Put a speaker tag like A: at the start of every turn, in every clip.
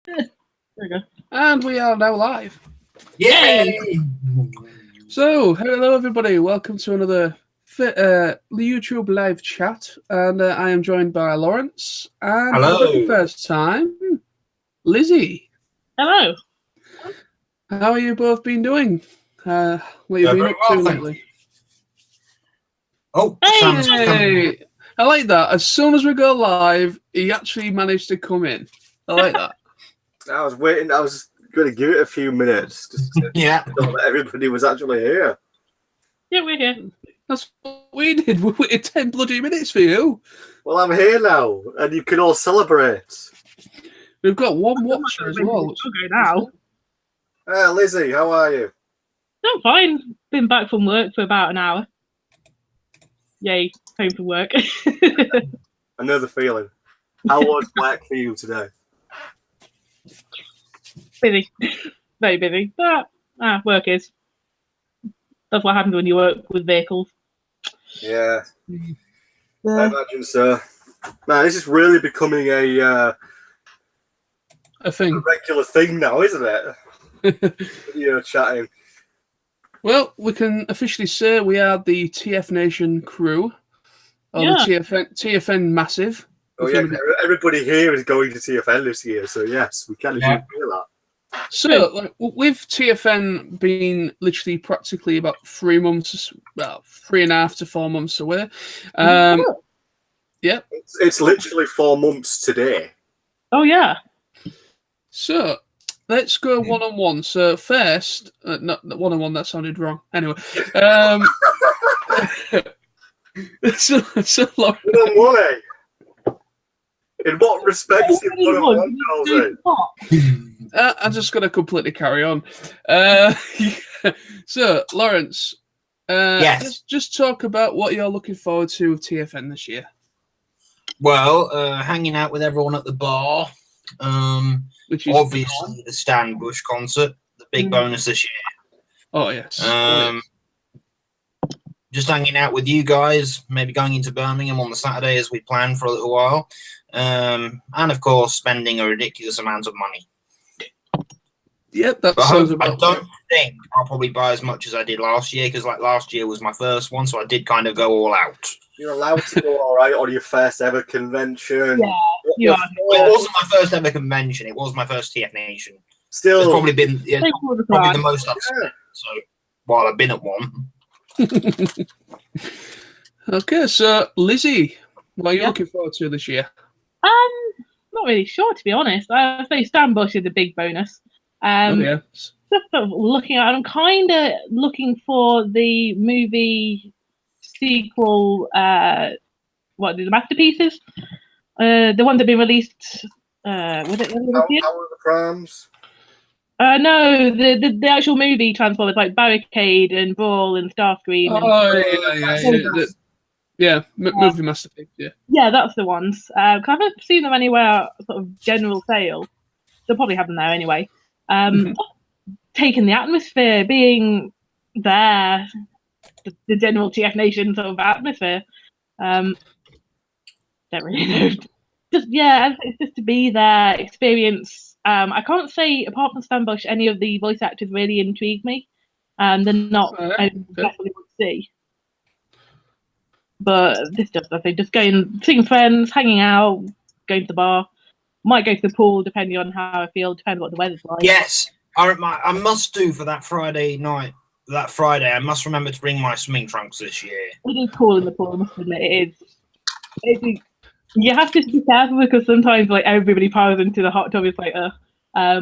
A: There we go.
B: And we are now live.
C: Yay!
B: So, hello everybody. Welcome to another YouTube live chat. And I am joined by Lawrence. And
C: Hello.
B: for the very first time, Lizzie.
A: Hello.
B: How are you both been doing? What have you been up to lately?
C: Oh,
A: Hey!
C: Sam's coming.
B: I like that. As soon as we go live, he actually managed to come in. I like that.
D: I was waiting. I was going to give it a few minutes just to
C: Yeah.
D: know that everybody was actually here.
A: Yeah, we're here.
B: That's what we did. We waited 10 bloody minutes for you.
D: Well, I'm here now, and you can all celebrate.
B: We've got one watcher as well.
A: Okay, now.
D: Lizzie, how are you?
A: I'm fine. Been back from work for about an hour. Yay, home from work.
D: I know the feeling. How was work for you today?
A: Busy. Very busy. But work is. That's what happens when you work with vehicles.
D: Yeah, I imagine so. Man, this is really becoming a
B: thing.
D: regular thing now, isn't it? Video chatting.
B: Well, we can officially say we are the TF Nation crew, or the TFN Massive.
D: Oh yeah, everybody here is going to TFN this year, so yes, we can feel that. So,
B: like, with TFN being literally practically about 3 months, well, 3.5 to 4 months away. Yeah,
D: it's literally 4 months today.
A: Oh yeah.
B: So let's go one-on-one. So first, not one-on-one. That sounded wrong. Anyway, so Lauren,
D: one-on-one, eh? In what respects is one-on-one,
B: I'm just going to completely carry on. So, Lawrence,
C: yes.
B: just talk about what you're looking forward to with TFN this year.
C: Well, hanging out with everyone at the bar.
B: Which is
C: obviously the Stan Bush concert, the big bonus this year.
B: Oh, yes.
C: Just hanging out with you guys, maybe going into Birmingham on the Saturday as we planned for a little while. And, of course, spending a ridiculous amount of money.
B: Yep, that
C: but
B: sounds
C: I
B: about
C: don't
B: right.
C: think I'll probably buy as much as I did last year, because like last year was my first one, so I did kind of go all out.
D: You're allowed to go all right on your first ever convention.
A: Yeah,
C: Well, it wasn't my first ever convention. It was my first TF Nation.
D: Still,
C: it's probably been probably the most I've spent. So while I've been at one.
B: Okay, so Lizzie, what are you looking forward to this year?
A: Not really sure, to be honest. I say Stan Bush is a big bonus. Just sort of looking at, I'm kind of looking for the movie sequel. What the masterpieces? The ones that have been released. Was it?
D: Power of the Proms?
A: No, the actual movie Transformers, like Barricade and Brawl and Starscream.
B: Movie masterpiece.
A: Yeah, that's the ones. I haven't seen them anywhere sort of general sale. They'll probably have them there anyway. Taking the atmosphere, being there, the general TF Nation sort of atmosphere. Don't really know. It's just to be there, experience. I can't say apart from Stan Bush, any of the voice actors really intrigue me. They're not definitely want to see. But this stuff, I think, just going, seeing friends, hanging out, going to the bar, might go to the pool depending on how I feel, depending on what the weather's like.
C: Yes, I must do for that Friday night. That Friday, I must remember to bring my swimming trunks this year.
A: It is cool in the pool, I must admit. It is. You have to be careful because sometimes, like, everybody powers into the hot tub. It's like,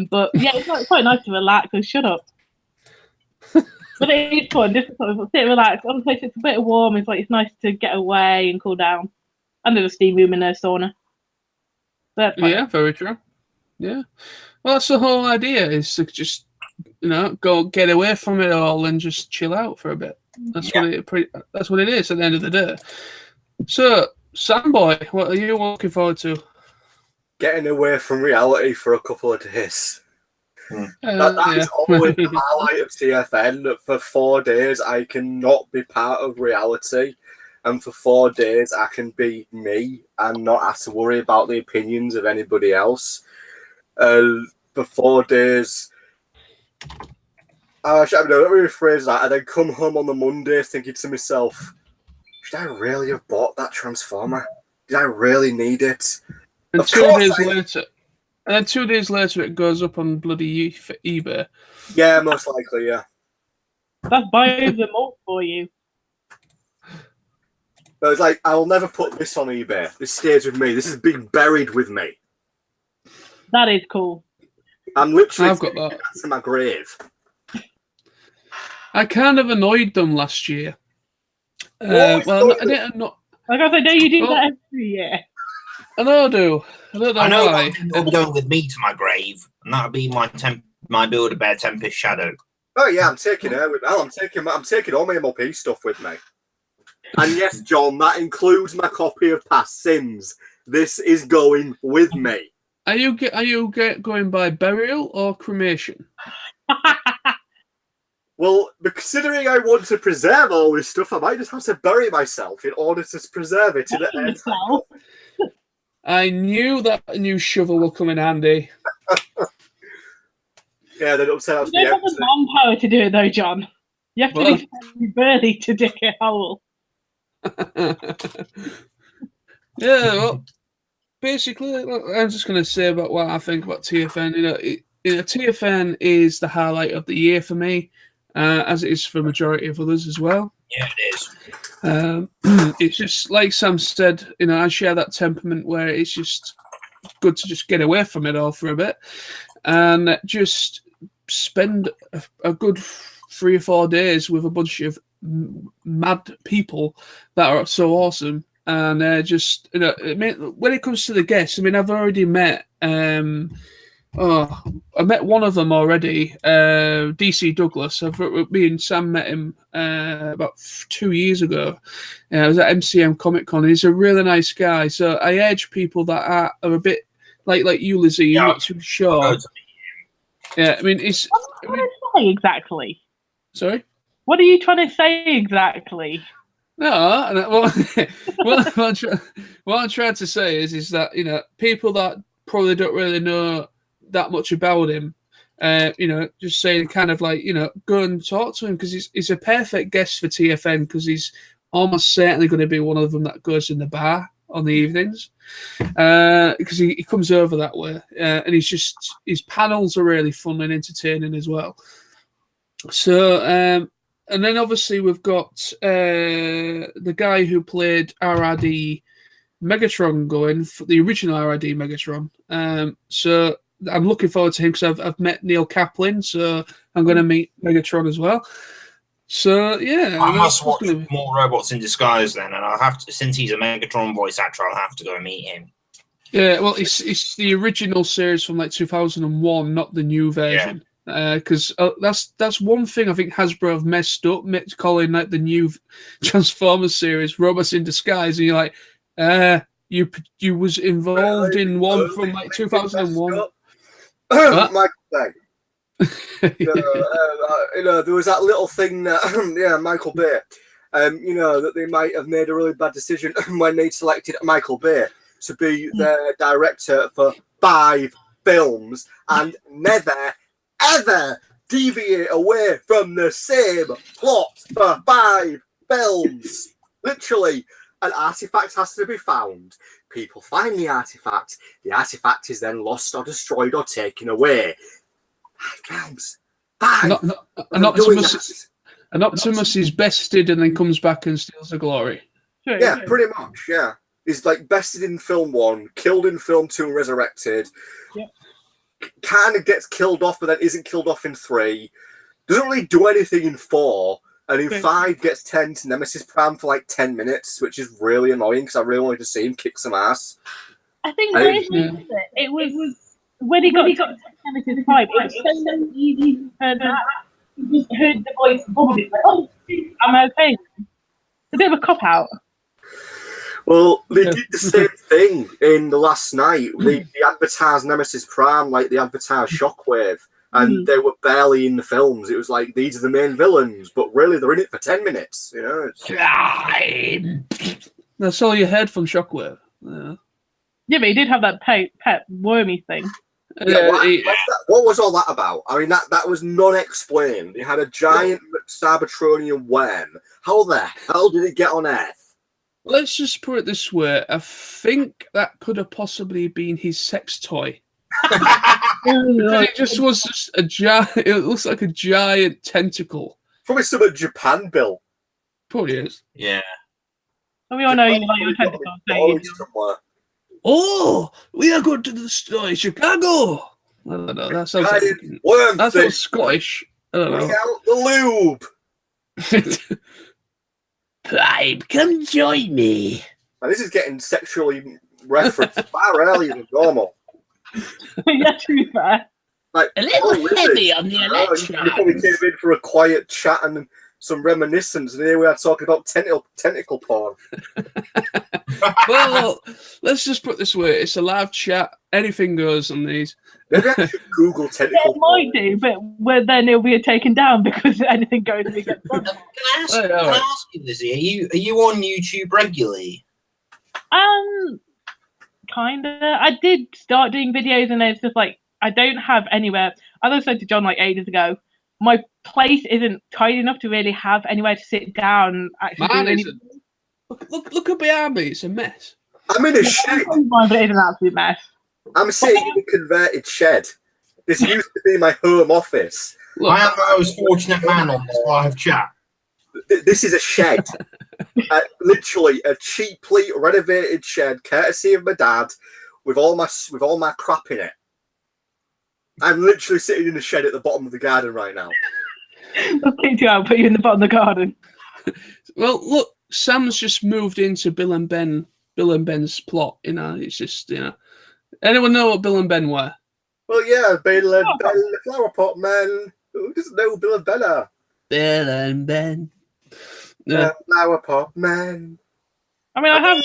A: but yeah, it's quite nice to relax and shut up. But it is fun, just to sort of sit relaxed. Honestly, it's a bit warm. It's nice to get away and cool down. And there's a steam room and a sauna. But
B: yeah, very true. Yeah, well, that's the whole idea: is to just go get away from it all and just chill out for a bit. That's that's what it is at the end of the day. So, Samboy, what are you looking forward to?
D: Getting away from reality for a couple of days. That is always the highlight of TFN. That for 4 days I cannot be part of reality, and for 4 days I can be me and not have to worry about the opinions of anybody else. for 4 days. Let me rephrase that. I then come home on the Monday thinking to myself, should I really have bought that Transformer? Did I really need it?
B: And 2 days later, it goes up on bloody eBay.
D: Yeah, most likely, yeah.
A: That's buying them all for you.
D: But it's like, I'll never put this on eBay. This stays with me. This is being buried with me.
A: That is cool.
D: I'm literally
B: I've got that
D: to my grave.
B: I kind of annoyed them last year.
D: I
B: didn't.
A: Like I said, no, you do that every year.
B: I know I do. I don't know
C: I know
B: why.
C: that'll be going with me to my grave, and that'll be my Build-A-Bear Tempest Shadow.
D: Oh yeah, I'm taking her with me. I'm taking all my MLP stuff with me. And yes, John, that includes my copy of Past Sins. This is going with me.
B: Are you going by burial or cremation?
D: Well, considering I want to preserve all this stuff, I might just have to bury myself in order to preserve it in the air.
B: I knew that a new shovel will come in handy.
D: Yeah, they don't say that.
A: You don't have the manpower to do it, though, John. You have to be burly to dig a hole.
B: Yeah, well, basically, I'm just going to say about what I think about TFN. TFN is the highlight of the year for me, as it is for a majority of others as well.
C: Yeah, it is.
B: It's just like Sam said. I share that temperament where it's just good to just get away from it all for a bit and just spend a good 3 or 4 days with a bunch of mad people that are so awesome. And when it comes to the guests, I've already met. I met one of them already, DC Douglas. Me and Sam met him about 2 years ago. I was at MCM Comic Con. He's a really nice guy. So I urge people that are a bit like you, Lizzie. You're not too sure. Yeah, it's.
A: What are you trying to say exactly?
B: Sorry.
A: What are you trying to say exactly?
B: No, what I'm trying to say is that people that probably don't really know that much about him, just saying kind of like go and talk to him because he's a perfect guest for TFN because he's almost certainly going to be one of them that goes in the bar on the evenings because he comes over that way and his panels are really fun and entertaining as well. So. And then obviously we've got the guy who played RRD Megatron going for the original RRD Megatron. So I'm looking forward to him because I've met Neil Kaplan, so I'm going to meet Megatron as well. So yeah,
C: I must watch more Robots in Disguise then, and I'll have to, since he's a Megatron voice actor, I'll have to go and meet him.
B: Yeah, well, it's the original series from like 2001, not the new version. Yeah. Because that's one thing I think Hasbro have messed up, calling like the new Transformers series Robots in Disguise, and you're like, you was involved in one from like 2001.
D: Michael Bay. There was that little thing that Michael Bay. That they might have made a really bad decision when they selected Michael Bay to be their director for 5 films and never ever deviate away from the same plot for 5 films. Literally, an artifact has to be found. People find the artifact. The artifact is then lost or destroyed or taken away. 5 films. 5.
B: An Optimus is bested and then comes back and steals the glory.
D: Yeah, pretty much, yeah. He's like bested in film 1, killed in film 2 and resurrected. Yeah. Kind of gets killed off, but then isn't killed off in 3. Doesn't really do anything in 4, and in 5 gets 10 to Nemesis Prime for like 10 minutes, which is really annoying because I really wanted to see him kick some ass.
A: I think it was when he got to Nemesis Prime. It was so easy to turn that. You just heard the voice above it, like, "Oh, I'm okay." It's a bit of a cop out.
D: Well, they did the same thing in The Last Night. They advertised Nemesis Prime like they advertised Shockwave, and they were barely in the films. It was like, these are the main villains, but really they're in it for 10 minutes.
B: That's all you heard from Shockwave.
A: Yeah, but he did have that pet wormy thing.
D: What was all that about? I mean, that was non-explained. You had a giant Cybertronian worm. How the hell did it get on Earth?
B: Let's just put it this way. I think that could have possibly been his sex toy. Because it just was just a giant. It looks like a giant tentacle.
D: Probably some of Japan, Bill.
B: Probably is.
C: Yeah.
A: And we all know you like your tentacles, don't you?
B: Oh, we are going to the store in Chicago. I don't know. That sounds like that's all Scottish. I don't know.
D: Bring out the lube.
B: Prime, come join me.
D: Now, this is getting sexually referenced far earlier than normal.
A: Yeah, to be fair.
D: Like,
B: a little heavy on the electrons.
D: You probably came in for a quiet chat and some reminiscence, and here we are talking about tentacle porn.
B: Well, let's just put it this way: it's a live chat. Anything goes on these.
D: Maybe I should Google tentacle
A: porn. It might do, but then it'll be taken down because anything goes and we get.
C: Can I ask you, Lizzie? Are you on YouTube regularly?
A: Kinda. I did start doing videos, and it's just like I don't have anywhere. As I said to John like ages ago, my place isn't tidy enough to really have anywhere to sit down and actually do anything.
B: Look up behind me, it's a mess.
D: I'm in a shed.
A: But it is an absolute mess.
D: I'm sitting in a converted shed. This used to be my home office.
C: Look, I am the most fortunate man on this live chat.
D: This is a shed. Literally a cheaply renovated shed, courtesy of my dad, with all my crap in it. I'm literally sitting in a shed at the bottom of the garden right now.
A: I'll kick you out, put you in the bottom of the garden.
B: Well, look, Sam's just moved into Bill and Ben's plot. You know, it's just Anyone know what Bill and Ben were?
D: Well, yeah, Bill and Ben, the flower pot man. Who doesn't know Bill and Ben are?
B: Bill and Ben.
D: The flower pot man.
A: I mean, I have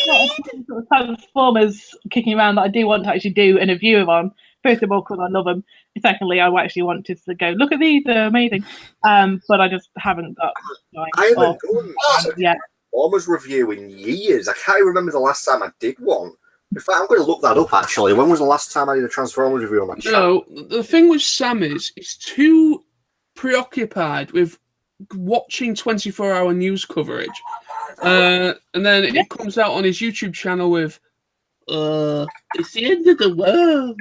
A: got Transformers kicking around that I do want to actually do an review of on. First of all, because I love them. Secondly, I actually want to go, look at these, they're amazing. But I just haven't got time.
D: I haven't done a Transformers review in years. I can't remember the last time I did one. In fact, I'm going to look that up, actually. When was the last time I did a Transformers review on my channel?
B: No, the thing with Sam is he's too preoccupied with watching 24-hour news coverage. And then it comes out on his YouTube channel with, it's the end of the world.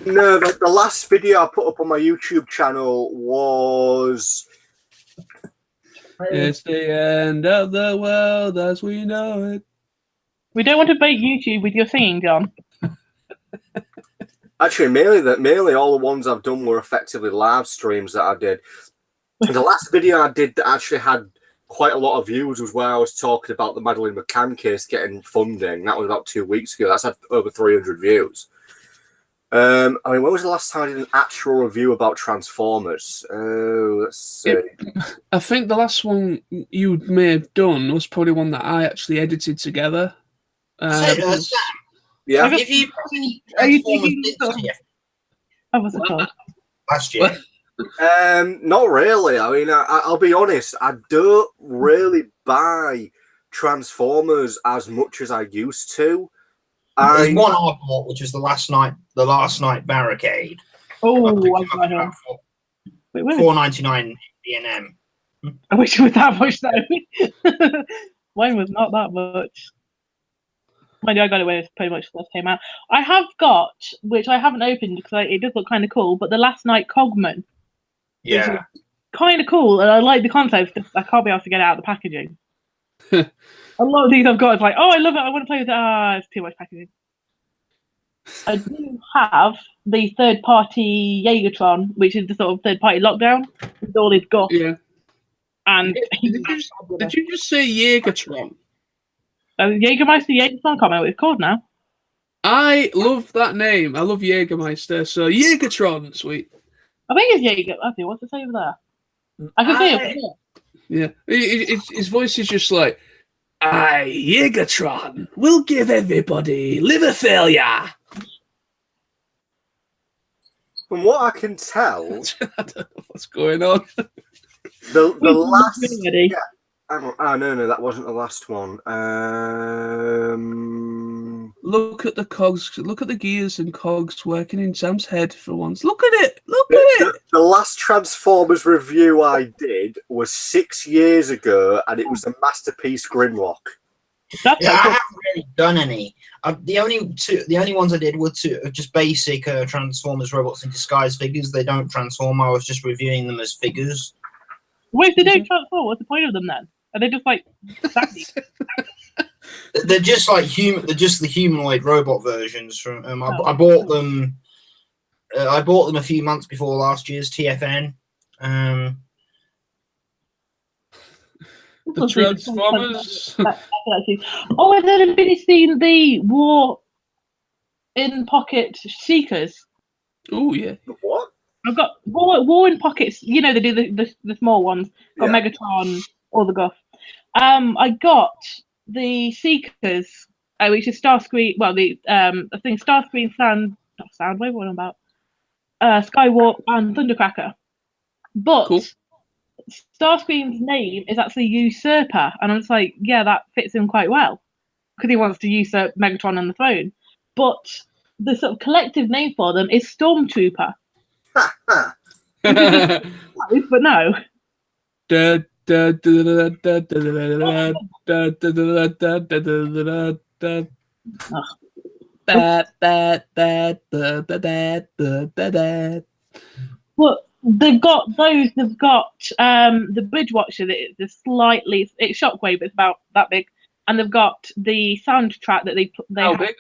D: No, the last video I put up on my YouTube channel was...
B: It's the end of the world as we know it.
A: We don't want to bait YouTube with your singing, John.
D: Actually, mainly all the ones I've done were effectively live streams that I did. The last video I did that actually had quite a lot of views was where I was talking about the Madeleine McCann case getting funding. That was about 2 weeks ago. That's had over 300 views. I mean, when was the last time I did an actual review about Transformers? Let's see.
B: I think the last one you may have done was probably one that I actually edited together.
D: Yeah.
C: If you
A: are you thinking what's it called?
C: Last year.
D: Not really. I mean, I'll be honest. I don't really buy Transformers as much as I used to.
C: There's one I bought, which was the last night barricade.
A: Oh, I got him.
C: Wait, $4.99 B&M.
A: I wish it was that much though. Mine was not that much. Mind you, I got it when it pretty much first came out. I have got, which I haven't opened because it does look kind of cool, but the Last Night Cogman.
C: Yeah.
A: Kind of cool, and I like the concept. I can't be able to get out of the packaging. A lot of these I've got, it's like, oh, I love it, I want to play with it. It's too much packaging. I do have the third-party Jaegertron, which is the sort of third-party lockdown, with all his guff.
B: Yeah.
A: And
B: did you just say Jaegertron?
A: Jägermeister Jaegertron, I can't remember what it's called now.
B: I love that name. I love Jägermeister, so Jaegertron, sweet.
A: I think it's Jaeger. Okay, what's it say over there? I can see it.
B: Yeah, his voice is just like, Jaegertron will give everybody liver failure.
D: From what I can tell,
B: I don't know what's going on.
D: The last. No, that wasn't the last one.
B: Look at the cogs. Look at the gears and cogs working in Sam's head for once. Look at it. Look at it.
D: The last Transformers review I did was 6 years ago, and it was a masterpiece Grimlock.
C: Yeah, I haven't really done any. The only ones I did were just basic Transformers robots in disguise figures. They don't transform. I was just reviewing them as figures.
A: What if they don't transform? What's the point of them then? Are they just like static?
C: They're just like human. They're just the humanoid robot versions from. I bought them. I bought them a few months before last year's TFN.
B: The Transformers.
A: Oh, and then have you seen the War in Pocket Seekers?
B: Oh yeah.
D: What?
A: I've got War in Pockets. You know, they do the small ones. Got Megatron, all the guff. I got the Seekers, which is Starscream. Well, I think Starscream, Soundwave. What am I about? Skywarp and Thundercracker. But
B: cool.
A: Starscream's name is actually Usurper, and I was like, yeah, that fits him quite well because he wants to usurp Megatron and the throne. But the sort of collective name for them is Stormtrooper. But no. Well, they've got those. They've got the Bridge Watcher. It's slightly. It's Shockwave. It's about that big, and they've got the soundtrack that they
B: How big?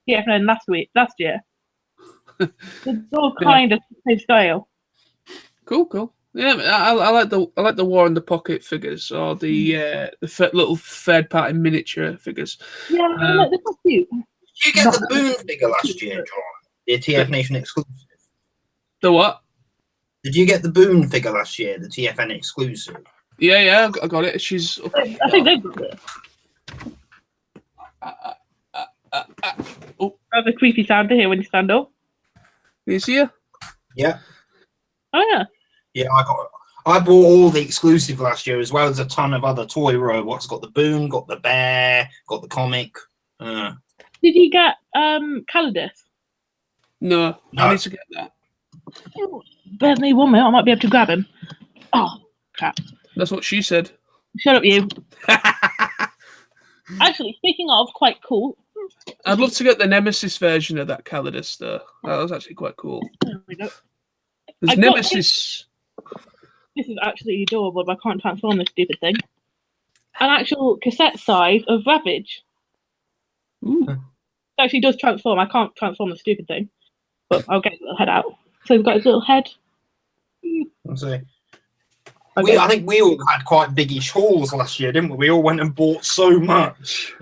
A: Yeah, no, last year. It's all kind of the same style.
B: Cool. Yeah, I like the War in the Pocket figures or the little third party miniature figures.
A: Yeah, they're quite cute.
C: Did you get the Boone figure last year, John? The TF Nation exclusive.
B: The what?
C: Did you get the Boone figure last year, the TFN exclusive?
B: Yeah, I got it. She's.
A: I think they've got it.
B: Oh,
A: That's a creepy sound to hear when you stand up.
B: You see her?
C: Yeah.
A: Oh yeah.
C: Yeah, I bought all the exclusive last year as well as a ton of other toy robots. Got the Boone, got the Bear, got the comic.
A: Did you get Calidus?
B: No, I need to get that.
A: Bear with me 1 minute, I might be able to grab him. Oh, crap.
B: That's what she said.
A: Shut up, you. Actually, speaking of, quite cool.
B: I'd love to get the Nemesis version of that Calidus, though. That was actually quite cool.
A: There we go.
B: There's Nemesis.
A: This is actually adorable, but I can't transform this stupid thing. An actual cassette size of Ravage.
B: Ooh.
A: It actually does transform. I can't transform the stupid thing, but I'll get his little head out. So we've got his little head.
C: Let's see. Okay. I think we all had quite biggish hauls last year, didn't we? We all went and bought so much.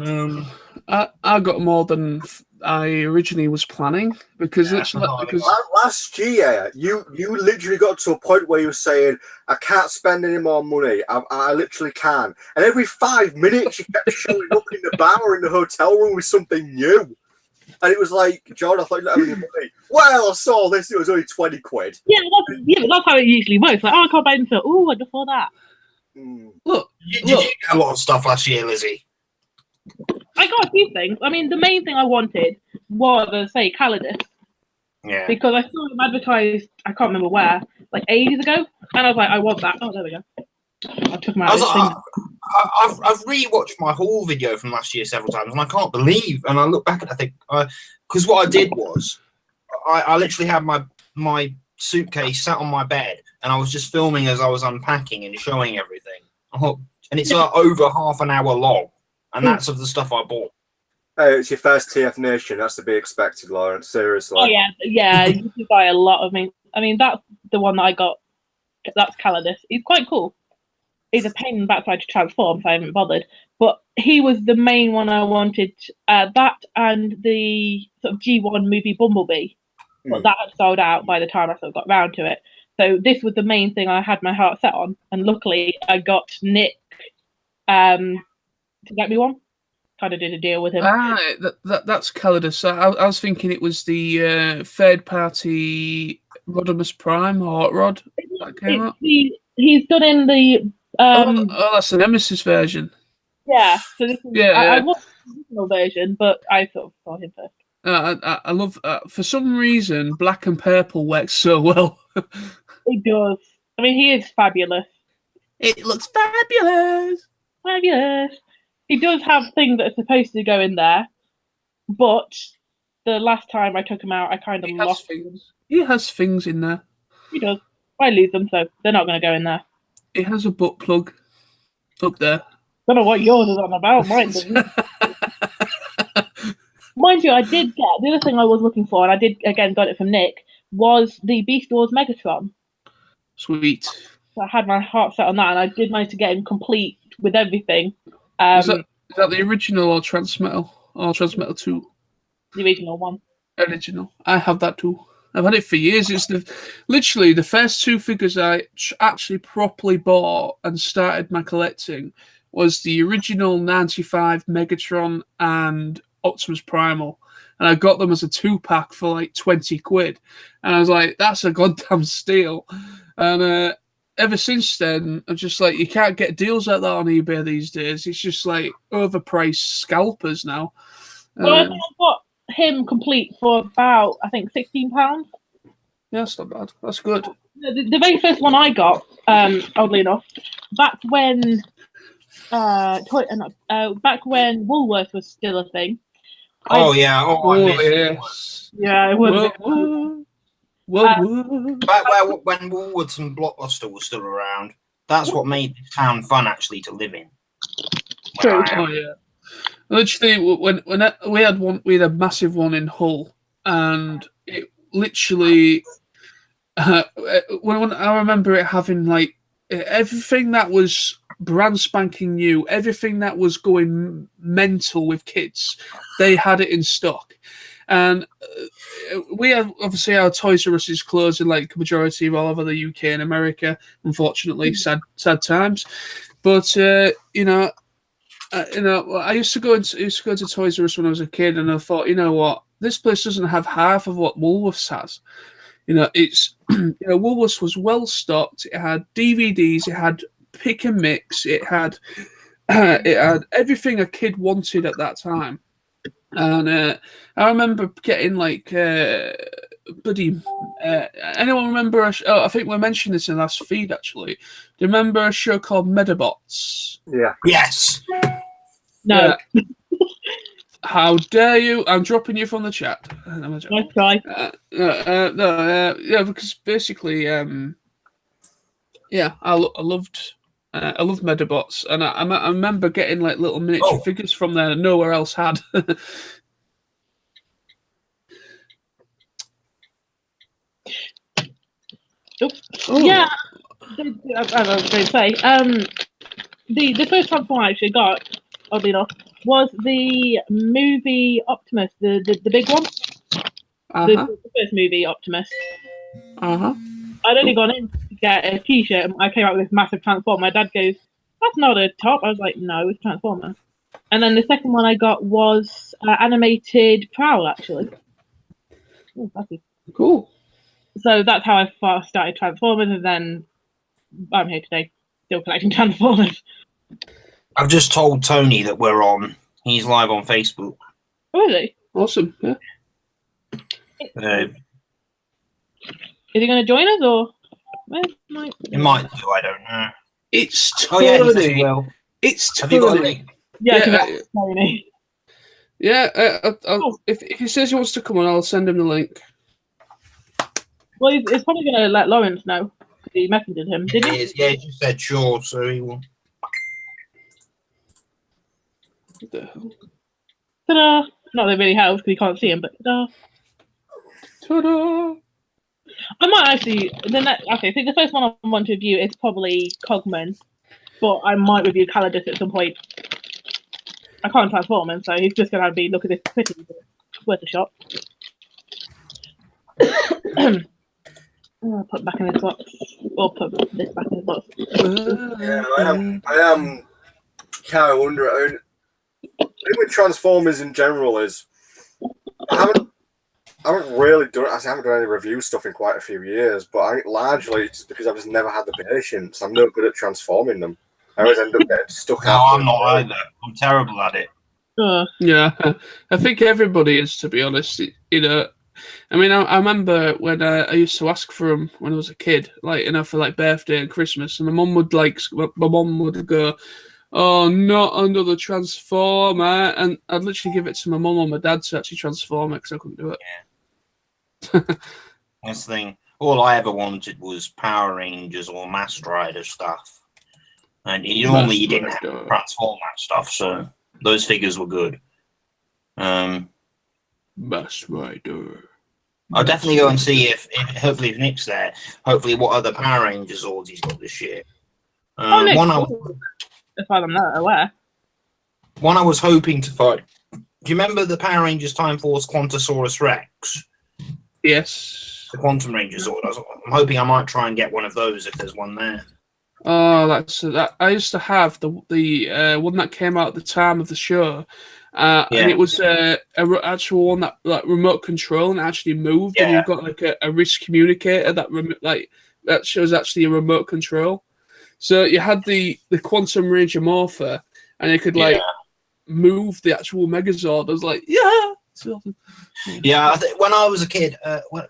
B: I got more than I originally was planning because
D: last year you literally got to a point where you were saying, I can't spend any more money. I literally can. And every 5 minutes you kept showing up in the bar or in the hotel room with something new. And it was like, John, I thought you didn't have any money. Well, I saw this, it was only 20 quid.
A: Yeah, but that's how it usually works. Like, I can't buy anything. Oh, I just saw that.
B: Look,
C: did you get a lot of stuff last year, Lizzie?
A: I got a few things. I mean, the main thing I wanted was, Calidus.
C: Yeah.
A: Because I saw him advertised, I can't remember where, like ages ago. And I was like, I want that. Oh, there we go. I took him out.
C: I've rewatched my haul video from last year several times, and I can't believe. And I look back and I think, because what I did was, I literally had my suitcase sat on my bed, and I was just filming as I was unpacking and showing everything. And it's over half an hour long, and that's of the stuff I bought.
D: Hey, it's your first TF Nation. That's to be expected, Lawrence. Seriously.
A: Oh yeah. You can buy a lot of me. I mean, that's the one that I got. That's Calidus. He's quite cool. He's a pain in the backside to transform, so I haven't bothered. But he was the main one I wanted. That and the sort of G1 movie Bumblebee. But that had sold out by the time I sort of got round to it. So this was the main thing I had my heart set on. And luckily, I got Nick to get me one. Kind of did a deal with him.
B: That's Calidus. I was thinking it was the third-party Rodimus Prime or Hot Rod that came up.
A: He's done in the...
B: that's the Nemesis version.
A: Yeah. So this is, I original version, but I sort of saw him first.
B: I love, for some reason, black and purple works so well.
A: It does. I mean, he is fabulous.
B: It looks fabulous.
A: Fabulous. He does have things that are supposed to go in there, but the last time I took him out, I kind of lost him.
B: He has things in there.
A: He does. I lose them, so they're not going to go in there.
B: He has a butt plug up there.
A: I don't know what yours is on about. Mine doesn't. Mind you, I did get the other thing I was looking for, and I did again got it from Nick, was the Beast Wars Megatron.
B: Sweet.
A: So I had my heart set on that, and I did manage to get him complete with everything.
B: Is that the original or Transmetal? Or Transmetal 2?
A: The original one.
B: Original. I have that too. I've had it for years. It's literally the first two figures I actually properly bought and started my collecting was the original 95 Megatron and Optimus Primal. And I got them as a 2-pack for like 20 quid. And I was like, that's a goddamn steal. And ever since then, I'm just like, you can't get deals like that on eBay these days. It's just like overpriced scalpers now.
A: Well, I got him complete for about, I think, £16.
B: Yeah, that's not bad. That's good.
A: The very first one I got, oddly enough, back when Woolworth was still a thing.
B: Yes.
A: Yeah, it was.
C: Back when Woolworths and Blockbuster was still around, that's what made the town fun actually to live in.
A: True.
B: Oh yeah. Literally, when we had a massive one in Hull, and it literally, when I remember it having like everything that was brand spanking new, everything that was going mental with kids, they had it in stock. And we have obviously our Toys R Us is closing like majority of all over the UK and America, unfortunately. Sad times. But I used to go to Toys R Us when I was a kid, and I thought, you know what, this place doesn't have half of what Woolworths has. It's Woolworths was well stocked. It had DVDs, it had pick and mix, it had everything a kid wanted at that time. And I remember getting like anyone remember I think we mentioned this in the last feed actually. Do you remember a show called Medabots?
D: Yeah.
C: Yes.
A: No.
B: Yeah. How dare you? I'm dropping you from the chat.
A: Nice try.
B: Because basically, I loved Medabots, and I remember getting like little miniature figures from there that nowhere else had.
A: Yeah, as I was going to say, the first Transform I actually got, oddly enough, was the movie Optimus, the big one. The first movie Optimus. I'd only gone in to get a T-shirt, and I came out with this massive Transformer. My dad goes, "That's not a top." I was like, "No, it's Transformer." And then the second one I got was animated Prowl, actually. Oh, that's
B: cool.
A: So that's how I first started Transformers, and then I'm here today, still collecting Transformers.
C: I've just told Tony that we're on. He's live on Facebook.
A: Oh, really?
B: Awesome. Yeah.
A: Is he going to join us, or?
C: He might do. I don't know.
B: It's Tony. It's
C: Have you got a link?
A: Yeah, Tony.
B: Yeah. If he says he wants to come on, I'll send him the link.
A: Well, he's probably going to let Lawrence know. He messaged him, did he?
C: Yeah, he just said sure, so he will.
B: What the hell?
A: Ta-da! Not that it really helps because you can't see him, but ta-da!
B: Ta-da!
A: I might actually. Okay, so the first one I want to review is probably Cogman, but I might review Calidus at some point. I can't transform him, so he's just going to be look at this pretty, but worth a shot. I'll put it back in this box, or put this back in the box.
D: Yeah, I am kind of wondering. I think with Transformers in general is I haven't really done. I haven't done any review stuff in quite a few years, but I think largely it's because I've just never had the patience. I'm not good at transforming them. I always end up getting stuck out.
C: No, I'm not either. I'm terrible at it.
B: Yeah, I think everybody is, to be honest. You know, I mean, I remember when I used to ask for them when I was a kid, like, you know, for like birthday and Christmas, and my mum would go, "Oh, not another Transformer," and I'd literally give it to my mum or my dad to actually transform it because I couldn't do it.
C: Yeah. That's the thing. All I ever wanted was Power Rangers or Master Rider stuff, and normally you didn't have to transform that stuff, so those figures were good.
B: Master Rider.
C: I'll definitely go and see if hopefully if Nick's there. Hopefully, what other Power Rangers Zords he's got this year.
A: If I'm not aware.
C: One I was hoping to find. Do you remember the Power Rangers Time Force Quantosaurus Rex?
B: Yes.
C: The Quantum Rangers Zord. I'm hoping I might try and get one of those if there's one there.
B: Oh, that I used to have the one that came out at the time of the show, and it was a actual one that like remote control and actually moved, and you've got like a wrist communicator that shows actually a remote control. So you had the Quantum Ranger Morpher, and it could like move the actual Megazord. I was like, yeah.
C: Yeah, I think when I was a kid,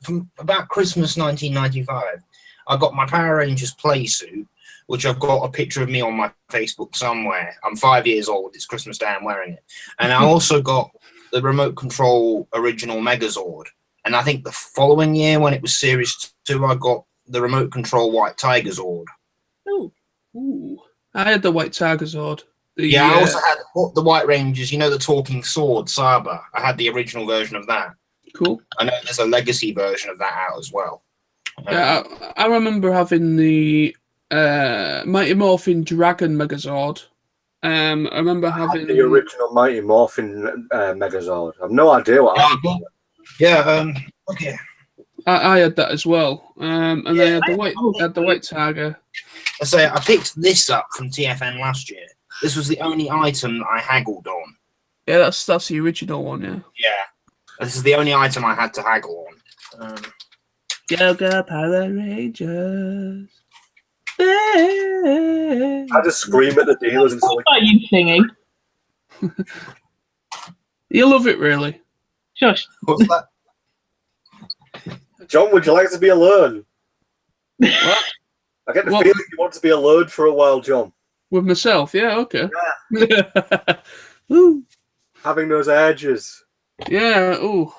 C: from about Christmas 1995, I got my Power Rangers play suit, which I've got a picture of me on my Facebook somewhere. I'm 5 years old. It's Christmas Day. I'm wearing it. And I also got the remote control original Megazord. And I think the following year, when it was Series 2, I got the remote control White Tiger Zord.
B: Ooh. I had the White Tiger Zord.
C: I also had the White Rangers, you know, the talking sword, Saba. I had the original version of that.
B: Cool.
C: I know there's a legacy version of that out as well.
B: Yeah, I remember having the Mighty Morphin Dragon Megazord. I remember having
D: the original Mighty Morphin Megazord. I've no idea what happened.
C: Okay.
B: I had that as well. And then I had the White Tiger.
C: I say I picked this up from TFN last year. This was the only item that I haggled on.
B: Yeah, that's the original one, yeah.
C: Yeah. This is the only item I had to haggle on.
B: Go Power Rangers.
D: I just scream at the dealers and
A: What are you singing?
B: You love it, really.
A: Shush.
C: What's that?
D: John, would you like to be alone?
B: What?
D: I get the feeling you want to be alone for a while, John.
B: With myself, yeah, okay.
D: Yeah.
B: Woo.
D: Having those edges.
B: Yeah, ooh.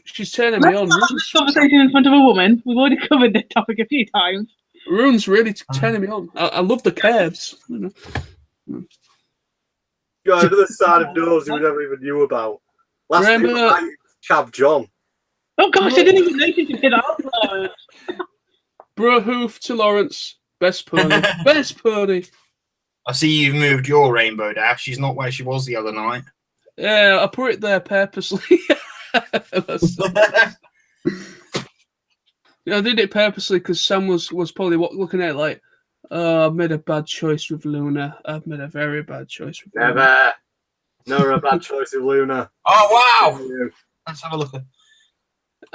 B: She's turning me on.
A: Conversation in front of a woman. We've already covered this topic a few times.
B: Rune's really turning me on. I love the curves.
D: Go to the side of doors you never even knew about. Last night, Chav John.
A: Oh gosh, I didn't even notice you did upload.
B: Bro hoof to Lawrence. Best pony. Best pony.
C: I see you've moved your Rainbow Dash. She's not where she was the other night.
B: Yeah, I put it there purposely. Yeah, I did it purposely because Sam was probably looking at it like, oh, I've made a bad choice with Luna. I've made a very bad choice with Luna.
D: Never a bad choice with Luna.
C: Oh, wow. Let's have a look.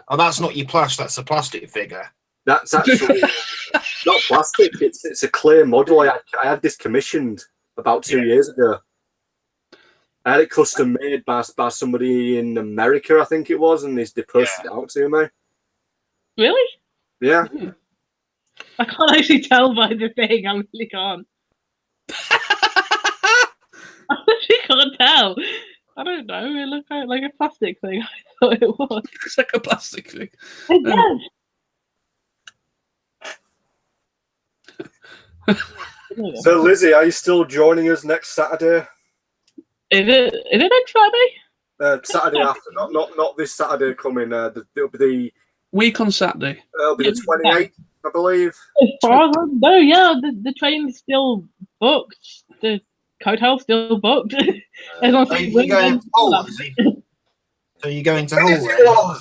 C: Oh, that's not your plush. That's a plastic figure.
D: That's actually not plastic. It's a clay model. I had this commissioned about 2 years ago. I had it custom made by somebody in America, I think it was, and they posted it out to me.
A: Really?
D: Yeah.
A: I can't actually tell by the thing. I really can't. I actually can't tell. I don't know. It looked like a plastic thing. I thought it was.
B: It's like a plastic thing.
A: It does.
D: So, Lizzie, are you still joining us next Saturday?
A: Is it next Saturday?
D: Saturday after, not this Saturday coming. It'll be the
B: week on Saturday.
D: It'll be the 28th, I believe.
A: As far as I know, yeah, the train's still booked. The hotel's still booked.
C: So you're going to Hull? So you're going to Hull?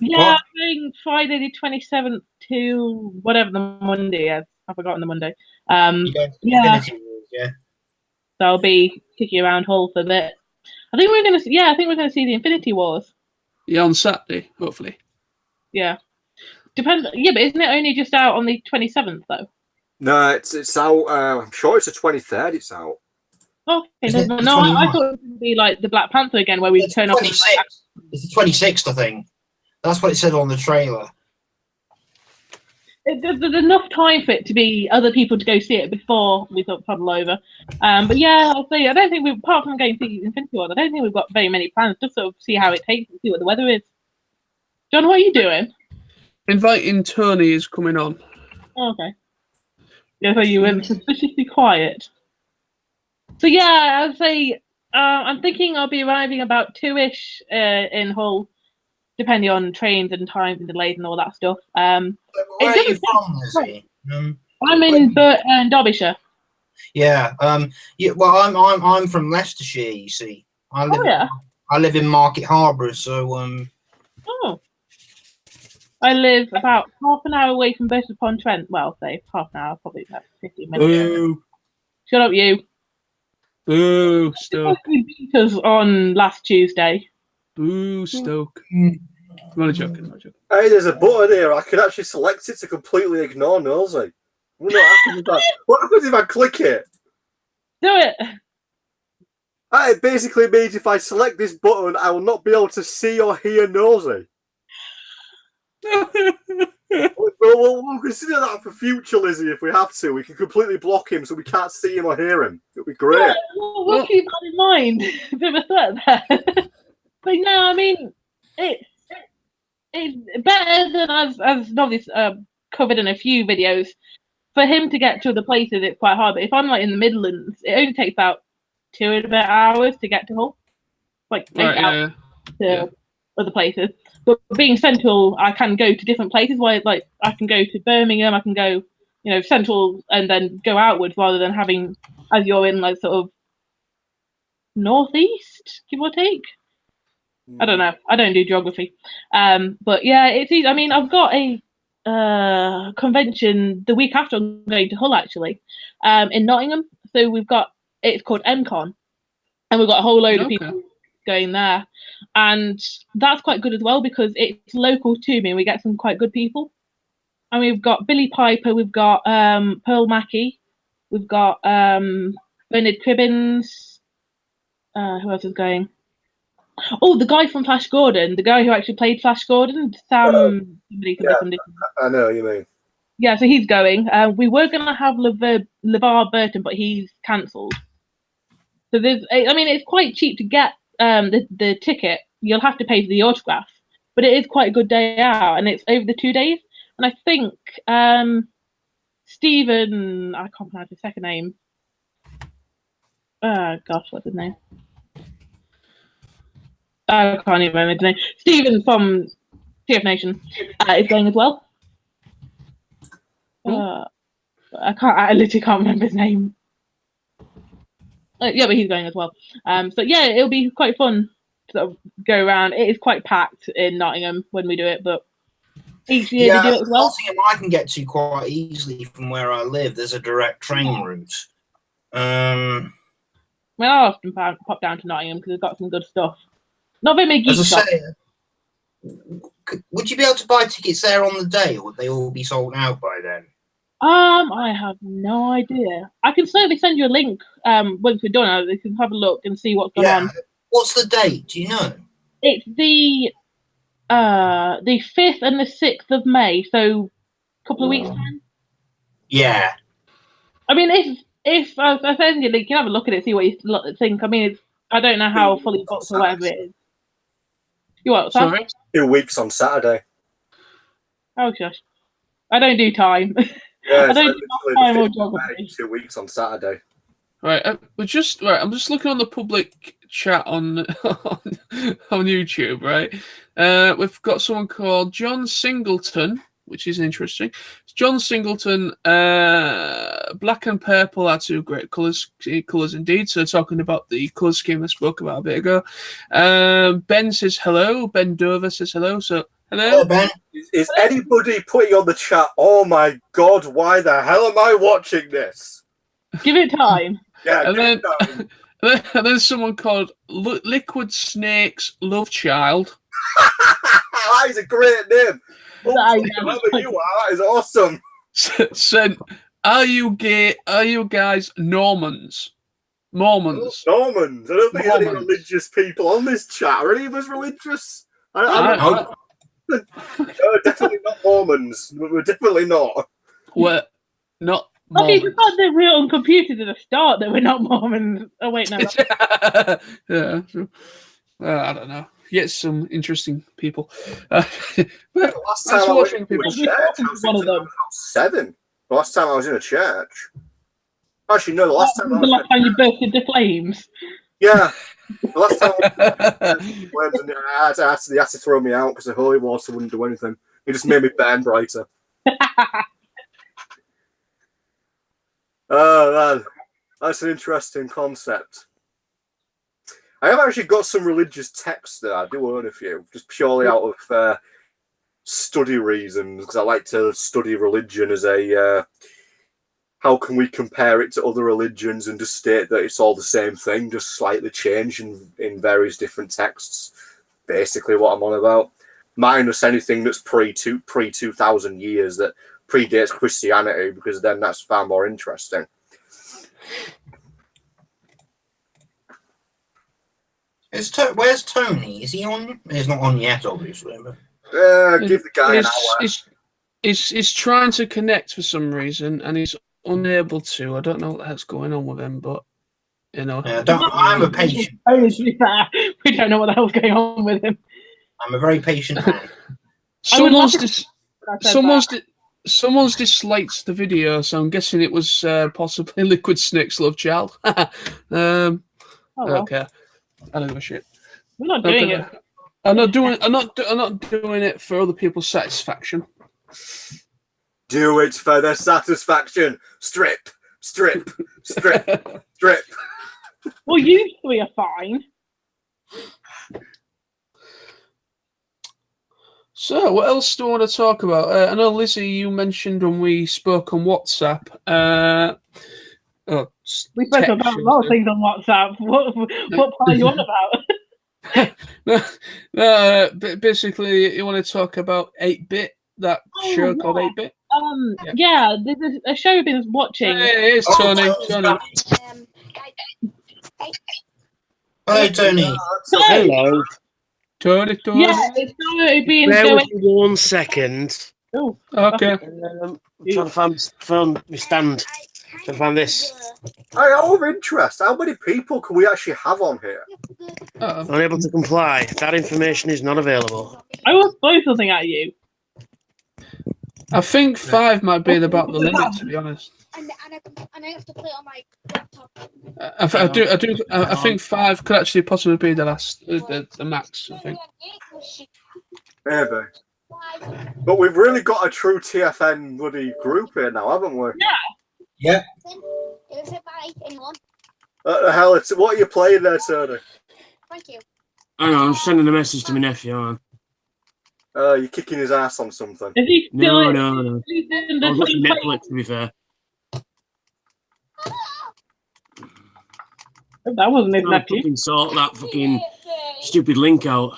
A: Yeah, I think Friday the 27th to whatever the Monday is. I've forgotten the Monday. Yeah. So I'll be kicking around Hull for a bit. I think we're gonna see the Infinity Wars.
B: Yeah, on Saturday, hopefully.
A: Yeah. Depends. Yeah, but isn't it only just out on the 27th though?
D: No, it's out. I'm sure it's the 23rd. It's out.
A: Okay, no, I thought it would be like the Black Panther again, where we turn up.
C: It's the 26th, I think. That's what it said on the trailer.
A: There's enough time for it to be other people to go see it before we sort of puddle over. But yeah, I'll say I don't think apart from going to see Infinity War, I don't think we've got very many plans. Just sort of see how it takes and see what the weather is. John, what are you doing?
B: Inviting Tony is coming on.
A: Oh, okay. Yeah, so you went suspiciously quiet. So yeah, I'd say I'm thinking I'll be arriving about 2-ish in Hull, depending on trains and times and delays and all that stuff.
C: Where are you from, Lizzie?
A: I'm in Derbyshire.
C: Yeah. Well, I'm from Leicestershire. You see, I live in Market Harborough, so
A: Oh. I live about half an hour away from Burton-upon-Trent. Well, say half an hour, probably about 15 minutes.
B: Boo.
A: Shut up, you.
B: Boo, Stoke.
A: We beat us on last Tuesday.
B: Boo, Stoke. I'm only joking.
D: Hey, there's a button here. I can actually select it to completely ignore Nosy. What happens if I click it?
A: Do it.
D: It basically means if I select this button, I will not be able to see or hear Nosy. We'll consider that for future, Lizzie, if we have to. We can completely block him so we can't see him or hear him. It'll be great.
A: Yeah, we'll keep that in mind. Bit of a threat there. But no, I mean, it's better than as obviously covered in a few videos. For him to get to other places, it's quite hard. But if I'm like in the Midlands, it only takes about 2.5 hours to get to Hull. Like 8 hours to other places. But being central, I can go to different places. Where like I can go to Birmingham, I can go, central, and then go outwards rather than having as you're in like sort of northeast, give or take. I don't know. I don't do geography. But yeah, it's easy. I mean, I've got a convention the week after I'm going to Hull actually, in Nottingham. So it's called MCon, and we've got a whole load of people going there, and that's quite good as well because it's local to me and we get some quite good people. And we've got Billy Piper, we've got Pearl Mackie, we've got Bernard Cribbins. Who else is going? Oh, the guy from Flash Gordon, the guy who actually played Flash Gordon, Sam.
D: I know what you mean.
A: Yeah, so he's going. We were going to have LeVar Burton, but he's cancelled. So it's quite cheap to get the ticket. You'll have to pay for the autograph, but it is quite a good day out, and it's over the 2 days. And I think Stephen, I can't pronounce his second name. Gosh, what's his name? I can't even remember his name. Stephen from TF Nation is going as well. I literally can't remember his name. Yeah, but he's going as well. So yeah, it'll be quite fun to sort of go around. It is quite packed in Nottingham when we do it, but each year they do it as well.
C: Nottingham I can get to quite easily from where I live. There's a direct train route. I
A: often pop down to Nottingham because they've got some good stuff. Not very many geek shops.
C: Would you be able to buy tickets there on the day, or would they all be sold out by then?
A: I have no idea. I can certainly send you a link once we're done. You can have a look and see what's going on.
C: What's the date? Do you know?
A: It's the 5th and the 6th of May, so a couple of weeks time.
C: Yeah.
A: I mean, if I send you a link, you can have a look at it, see what you think. I mean, I don't know how fully booked or whatever it is. You what?
B: Sorry?
D: 2 weeks on Saturday.
A: Oh gosh, I don't do time.
D: Yeah,
A: I don't do time or geography.
D: 2 weeks on Saturday.
B: Right, I'm just looking on the public chat on YouTube. Right, we've got someone called John Singleton, which is interesting. John Singleton, black and purple are two great colours indeed. So talking about the colour scheme I spoke about a bit ago. Ben says hello. Ben Dover says hello. So hello,
C: Ben.
D: Is anybody putting on the chat? Oh my God! Why the hell am I watching this?
A: Give it time.
D: Yeah,
B: and then someone called Liquid Snakes Love Child.
D: That is a great name. Whoever you are, that is awesome.
B: Said, are you gay? Are you guys Normans? Mormons.
D: Normans. I don't think there's any
B: Mormons.
D: religious people on this chat. Are any of us religious?
C: No.
D: No, definitely not Mormons. We're definitely not.
B: We're not
A: Okay,
B: Mormons.
A: you thought that we were on computers at the start that we're not Mormons. Oh wait, no.
B: Yeah. I don't know. Yet some interesting people. But
D: Last time
B: that's
D: I went
B: watching
D: to a
B: people.
D: church, I was
A: One of
D: in
A: them.
D: 7. The last time I was in a church. Actually, no, the last time I
A: The
D: was
A: last time you burst into flames.
D: Yeah. The last time I was in flames and they had to throw me out because the holy water wouldn't do anything. It just made me burn brighter. Oh, man. That's an interesting concept. I have actually got some religious texts that I do own a few, just purely out of study reasons, because I like to study religion as a how can we compare it to other religions and just state that it's all the same thing, just slightly changed in various different texts. Basically what I'm on about. Minus anything that's pre 2,000 years that predates Christianity, because then that's far more interesting.
C: Where's Tony? Is he on? He's not on yet, obviously. But...
D: Give the guy an hour.
B: He's trying to connect for some reason, and he's unable to. I don't know what the heck's going on with him, but you know.
C: I'm a patient.
A: We don't know what the hell's going on with him.
C: I'm a very patient man.
B: Someone's disliked the video, so I'm guessing it was possibly Liquid Snake's love child. Okay. I don't give a shit.
A: We're not doing it.
B: I'm not doing it for other people's satisfaction.
D: Do it for their satisfaction. Strip, strip, strip, strip.
A: Well, you three are fine.
B: So, what else do I want to talk about? I know, Lizzie, you mentioned when we spoke on WhatsApp.
A: We spoke about a lot of things on WhatsApp. What part are you on about?
B: Basically, you want to talk about 8-Bit, that show called 8-Bit?
A: Yeah, there's a show I've been watching.
B: Hey, it's Tony.
C: Hello, Tony.
E: Hello.
B: Tony.
A: Yeah, it's going to be in
E: Bear with me 1 second.
A: Oh,
B: okay.
E: I'm trying to find my stand. Trying to find this.
D: Hey, out of interest, how many people can we actually have on here?
E: Unable to comply. That information is not available.
A: I will throw something at you.
B: I think 5 might be about the limit, to be honest.
F: And I have to play it on my laptop.
B: I think 5 could actually possibly be the max. I think.
D: Maybe. But we've really got a true TFN bloody group here now, haven't we?
C: Yeah.
D: What the hell? What are you playing there, Tony?
F: Thank you.
E: Hang on, I'm sending a message to my nephew. Hang on.
D: You're kicking his ass on something.
A: Is he still
E: No. I was watching Netflix, to be fair.
A: That wasn't his nephew.
E: Fucking sort that fucking stupid link out.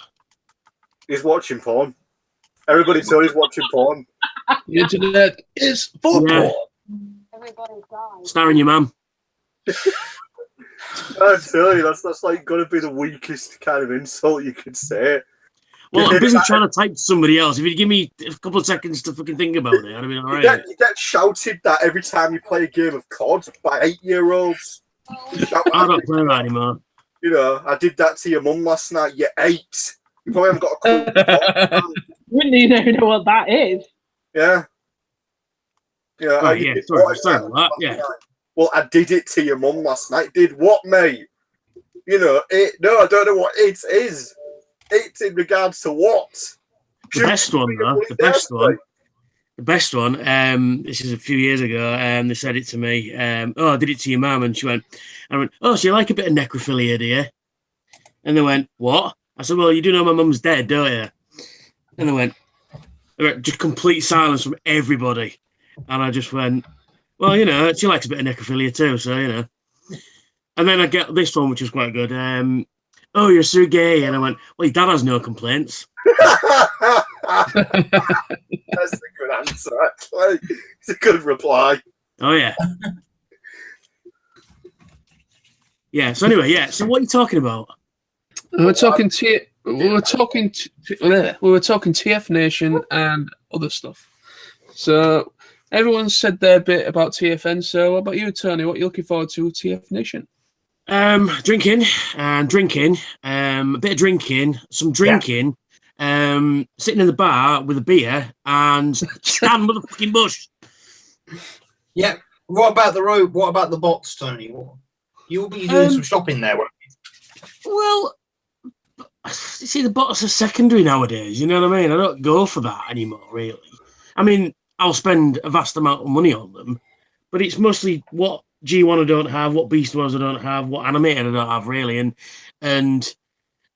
D: He's watching porn. Everybody Tony's watching porn.
B: The internet is full.
E: Yeah. Starring your mum.
D: I tell you, that's like going to be the weakest kind of insult you could say.
E: Well, I'm busy trying to type to somebody else. If you'd give me a couple of seconds to fucking think about it, I'd have been all right.
D: You get shouted that every time you play a game of COD by 8-year-olds.
E: I don't play that anymore.
D: You know, I did that to your mum last night. You're 8. You probably haven't got a clue.
A: Wouldn't even know what that is.
D: Yeah. Yeah.
E: Oh, yeah. Sorry about that. Yeah.
D: Well, I did it to your mum last night. Did what, mate? You know, no, I don't know what it is. It's in regards to what?
E: The best one, though. The best one. This is a few years ago. They said it to me. I did it to your mum, and I went, oh, so you like a bit of necrophilia, do you? And they went, what? I said, well, you do know my mum's dead, don't you? And they went, just complete silence from everybody. And I just went, well, you know, she likes a bit of necrophilia too, so, you know. And then I get this one, which was quite good. Oh, you're so gay. And I went, well, your dad has no complaints.
D: That's a good answer, actually. It's a good reply.
E: Oh, yeah. Yeah. So anyway, yeah. So what are you talking about?
B: We were talking TF Nation and other stuff. So everyone said their bit about TFN. So what about you, Tony? What are you looking forward to with TF Nation?
E: Drinking, a bit of drinking, some drinking, sitting in the bar with a beer and stand with the fucking bush.
C: Yeah. What about the road? What about the bots, Tony? You'll be doing some shopping there, won't you?
E: Well, you see, the bots are secondary nowadays. You know what I mean? I don't go for that anymore, really. I mean, I'll spend a vast amount of money on them, but it's mostly what G1 I don't have, what Beast Wars I don't have, what Animated I don't have, really, and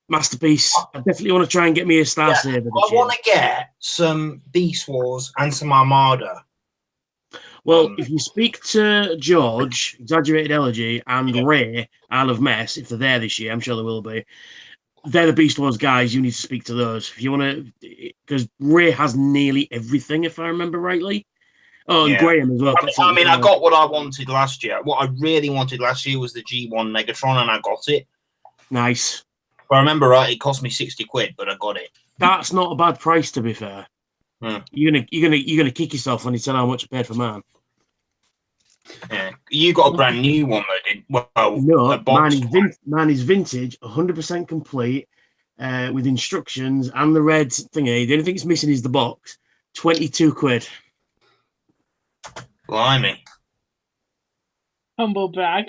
E: Masterpiece. I definitely want to try and get me a Star Saver.
C: I want to get some Beast Wars and some Armada.
E: Well, if you speak to George, Exaggerated Elegy, and Ray, Isle of Mess, if they're there this year, I'm sure they will be. They're the Beast Wars guys. You need to speak to those if you want to, because Ray has nearly everything, if I remember rightly. Oh, and Graham as well.
C: I mean, I got what I wanted last year. What I really wanted last year was the G1 Megatron, and I got it.
E: Nice.
C: If I remember right, it cost me 60 quid, but I got it.
E: That's not a bad price, to be fair. You're gonna kick yourself when you tell how much I paid for mine.
C: Yeah, you got a brand new one though, didn't? Well,
E: no, mine is vintage, 100% complete, with instructions and the red thingy. The only thing it's missing is the box. 22 quid.
C: Blimey.
A: Humble brag.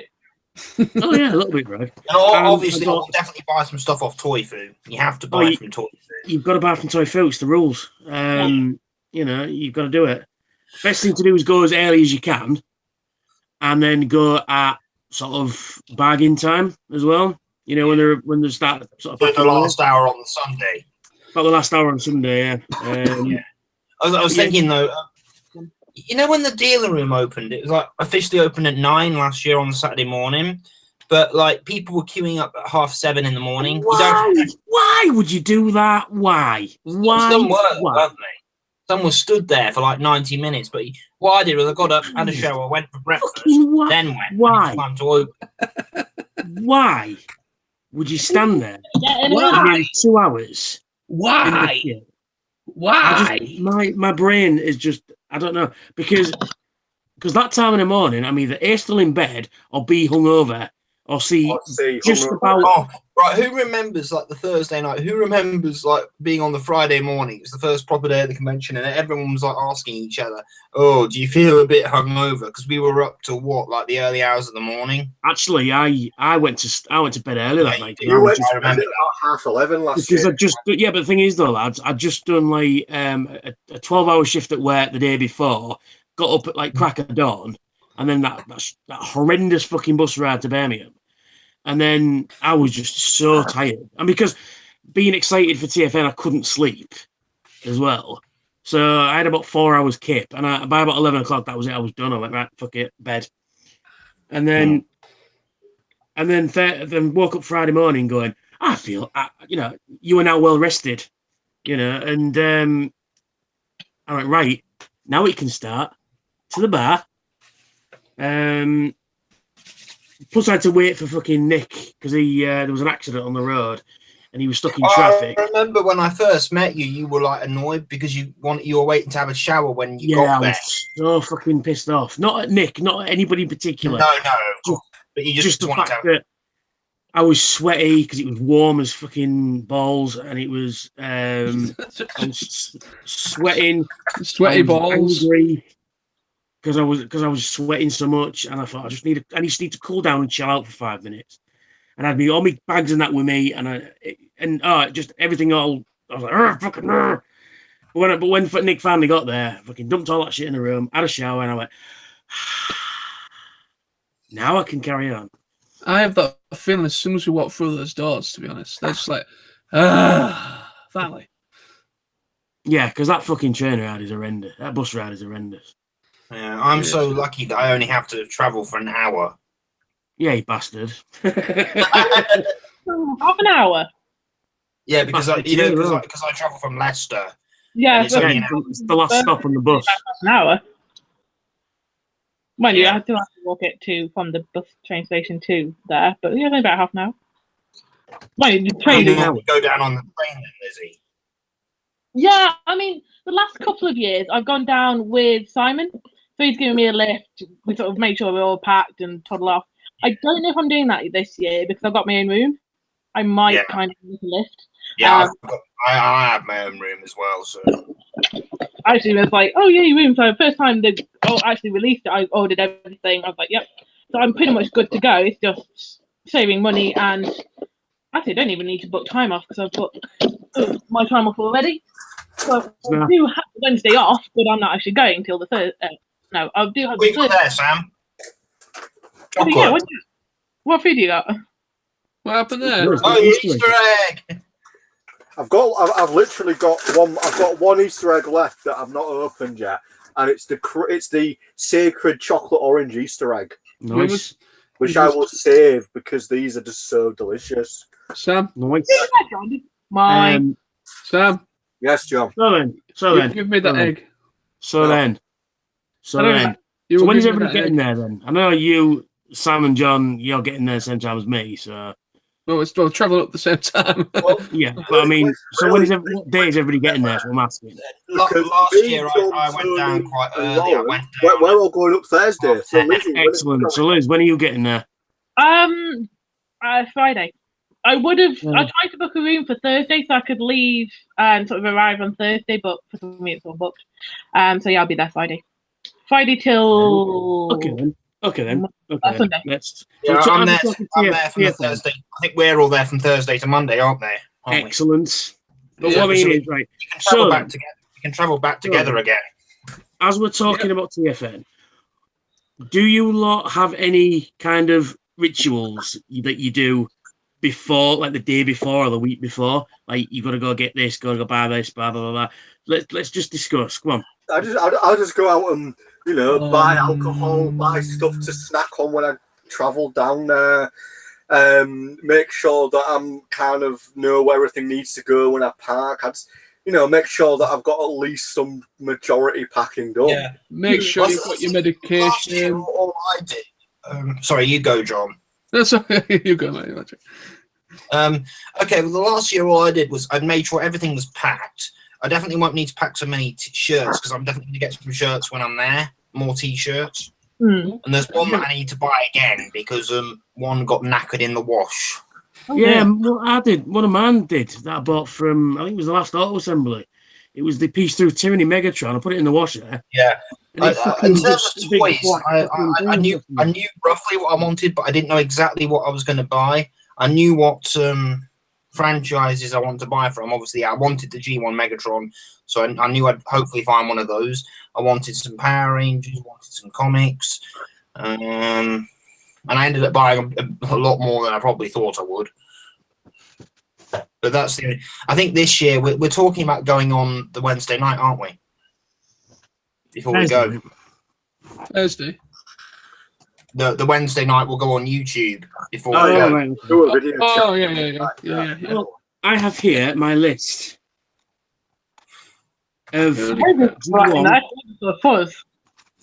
E: Oh yeah, a little bit brag.
C: And obviously, I'll definitely buy some stuff off Toy Food. You have to buy from Toy Food.
E: You've got to buy from Toy Food. It's the rules. You know, you've got to do it. Best thing to do is go as early as you can, and then go at sort of bargain time as well. You know, when they start sort of
C: the last hour on the Sunday.
E: About the last hour on Sunday, yeah.
C: I was thinking though, you know, when the dealer room opened, it was like officially opened at 9 last year on the Saturday morning, but like people were queuing up at 7:30 in the morning.
E: Why would you do that? Why?
C: Some were, weren't they? Some was stood there for like 90 minutes, but what I did was I got up, had a shower, went for breakfast, then went.
E: Why?
C: Time to open.
E: Why would you stand there?
B: Why?
E: 2 hours.
B: Why? Why?
E: My brain is just, I don't know, because that time in the morning, I'm either A, still in bed, or B, hungover, or C just about.
C: Oh, right. Who remembers like the Thursday night? Who remembers like being on the Friday morning? It was the first proper day of the convention, and everyone was like asking each other, "Oh, do you feel a bit hungover?" Because we were up to what, like the early hours of the morning.
E: Actually, I went to bed early that night.
D: You went to bed at 11:30 last year.
E: But the thing is though, lads, I'd just done like a 12-hour shift at work the day before, got up at like crack of dawn, and then that horrendous fucking bus ride to Birmingham. And then I was just so tired. And because being excited for TFN, I couldn't sleep as well. So I had about 4 hours kip. And by about 11 o'clock, that was it. I was done. I went, right, fuck it, bed. And then woke up Friday morning going, I feel, you are now well rested, and I went, right, now we can start to the bar. Plus, I had to wait for fucking Nick because there was an accident on the road and he was stuck in traffic.
C: I remember when I first met you, you were like annoyed because you were waiting to have a shower when you got there.
E: I was so fucking pissed off. Not at Nick, not at anybody in particular.
C: No. But you just
E: the
C: wanted
E: fact
C: to have...
E: that I was sweaty because it was warm as fucking balls, and it was I was sweating,
B: sweaty balls.
E: Angry. Because I was sweating so much, and I thought I just need to cool down and chill out for 5 minutes, and I had all my bags and that with me, and just everything all. I was like, fucking. But when Nick finally got there, fucking dumped all that shit in the room, had a shower, and I went, now I can carry on.
B: I have that feeling as soon as we walk through those doors. To be honest, they're just like, finally.
E: Yeah, because that fucking train ride is horrendous. That bus ride is horrendous.
C: Yeah, I'm so lucky that I only have to travel for an hour.
E: Yeah, you bastard.
A: Half an hour?
C: Yeah, because I travel from Leicester.
A: Yeah,
E: it's the last stop on the bus.
A: An hour. Mind you,
C: Yeah.
A: I still have to walk it from the bus train station to there, but yeah, only about half an hour. Mind you, the train
C: You
A: is
C: normally go down on the train then, Lizzie.
A: Yeah, I mean, the last couple of years I've gone down with Simon, so he's giving me a lift. We sort of make sure we're all packed and toddle off. I don't know if I'm doing that this year because I've got my own room. I might kind of need a lift.
C: Yeah, I have my own room as well, so.
A: Actually, it was like, oh yeah, your room. So the first time they actually released it, I ordered everything. I was like, yep. So I'm pretty much good to go. It's just saving money, and actually, I don't even need to book time off because I've booked my time off already. So I do have Wednesday off, but I'm not actually going till the Thursday. No, I do have
C: What
A: the
C: you got there, Sam?
A: Chocolate. Yeah, what food you got?
B: What happened there?
C: Oh, Easter egg!
D: I've literally got one. I've got one Easter egg left that I've not opened yet, and it's the sacred chocolate orange Easter egg.
E: Nice.
D: Which I will save because these are just so delicious.
B: Sam,
E: nice.
A: Mine.
B: Sam.
D: Yes, John.
E: So then,
B: give me that egg.
E: So when is everybody getting there then? I know you, Sam and John, you're getting there the same time as me, so.
B: Well, we're traveling up the same time.
E: Yeah, but I mean, so what day is everybody getting there? So I'm asking.
C: Last year I went down quite early.
D: We're all going up Thursday. So Lizzie,
E: excellent. So Liz, when are you getting there?
A: Friday. I would have. I tried to book a room for Thursday so I could leave and sort of arrive on Thursday, but for me it's all booked. So yeah, I'll be there Friday. Friday till.
E: Okay then.
A: Sunday.
C: I'm there from the Thursday. I think we're all there from Thursday to Monday, aren't they?
E: Excellent. But what I mean is, right.
C: We can travel back together again.
E: As we're talking about TFN, do you lot have any kind of rituals that you do before, like the day before or the week before? Like you got to go get this, got to go buy this, blah blah blah blah. Let's just discuss. Come on.
D: I'll just go out and buy alcohol, buy stuff to snack on when I travel down there. Make sure that I'm kind of know where everything needs to go when I park. Make sure that I've got at least some majority packing done.
B: Yeah. Make sure you've got your medication.
C: Last year, all I did. Sorry, you go, John.
B: That's okay. You go, mate.
C: Okay, well, the last year all I did was I made sure everything was packed. I definitely won't need to pack so many shirts because I'm definitely going to get some shirts when I'm there. More t-shirts. And there's one that I need to buy again because one got knackered in the wash.
E: Yeah, well, I did. One of mine did that I bought from, I think it was the last auto assembly. It was the piece through Tyranny Megatron. I put it in the washer.
C: Yeah. In terms of toys, I knew roughly what I wanted, but I didn't know exactly what I was going to buy. I knew what franchises I wanted to buy from. Obviously, I wanted the G1 Megatron, so I knew I'd hopefully find one of those. I wanted some Power Rangers, wanted some comics, and I ended up buying a lot more than I probably thought I would. But that's the. I think this year we're talking about going on the Wednesday night, aren't we? Before we go,
B: Thursday.
C: The Wednesday night will go on YouTube before we
D: go.
C: Right.
D: Do a video
B: Yeah.
E: Well, I have here my list of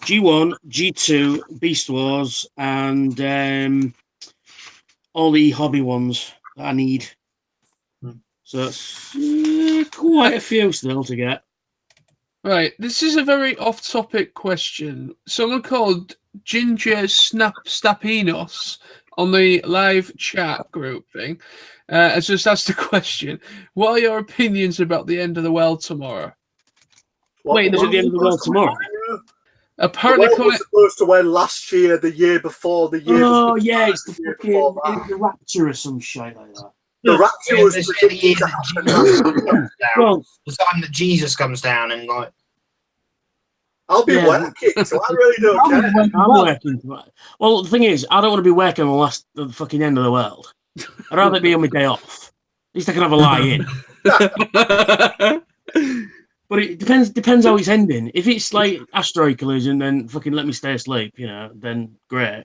E: G1, G2, Beast Wars, and all the hobby ones that I need. So it's quite a few still to get.
B: Right, this is a very off-topic question. Someone called Ginger Snapinos on the live chat group thing has just asked a question. What are your opinions about the end of the world tomorrow?
E: Wait, is it the end of the world tomorrow?
B: Apparently,
D: it was supposed to end last year, the year before, the year.
E: Oh yeah, it's the Rapture or some shit like that.
D: The Rapture was
C: the time that Jesus comes down and like.
D: I'll be working, so I really don't care.
E: I'm working. Well, the thing is, I don't want to be working on the fucking end of the world. I'd rather be on my day off. At least I can have a lie in. But it depends how it's ending. If it's like asteroid collision, then fucking let me stay asleep, then great.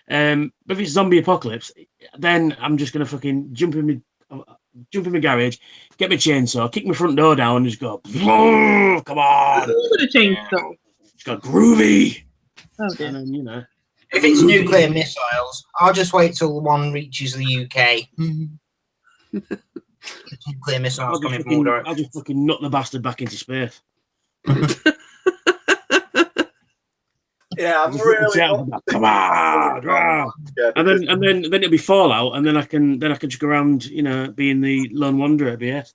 E: But if it's zombie apocalypse, then I'm just gonna fucking jump in my garage, get my chainsaw, kick my front door down, and just go, come on.
A: A chainsaw.
E: It's got groovy.
A: Oh, dear.
E: And then, you know.
C: If it's nuclear missiles, I'll just wait till one reaches the UK. Nuclear missiles coming from all directions.
E: I'll just fucking nut the bastard back into space.
D: Yeah, I'm really not...
E: Come on,
D: yeah,
E: and then it'll be Fallout, and then I can just go around, you know, being the lone wanderer at BS.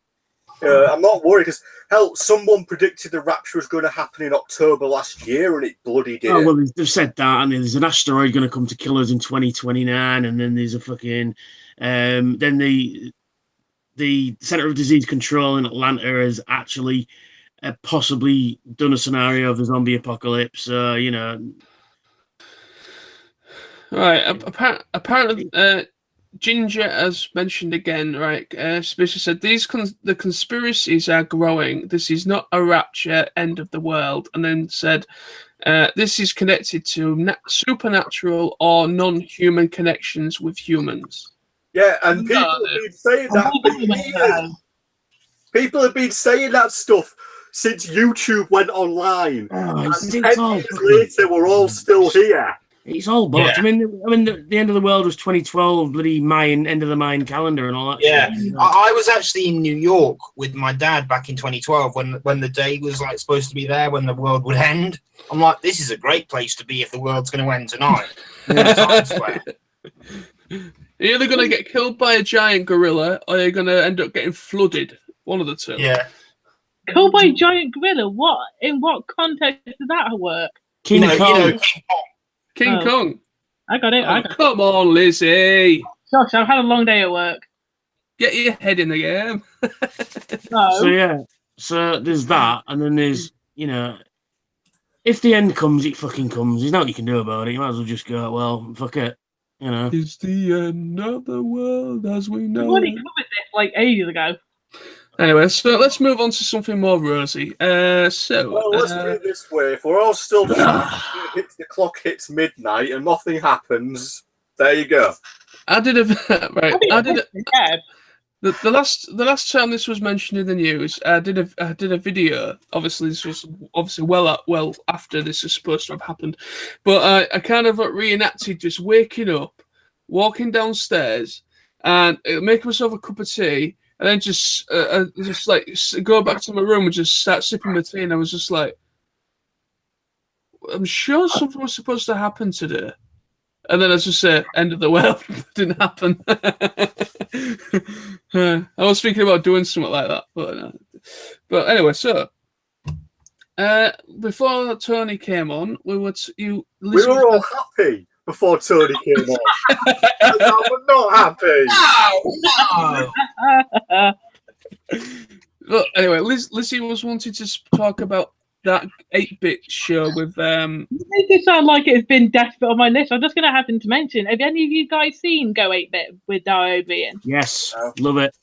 D: I'm not worried because hell, someone predicted the rapture was going to happen in October last year, and it bloody did.
E: Oh well, they've said that, and there's an asteroid going to come to kill us in 2029, and then there's a fucking, then the Center of Disease Control in Atlanta has actually possibly done a scenario of the zombie apocalypse. So you know,
B: right? Apparently, Ginger has mentioned again, right? Basically said the conspiracies are growing. This is not a rapture, end of the world, and then said this is connected to supernatural or non-human connections with humans.
D: Yeah, and people have been saying that for years. People have been saying that stuff since YouTube went online. And 10 years later, we're all still here.
E: It's all bollocks.
C: Yeah.
E: I mean, the end of the world was 2012, bloody Mayan, end of the Mayan calendar and all that.
C: Yeah,
E: shit, you know?
C: I was actually in New York with my dad back in 2012 when the day was like supposed to be there when the world would end. I'm like, this is a great place to be if the world's going to end tonight. Times Square.
B: You're either going to get killed by a giant gorilla or you're going to end up getting flooded. One of the two.
C: Yeah.
A: Killed by a giant gorilla? What? In what context does that work?
E: King Kong.
C: King Kong.
B: King Kong.
A: I got it.
B: Oh, come on, Lizzie.
A: Gosh, I've had a long day at work.
B: Get your head in the game.
A: No.
E: So yeah, so there's that, and then there's, you know, if the end comes, it fucking comes. There's nothing you can do about it. You might as well just go, well, fuck it, you know.
B: It's the end of the world as we know.
A: We've already covered this like ages ago.
B: Anyway, so let's move on to something more rosy.
D: Well, let's put it this way: if we're all still the clock hits midnight and nothing happens, there you go.
B: The last time this was mentioned in the news, I did a video. Obviously, this was well after this is supposed to have happened, but I kind of reenacted just waking up, walking downstairs, and making myself a cup of tea. And then just like go back to my room and just start sipping my tea. And I was just like, I'm sure something was supposed to happen today. And then I just say, end of the world. Didn't happen. I was thinking about doing something like that. But anyway, so before Tony came on, we were
D: all happy before Tony came on. I was not happy.
C: No.
B: Look, anyway, Lizzie was wanting to talk about that 8-bit show with.
A: It makes it sound like it's been desperate on my list. I'm just going to happen to mention. Have any of you guys seen Go 8-bit with Dio being?
E: Yes, love it.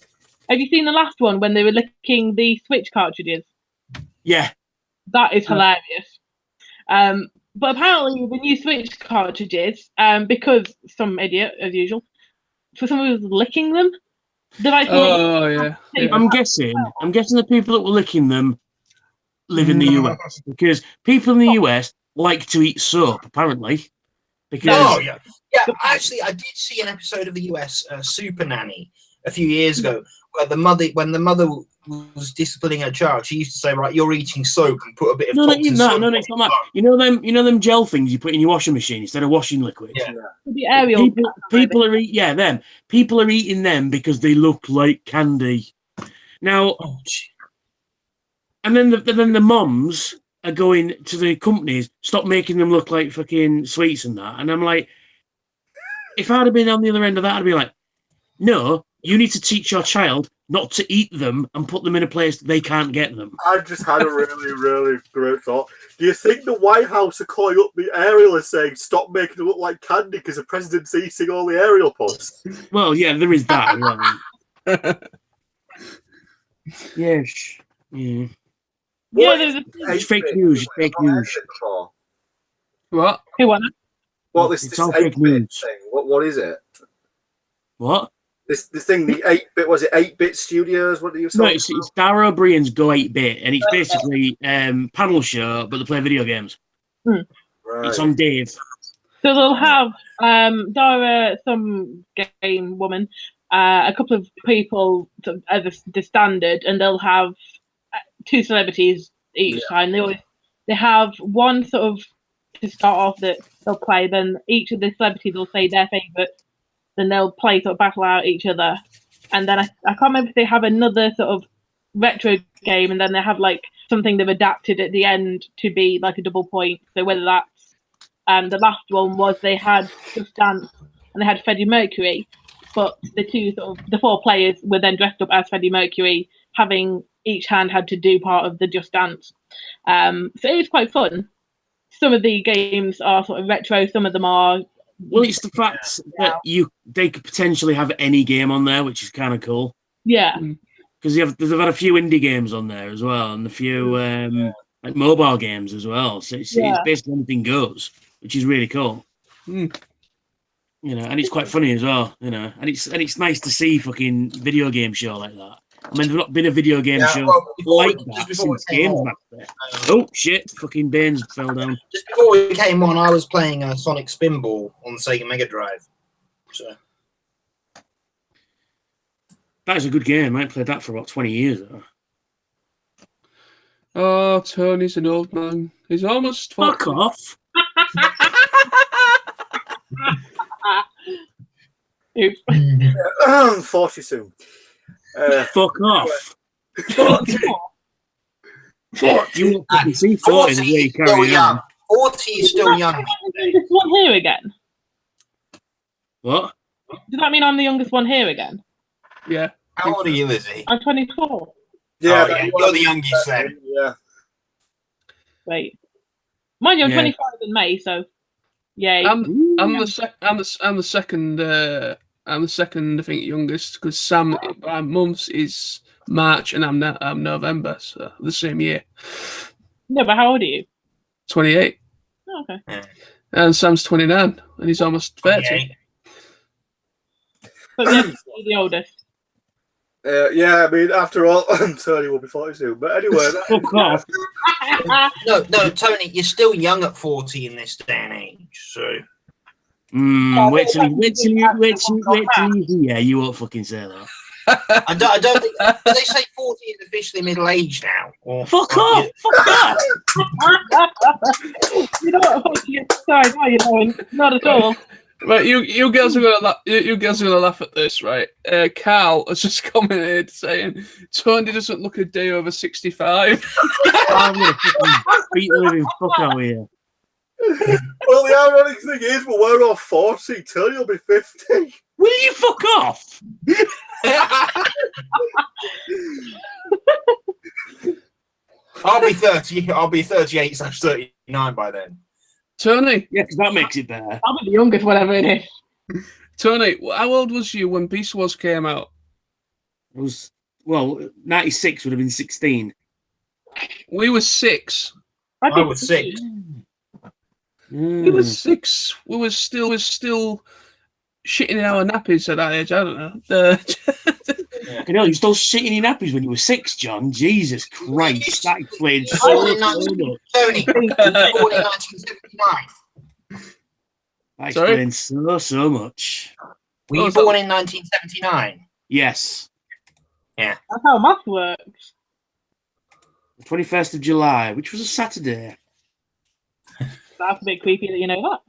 A: Have you seen the last one when they were licking the Switch cartridges?
E: Yeah,
A: that is hilarious. But apparently the new Switch cartridges, because some idiot, as usual, for someone who was licking them, they're like,
E: I'm guessing the people that were licking them live in the US, because people in the US like to eat soap, apparently. Because
C: Actually, I did see an episode of the US Super Nanny a few years ago where when the mother was disciplining her child, she used to say, "Right, you're eating soap and put a bit of
E: no, it's not that. You know them gel things you put in your washing machine instead of washing liquid.
C: Yeah.
A: The Ariel.
E: People are them. People are eating them because they look like candy. Now, and then the moms are going to the companies, stop making them look like fucking sweets and that. And I'm like, if I'd have been on the other end of that, I'd be like, no, you need to teach your child not to eat them and put them in a place they can't get them.
D: I just had a really, really great thought. Do you think the White House are calling up the Ariel and saying, stop making it look like candy because the president's eating all the Ariel puffs?
E: Well, yeah, there is that. Yes. Yeah. It's fake news. Fake news.
B: What?
A: Who won?
D: Well, this 8-bit thing. What is it?
E: What?
D: This thing, the 8-bit, was it 8-bit Studios? What do you say?
E: No, it's Dara O'Brien's Go 8-bit, and it's basically panel show, but they play video games.
D: Right.
E: It's on Dave.
A: So they'll have Dara, some game woman, a couple of people as the standard, and they'll have 2 celebrities each time. They have one sort of to start off that they'll play. Then each of the celebrities will say their favourite. Then they'll play sort of battle out each other. And then I can't remember if they have another sort of retro game, and then they have like something they've adapted at the end to be like a double point. So whether that's the last one was they had Just Dance and they had Freddie Mercury, but the 4 players were then dressed up as Freddie Mercury, having each hand had to do part of the Just Dance. So it was quite fun. Some of the games are sort of retro, some of them are.
E: Well, it's the fact that they could potentially have any game on there, which is kind of cool.
A: Yeah.
E: Because they've had a few indie games on there as well, and a few like mobile games as well. So it's basically anything goes, which is really cool. You know, and it's quite funny as well. You know, and it's nice to see fucking video game show like that. I mean, there's not been a video game show like that since Games Master. Oh shit! Fucking Baines fell down.
C: Just before we came on, I was playing Sonic Spinball on the Sega Mega Drive. So.
E: That is a good game. I ain't played that for about 20 years. Though.
B: Oh, Tony's an old man. He's almost 40.
E: Fuck off.
D: 40 soon.
E: Fuck off.
C: 40.
E: You won't fucking see 40 the way you carry on.
C: 40 is still young.
A: Youngest one here again.
E: What?
A: Does that mean I'm the youngest one here again?
B: Yeah.
C: How old are you, Lizzie?
A: I'm 24.
D: Yeah,
C: you're the youngest then.
D: Yeah.
A: Wait. Mind you, I'm 25 in May, so yeah.
B: I'm the second. I'm the second, I think, youngest because Sam, my mum's is March and I'm November, so the same year.
A: No, but how old are you?
B: 28.
A: Oh, okay.
C: Yeah.
B: And Sam's 29, and he's almost 30.
A: But yeah, you're the oldest.
D: Yeah, I mean, after all, Tony will be 40 soon. But anyway.
C: No, Tony, you're still young at 40 in this day and age, so.
E: Wait till you yeah, you won't fucking say that.
C: I don't think. But they say 40 is officially middle age now. Or,
E: fuck off! Fuck off!
A: You know what? Sorry, no, you know, not at all.
B: Right, you girls are gonna laugh at this, right? Carl has just commented saying Tony doesn't look a day over 65.
E: I'm gonna fucking beat the living fuck out of here.
D: Well, the ironic thing is, we're all 40. Tony will be 50.
E: Will you fuck off?
C: I'll be 30. I'll be 38/39 by then.
B: Tony,
E: yeah, because that makes it better.
A: I'll be the youngest, whatever it is.
B: Tony, how old was you when Beast Wars came out?
E: It was 96 would have been 16.
B: We were 6.
C: I was 6.
B: We were 6. We were still shitting in our nappies at that age. I don't know.
E: You know, you're still shitting in nappies when you were 6, John. Jesus Christ, that explains so much.
C: Tony, born in 1979.
E: That explains so much.
C: Were you born in 1979?
E: Yes.
C: Yeah.
A: That's how math works.
E: The 21st of July, which was a Saturday.
A: That's a bit creepy that you know that.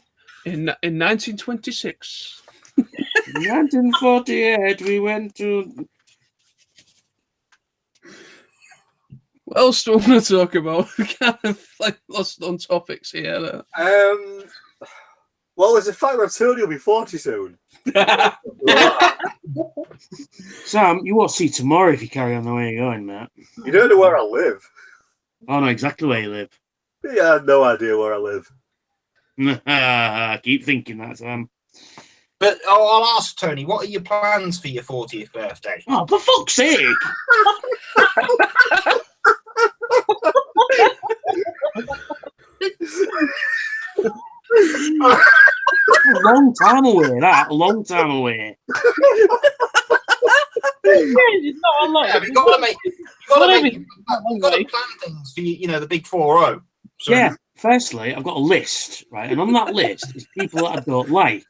B: In 1926.
E: In 1948, we went to.
B: What else do I want to talk about? We kind of like lost on topics here.
D: Well, there's a fact that Tony will be 40 soon.
E: Sam, you won't see tomorrow if you carry on the way you're going, Matt.
D: You don't know where I live.
E: I know exactly where you live.
D: Yeah, I have no idea where I live.
E: Keep thinking that, Sam.
C: But I'll ask Tony, what are your plans for your 40th birthday?
E: Oh, for fuck's sake! A long time away, that. A long time away.
A: It's not a lot.
C: Yeah, you've got to plan things for the big 4-0. So,
E: Yeah, firstly, I've got a list, right? And on that list is people that I don't like.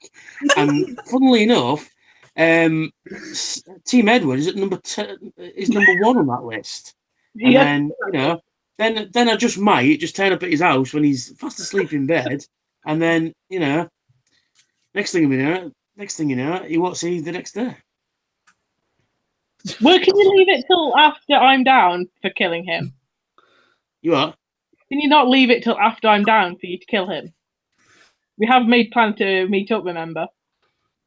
E: And funnily enough, Team Edward is at number 1 on that list. And then, you know, then I just might just turn up at his house when he's fast asleep in bed. And then, you know, next thing you know, he won't see the next day.
A: Well, can you leave it till after I'm down for killing him?
E: You what?
A: Can you not leave it till after I'm down for you to kill him? We have made plans to meet up, remember?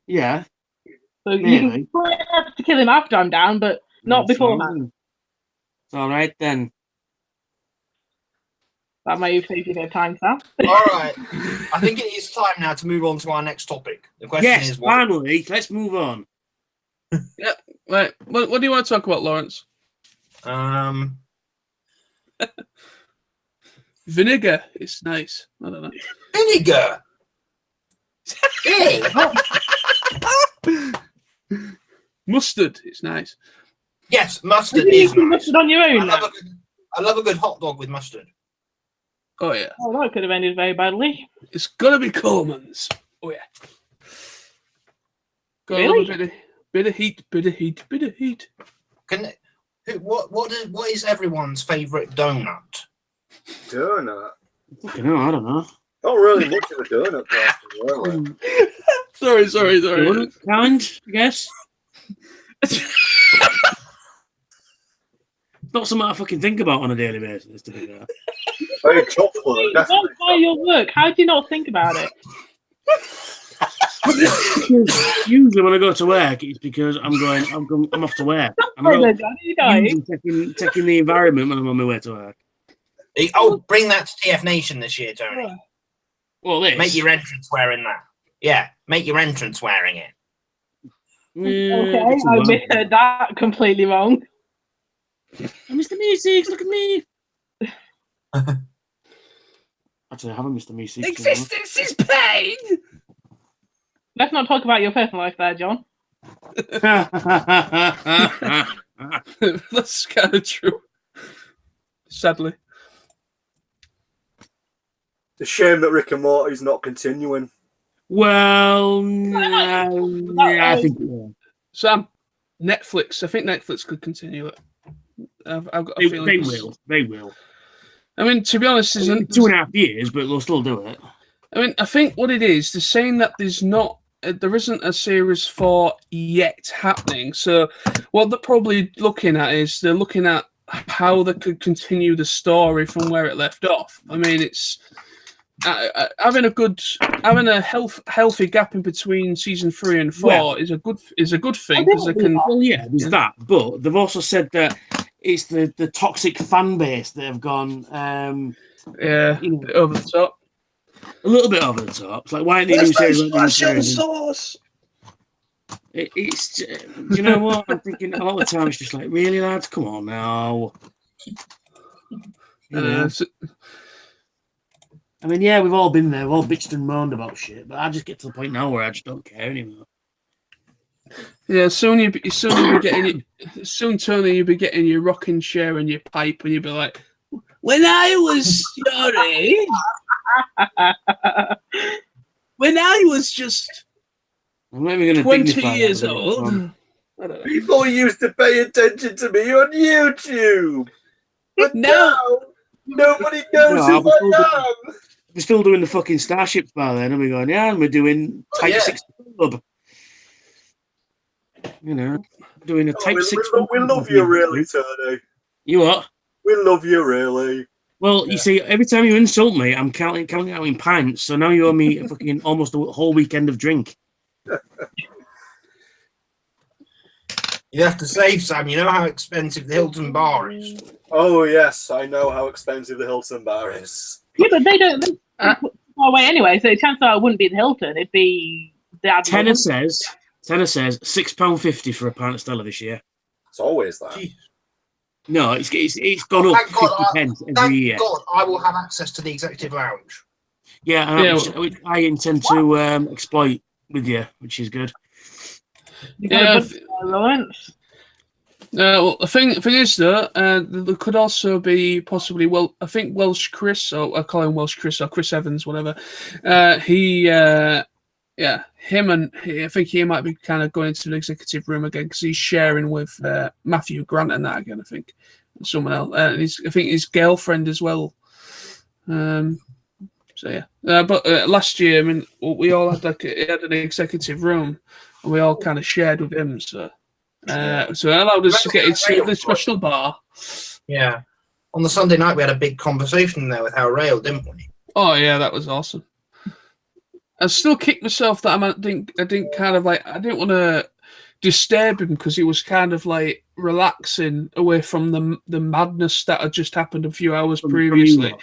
E: Yeah.
A: So you can have to kill him after I'm down, but not beforehand.
E: It's all right then.
A: That might save you a bit of time, Sam.
C: All right. I think it is time now to move on to our next topic. The question is,
E: finally, let's move on.
B: Yeah. Right. What do you want to talk about, Lawrence? Vinegar. It's nice. I don't know.
C: Vinegar.
B: Mustard. It's nice.
C: Yes, mustard is nice.
A: Mustard on your own.
C: I love a good hot dog with mustard.
B: Oh yeah.
A: Oh, that could have ended very badly.
B: It's gotta be Coleman's. Oh yeah. Got
A: Really?
B: a bit of heat.
C: What is everyone's favourite donut?
D: Donut.
E: Fucking hell, I don't know.
D: Not really much of a donut person, really.
B: Sorry.
E: Kind, I guess. Not something I fucking think about on a daily basis, to be fair.
D: Very chocolate.
A: Don't buy your work. How do you not think about it?
E: Usually when I go to work, it's because I'm off to work. I'm taking the environment when I'm on my way to work.
C: Oh, bring that to TF Nation this year, Tony.
E: Well, this.
C: Make your entrance wearing that. Yeah, make your entrance wearing it.
A: Okay, I misheard that completely wrong.
E: Mr. Meeseeks, look at me. Actually, I haven't Mr. Meeseeks.
B: Existence is pain.
A: Let's not talk about your personal life there, John.
B: That's kind of true. Sadly.
D: It's a shame that Rick and Morty's not continuing.
E: Well, I think
B: Sam, Netflix. I think Netflix could continue it. I've got a feeling
E: they will.
B: I mean, to be honest, there's
E: 2.5 years, but they'll still do it.
B: I mean, I think what it is, they're saying that there isn't a series 4 yet happening. So what they're probably looking at is they're looking at how they could continue the story from where it left off. I mean, it's having a healthy gap in between season 3 and 4 is a good thing because they can.
E: Well, yeah, there's that, but they've also said that it's the toxic fan base that have gone.
B: Over the top.
E: A little bit over the top. It's like, why aren't they new series?
B: Sauce.
E: It's do you know what I'm thinking all the time? It's just like, really, lads, come on now. I mean, yeah, we've all been there. We've all bitched and moaned about shit, but I just get to the point now where I just don't care anymore.
B: Yeah, soon, Tony, you'll be getting your rocking chair and your pipe, and you'll be like, when I was your age, when I was just 20 years old,
D: people used to pay attention to me on YouTube, but now nobody knows who I am.
E: We're still doing the fucking Starships by then, and we're going, yeah, and we're doing Type 6 Club. You know, doing a Type 6 Club.
D: We love you, really, Tony.
E: You what?
D: We love you, really.
E: Well, you see, every time you insult me, I'm counting out in pints, so now you owe me fucking almost a whole weekend of drink.
C: You have to save, Sam. You know how expensive the Hilton Bar is.
D: Oh, yes, I know how expensive the Hilton Bar is.
A: Yeah, but they don't far away anyway, so chances are it wouldn't be the Hilton, it'd be the Admiral.
E: Tenner says £6.50 for a pint of Stella this year.
D: It's always that.
C: Jeez.
E: No, it's gone up 50 pence every year.
C: Thank God I will have access to the executive lounge.
E: Yeah, I intend to exploit with you, which is good.
B: Yeah,
A: Lawrence.
B: Well, the thing is though, there could also be possibly. Well, I think Welsh Chris, or I call him Welsh Chris or Chris Evans, whatever. Him and I think he might be kind of going into the executive room again because he's sharing with Matthew Grant and that again. I think and someone else. I think his girlfriend as well. So yeah, but last year, I mean, we all had an executive room, and we all kind of shared with him. So it allowed us to get into the special bar.
C: Yeah, on the Sunday night we had a big conversation there with Hal Rail, didn't we?
B: Oh yeah, that was awesome. I still kicked myself that I didn't want to disturb him because he was kind of like relaxing away from the madness that had just happened a few hours previously.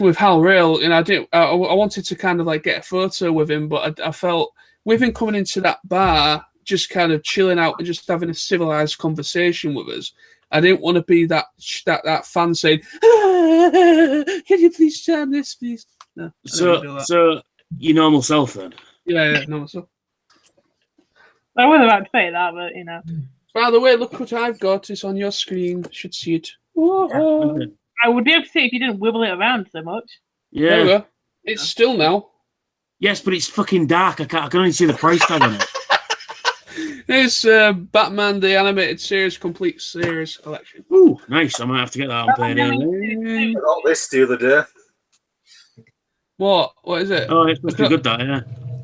B: With Hal Rail, I wanted to kind of like get a photo with him, but I felt with him coming into that bar, just kind of chilling out and just having a civilized conversation with us. I didn't want to be that fan saying, "Can you please turn this, please?" No.
E: So your normal self then?
B: Yeah, normal self.
A: I wasn't about to say that, but
B: By the way, look what I've got. It's on your screen. You should see it. Whoa.
A: I would be able to see if you didn't wibble it around so much.
E: Yeah.
B: There we go. It's still now.
E: Yes, but it's fucking dark. I can only see the price tag on it.
B: It's Batman the Animated Series Complete Series Collection.
E: Ooh, nice. I might have to get that on payday.
D: I got this the other day.
B: What? What is it?
E: Oh, it's supposed to be good, that, yeah.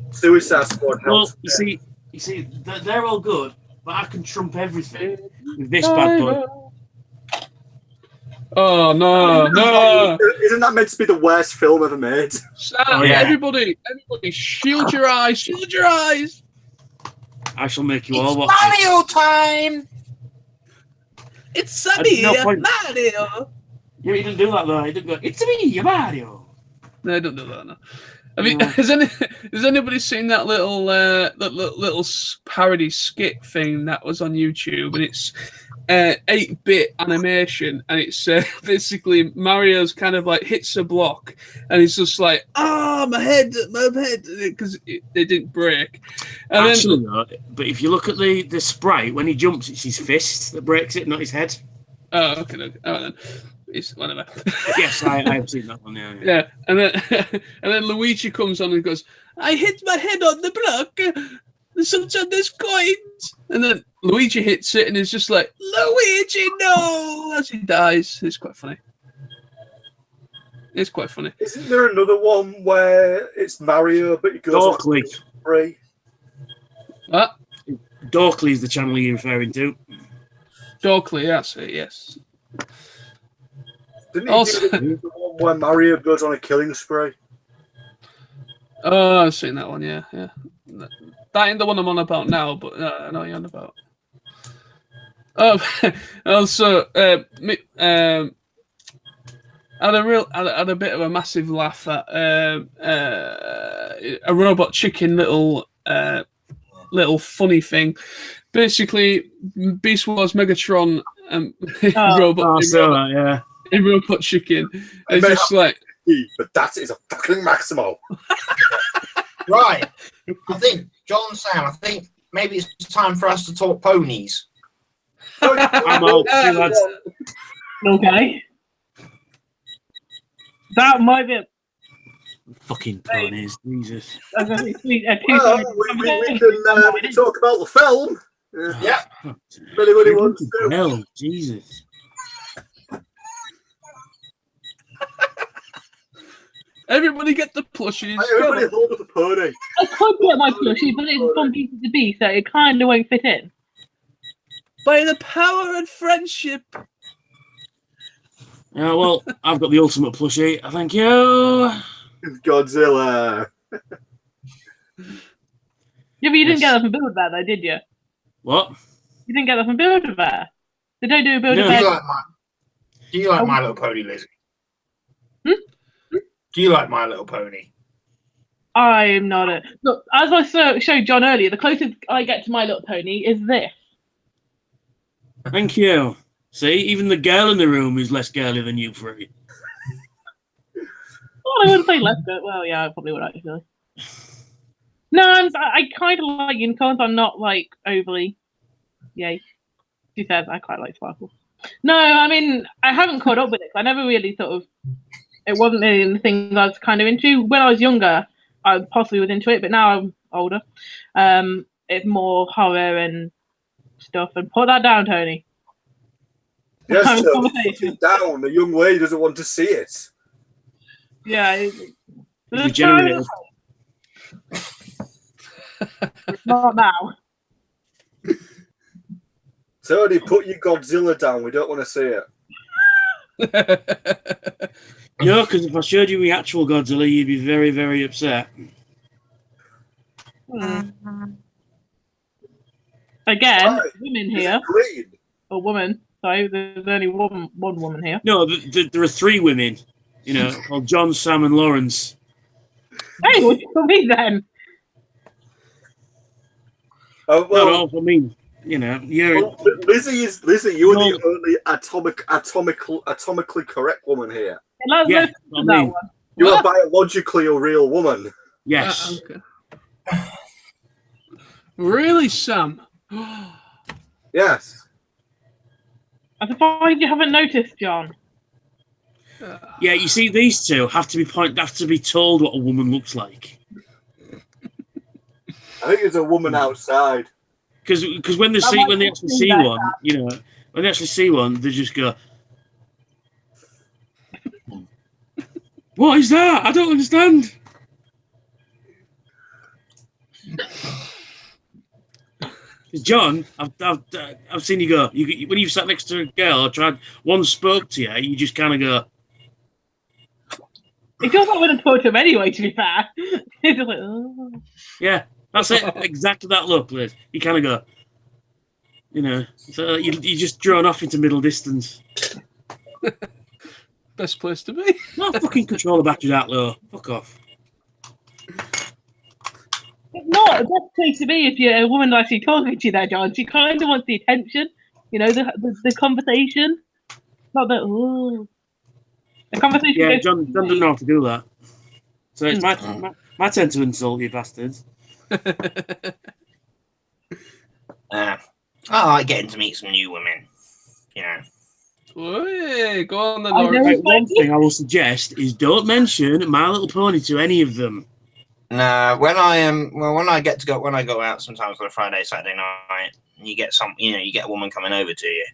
D: Suicide Squad.
E: Well, you see, they're all good, but I can trump everything with this bad boy.
B: Oh no!
D: Isn't that meant to be the worst film ever made?
B: Everybody, shield your eyes! Shield your eyes!
E: I shall make you all watch
C: Mario time!
B: It's sunny, Mario!
E: Yeah, he didn't do that though. He didn't go, "It's me, Mario."
B: No, I don't do that. No. I mean, has anybody seen that little parody skit thing that was on YouTube? And it's 8-bit animation, and it's basically Mario's kind of like hits a block, and he's just like, my head, because they didn't break. And
E: actually, no. But if you look at the sprite when he jumps, it's his fist that breaks it, not his head.
B: Oh, okay. All right, then. It's whatever.
E: Yes, I have seen that one. Yeah.
B: Yeah, and then Luigi comes on and goes, "I hit my head on the block. Sometimes there's coins." And then Luigi hits it and is just like, "Luigi, no!" as he dies. It's quite funny.
D: Isn't there another one where it's Mario, but he goes
E: Dorkly.
D: Free?
B: What?
E: Dorkly is the channel you're referring to.
B: Dorkly, that's it. Yes.
D: Didn't he do the one where Mario goes on a killing spree?
B: Oh, I've seen that one. Yeah. That ain't the one I'm on about now, but I know you're on about. Also, I had a bit of a massive laugh at a Robot Chicken little funny thing. Basically, Beast Wars Megatron Robot Chicken. It's just like,
D: but that is a fucking Maximo.
C: Right. I think, John Sam, maybe it's time for us to talk ponies.
E: I'm out.
A: Okay. That might be
E: fucking ponies, Jesus.
D: We can talk about the film.
C: Yeah.
D: If anybody wants to.
E: Hell, Jesus.
B: Everybody get the plushies.
D: Everybody hold up a pony.
A: I could get my plushie, but it's from Beauty to Be, so it kind of won't fit in.
B: By the power and friendship.
E: Well, I've got the ultimate plushie. Thank you.
D: Godzilla.
A: Yeah, but you didn't get that from Build-A-Bear, though, did you?
E: What?
A: You didn't get that from Build-A-Bear. They don't do a
C: Do
A: Build-A-Bear.
C: you like My Little Pony, Lizzie? Do you like My Little Pony?
A: I'm not a... Look, as I showed John earlier, the closest I get to My Little Pony is this.
E: Thank you. See, even the girl in the room is less girly than you three.
A: Well, I wouldn't say less good. Well, yeah, I probably would actually. No, I kind of like unicorns. I'm not like overly, yay. She says, I quite like Sparkle. No, I mean, I haven't caught up with it. I never really it wasn't really the thing I was kind of into. When I was younger, I possibly was into it, but now I'm older. It's more horror and stuff. And put that down, Tony.
D: Yes, sir, put it down. The young lady doesn't want to see it.
A: Yeah.
E: Regenerated.
A: Not now.
D: Tony, put your Godzilla down. We don't want to see it.
E: No, because if I showed you the actual Godzilla, you'd be very, very upset.
A: Again, women here.
D: Green.
A: A woman. Sorry, there's only one woman here.
E: No, there are 3 women, called John, Sam, and Lawrence.
A: Hey, what do you mean then?
D: Oh, well,
E: no, I mean, you're...
D: Well, Lizzie, you're the only atomically correct woman here.
E: Yeah,
D: You are biologically a real woman.
E: Yes.
B: Okay. Really, Sam?
D: Yes.
A: I'm surprised you haven't noticed, John.
E: Yeah, you see, these two have to be told what a woman looks like.
D: I think there's a woman outside.
E: Because when they actually see one, they just go, "What is that? I don't understand." John, I've seen you go. When you've sat next to a girl, one spoke to you, you just kind of go.
A: It feels like when I talk to him anyway. To be fair, it's just like, oh.
E: Yeah, that's it. Exactly that look, Liz. You kind of go. So you're just drawn off into middle distance.
B: Best place to be.
E: No fucking control the battery that low. Fuck off.
A: It's not the best place to be if you're a woman actually talking to you there, John. She kind of wants the attention, the conversation. Not that, the conversation.
E: Yeah, John doesn't know how to do that. So it's my turn to insult you bastards.
C: I like getting to meet some new women,
B: Hey, go on then.
E: One thing I will suggest is don't mention My Little Pony to any of them.
C: No, when I go out sometimes on a Friday, Saturday night, and you get you get a woman coming over to you.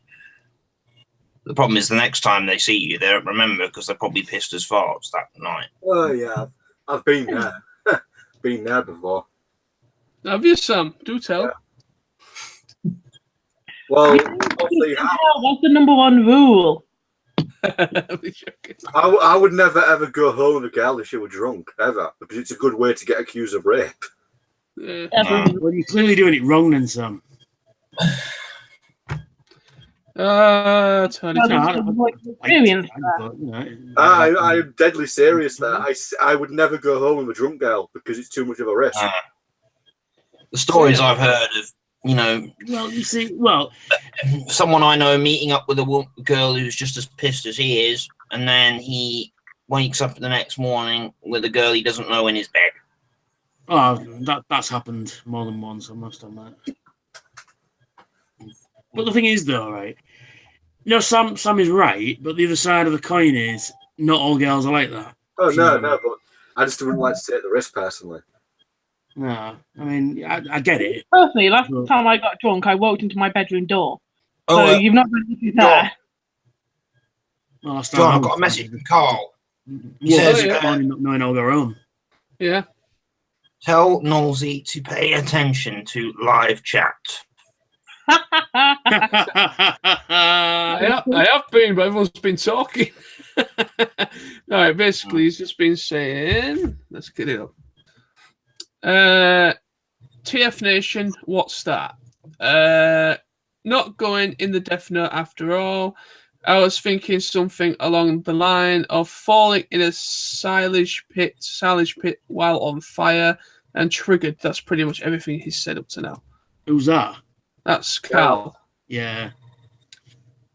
C: The problem is the next time they see you, they don't remember because they're probably pissed as farts that night.
D: Oh yeah, I've been there. Been there before.
B: Have you, Sam? Do tell.
D: Yeah. Well,
A: what's the number one rule?
D: I would never ever go home with a girl if she were drunk, ever, because it's a good way to get accused of rape.
B: Yeah.
E: Well, you're clearly doing it wrong then, Sam.
D: I'm deadly serious there. I would never go home with a drunk girl because it's too much of a risk.
C: The stories I've heard of,
E: Well, you see,
C: someone I know meeting up with a girl who's just as pissed as he is, and then he wakes up the next morning with a girl he doesn't know in his bed.
E: Oh, that's happened more than once. I must admit. But the thing is, though, right? Sam is right, but the other side of the coin is not all girls are like that.
D: Oh no, but I just wouldn't like to take the risk personally.
E: No, I mean, I get it.
A: Personally, last time I got drunk, I walked into my bedroom door. So you've not been there.
C: John, I've got a message from Carl. He says,
E: not knowing I'll go home.
B: Yeah.
C: Tell Nosey to pay attention to live chat.
B: I have been, but everyone's been talking. Alright, basically, he's just been saying, let's get it up. TF Nation, what's that? Not going in the Death Note after all. I was thinking something along the line of falling in a silage pit while on fire and triggered. That's pretty much everything he's said up to now.
E: Who's that?
B: That's Carl.
E: Yeah.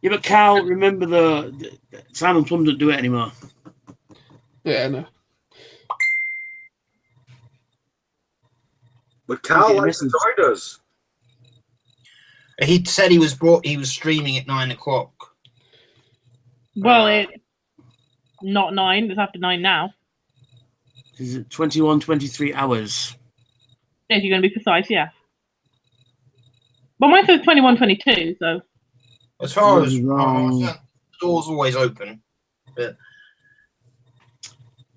E: Yeah, but Carl, remember the Simon Plum doesn't do it anymore.
B: Yeah, I know.
D: But Carl likes the does.
C: He said he was streaming at 9 o'clock.
A: Well, it's not 9. It's after 9 now.
E: Is it 21, 23 hours?
A: If you're going to be precise, yeah. Well, mine says 21, 22, so.
C: As far as
E: wrong.
C: the door's always open, but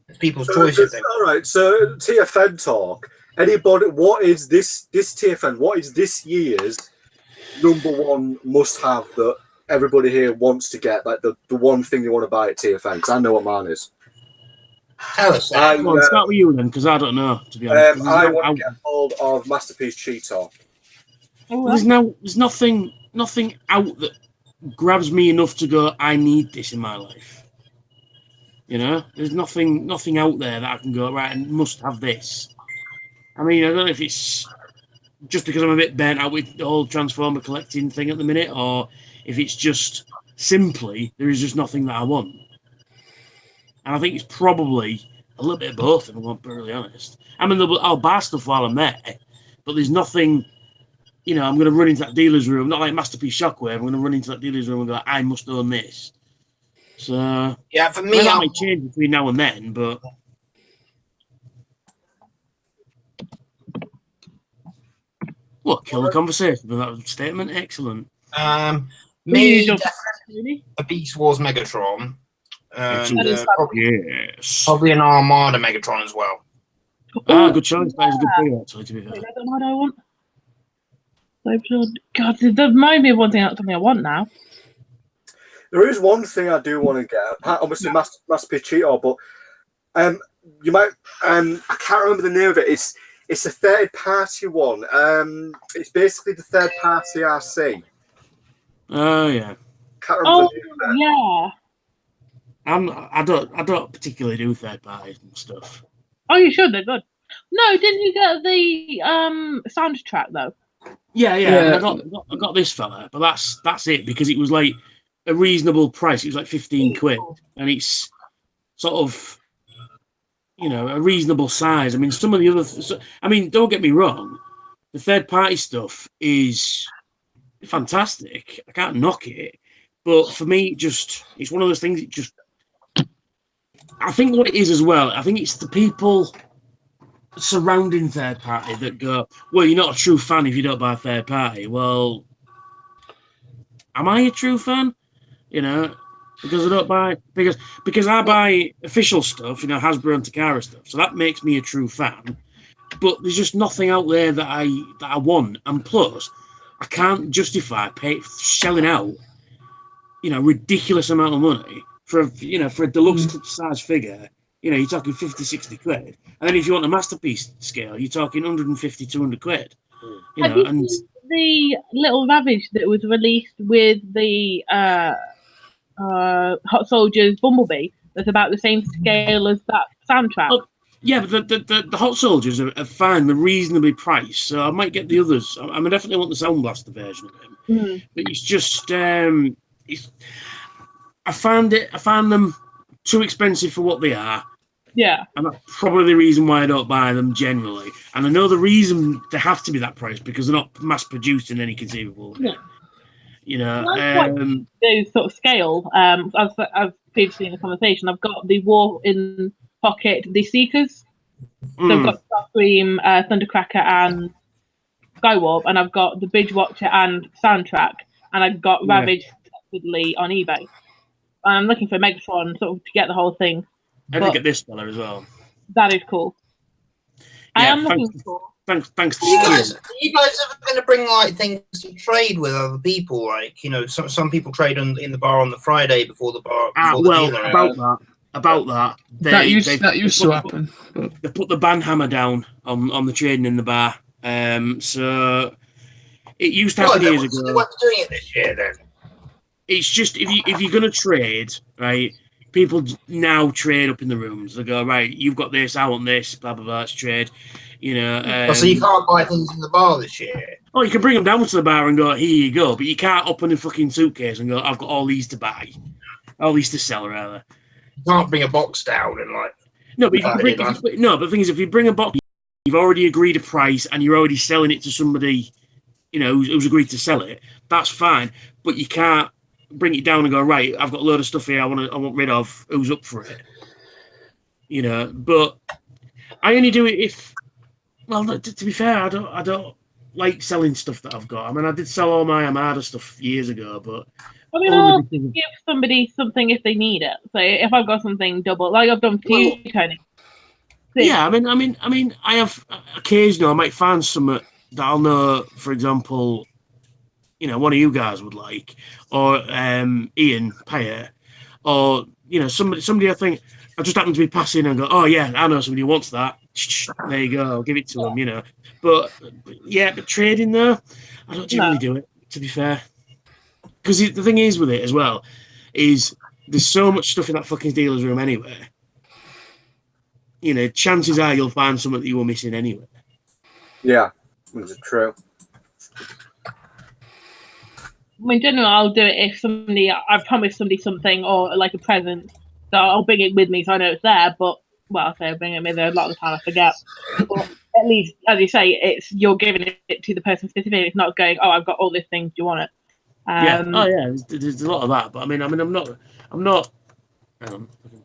C: it's people's choices.
D: All right, so TFN talk. Anybody? What is this TFN? What is this year's #1 must-have that everybody here wants to get? Like the one thing they want to buy at TFN? Because I know what mine is.
C: Tell us.
E: Well, start with you then, because I don't know, to be honest.
D: I want to get hold of Masterpiece Cheetor.
E: There's nothing out that grabs me enough to go, I need this in my life. You know, there's nothing out there that I can go, right, and must have this. I mean, I don't know if it's just because I'm a bit burnt out with the whole Transformer collecting thing at the minute, or if it's just simply there is just nothing that I want. And I think it's probably a little bit of both, if I'm going to be really honest. I mean, I'll buy stuff while I'm there, but there's nothing, you know, I'm going to run into that dealer's room, not like Masterpiece Shockwave, I'm going to run into that dealer's room and go, I must own this. So,
C: yeah, for me,
E: that might change between now and then, but... What, kill the conversation with that statement? Excellent.
C: Me, definitely a Beast Wars Megatron. And probably an Armada Megatron as well.
E: Good choice. That is a good thing, actually, to be fair.
A: That's what I want. God, that might be something I want now.
D: There is one thing I do want to get. Obviously, Masterpiece Cheetor, but you might. I can't remember the name of it. It's a third-party one. It's basically the third-party RC.
E: Oh yeah.
D: Can't remember the name of it.
A: Yeah.
E: I don't particularly do third parties and stuff.
A: Oh, you should. They're good. No, didn't you get the soundtrack though?
E: Yeah. I got this fella, but that's it, because it was like a reasonable price. It was like 15 quid, and it's sort of, you know, a reasonable size. I mean, some of the other. I mean, don't get me wrong, the third party stuff is fantastic. I can't knock it, but for me, it's one of those things. I think what it is as well, I think it's the people surrounding third party that go, well, you're not a true fan if you don't buy third party. Well, am I a true fan? You know, because I don't buy, because I buy official stuff, you know, Hasbro and Takara stuff. So that makes me a true fan. But there's just nothing out there that I want. And plus, I can't justify shelling out, you know, ridiculous amount of money for a deluxe size figure. You know, you're talking 50, 60 quid. And then if you want a masterpiece scale, you're talking 150, 200 quid. You know, and
A: the little Ravage that was released with the Hot Soldiers Bumblebee, that's about the same scale as that soundtrack.
E: Oh, yeah, but the Hot Soldiers are fine. They're reasonably priced, so I might get the others. I definitely want the Sound Blaster version of them. But it's just, I found them too expensive for what they are.
A: Yeah.
E: And that's probably the reason why I don't buy them generally. And I know the reason they have to be that price, because they're not mass produced in any conceivable way.
A: Yeah.
E: You know,
A: those sort of scale, as previously in the conversation, I've got the War in Pocket, the Seekers. So I've got Starscream, Thundercracker, and Skywarp, and I've got the Bridge Watcher and Soundtrack, and I've got Ravage separately on eBay. I'm looking for Megatron sort of to get the whole thing.
E: I did get this fella as well.
A: That is cool.
E: Yeah,
A: I am looking for.
E: Thanks to
C: you guys ever going to bring like things to trade with other people? Like, you know, some people trade in the bar on the Friday before the bar. About that.
B: That used to happen.
E: They put the banhammer down on the trading in the bar. So it used to happen years ago.
C: They weren't doing it this year then.
E: It's just if you're gonna trade, right? People now trade up in the rooms. They go, right, you've got this, I want this, blah blah blah. Let's trade. You know.
C: So you can't buy things in the bar this year.
E: Oh, you can bring them down to the bar and go, here you go, but you can't open a fucking suitcase and go, I've got all these to buy, all these to sell, rather.
C: You can't bring a box down and like.
E: No, but the thing is, if you bring a box, you've already agreed a price and you're already selling it to somebody who's agreed to sell it, that's fine. But you can't bring it down and go, right, I've got a load of stuff here I want rid of. Who's up for it? But I only do it if, well, to be fair, I don't like selling stuff that I've got. I mean, I did sell all my Armada stuff years ago, but
A: I mean, I'll give somebody something if they need it. So if I've got something double, like I've done for you, Tony.
E: Yeah, I mean, I have occasionally I might find something that I'll know, for example, one of you guys would like, or Ian Payet, or somebody I think I just happen to be passing and go, oh yeah, I know somebody who wants that. There you go, I'll give it to them, But trading though, I don't generally do it, to be fair. Because the thing is with it as well, is there's so much stuff in that fucking dealer's room anyway. Chances are you'll find something that you were missing anyway.
D: Yeah, that's true.
A: I mean, generally, I'll do it if I've promised somebody something or like a present, so I'll bring it with me so I know it's there. But I'll bring it with me. A lot of the time I forget. But at least, as you say, you're giving it to the person specifically. It's not going, oh, I've got all these things. Do you want it?
E: Yeah. Oh yeah. There's a lot of that. But I mean, I'm not. There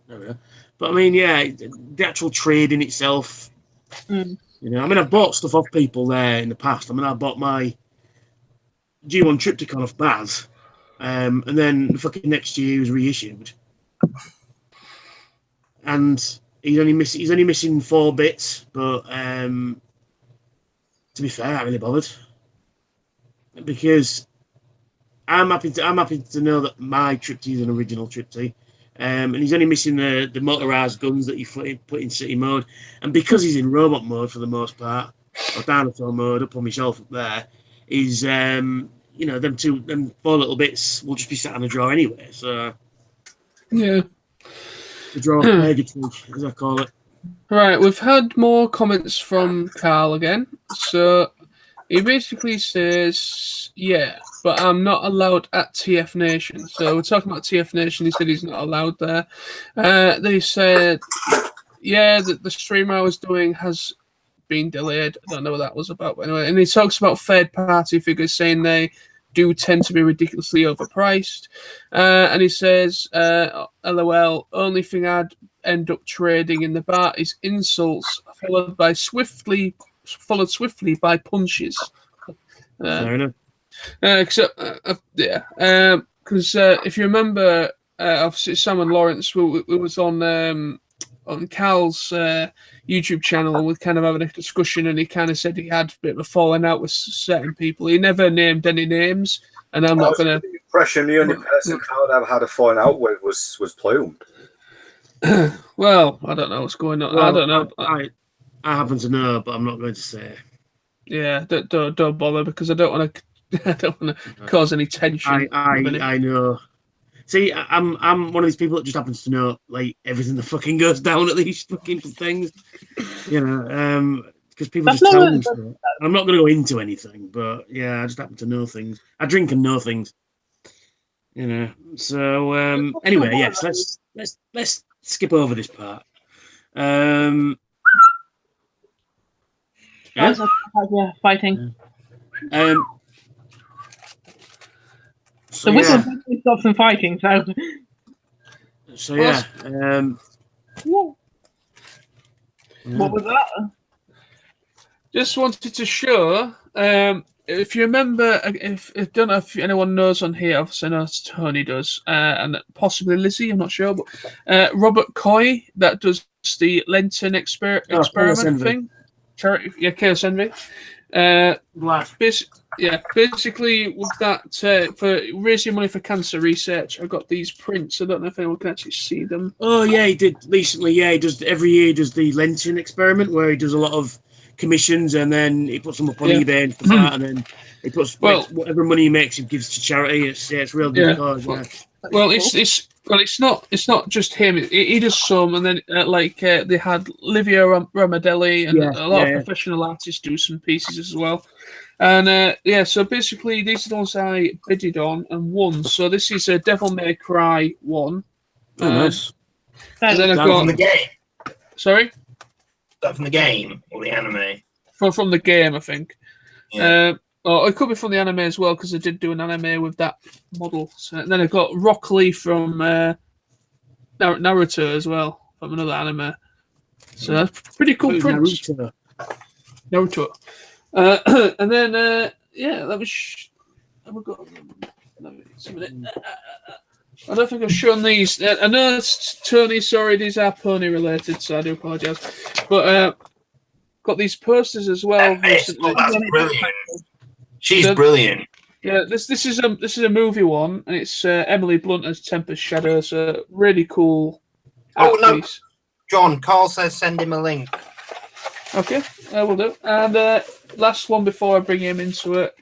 E: we go. But I mean, yeah, the actual trade in itself. I mean, I've bought stuff off people there in the past. I mean, I bought my G1 Triptychon off Baz, and then the fucking next year he was reissued, and he's only missing 4 bits. But to be fair, I'm really bothered because I'm happy to know that my Tripty is an original Tripty. And he's only missing the motorized guns that you put in city mode, and because he's in robot mode for the most part, or dinosaur mode up on my shelf up there, is them 4 little bits will just be sat on a drawer anyway. So
B: yeah,
E: the drawer purgatory, as I call it.
B: Right, we've had more comments from Carl again. So he basically says, yeah, but I'm not allowed at TF Nation. So we're talking about TF Nation. He said he's not allowed there. They said, yeah, that the stream I was doing has been delayed. I don't know what that was about. But anyway, and he talks about third-party figures, saying they do tend to be ridiculously overpriced. And he says, LOL, only thing I'd end up trading in the bar is insults, followed swiftly by punches.
E: Fair enough.
B: Because if you remember, obviously Sam and Lawrence we was on Carl's YouTube channel. We kind of having a discussion, and he kind of said he had a bit of a falling out with certain people. He never named any names, and I'm not going to.
D: The impression the only person Carl ever had a falling out with was Plume.
B: Well, I don't know what's going on.
E: Well,
B: I don't know.
E: I happen to know, but I'm not going to say.
B: Yeah, don't bother, because I don't want to. I don't want to cause any tension.
E: I know. See, I'm one of these people that just happens to know like everything that fucking goes down at these fucking things. Because people just tell me stuff. I'm not going to go into anything, but yeah, I just happen to know things. I drink and know things. So anyway, yes, let's skip over this part.
A: Yeah, fighting.
E: So
A: the whistle stops them fighting.
E: So yeah.
A: What was that?
B: Just wanted to show. If you remember, if I don't know if anyone knows on here, obviously I know Tony does, and possibly Lizzie, I'm not sure, but Robert Coy that does the Lenten experiment thing. Charity, yeah, Chaos Envy. Basically with that for raising money for cancer research, I got these prints. I don't know if anyone can actually see them.
E: Oh yeah, he did recently. Yeah, he does every year. He does the Lenten experiment where he does a lot of commissions, and then he puts them up on eBay and stuff like that, and then he puts whatever money he makes, he gives to charity. It's real good cause.
B: Well, it's not just him. He does some, and then they had Livia Ramadelli and a lot of professional artists do some pieces as well. And so basically these are the ones I bidded on and won. So this is a Devil May Cry 1.
E: Oh, nice.
B: And then I've got
C: from the game.
B: Sorry?
C: Is that from the game or the anime?
B: From the game, I think.
C: Yeah.
B: Oh, it could be from the anime as well, because I did do an anime with that model. So, and then I got Rock Lee from Naruto as well, from another anime. So that's pretty cool prints. Naruto. And then, yeah, that was... Have we got... I don't think I've shown these. I know Tony, sorry, these are pony related, so I do apologise. But got these posters as well recently.
C: Oh, that's brilliant. She's brilliant.
B: Yeah, this is a movie one, and it's Emily Blunt as Tempest Shadow. So really cool.
C: Oh no, piece. John, Carl says send him a link.
B: Okay, I will do. And last one before I bring him into it,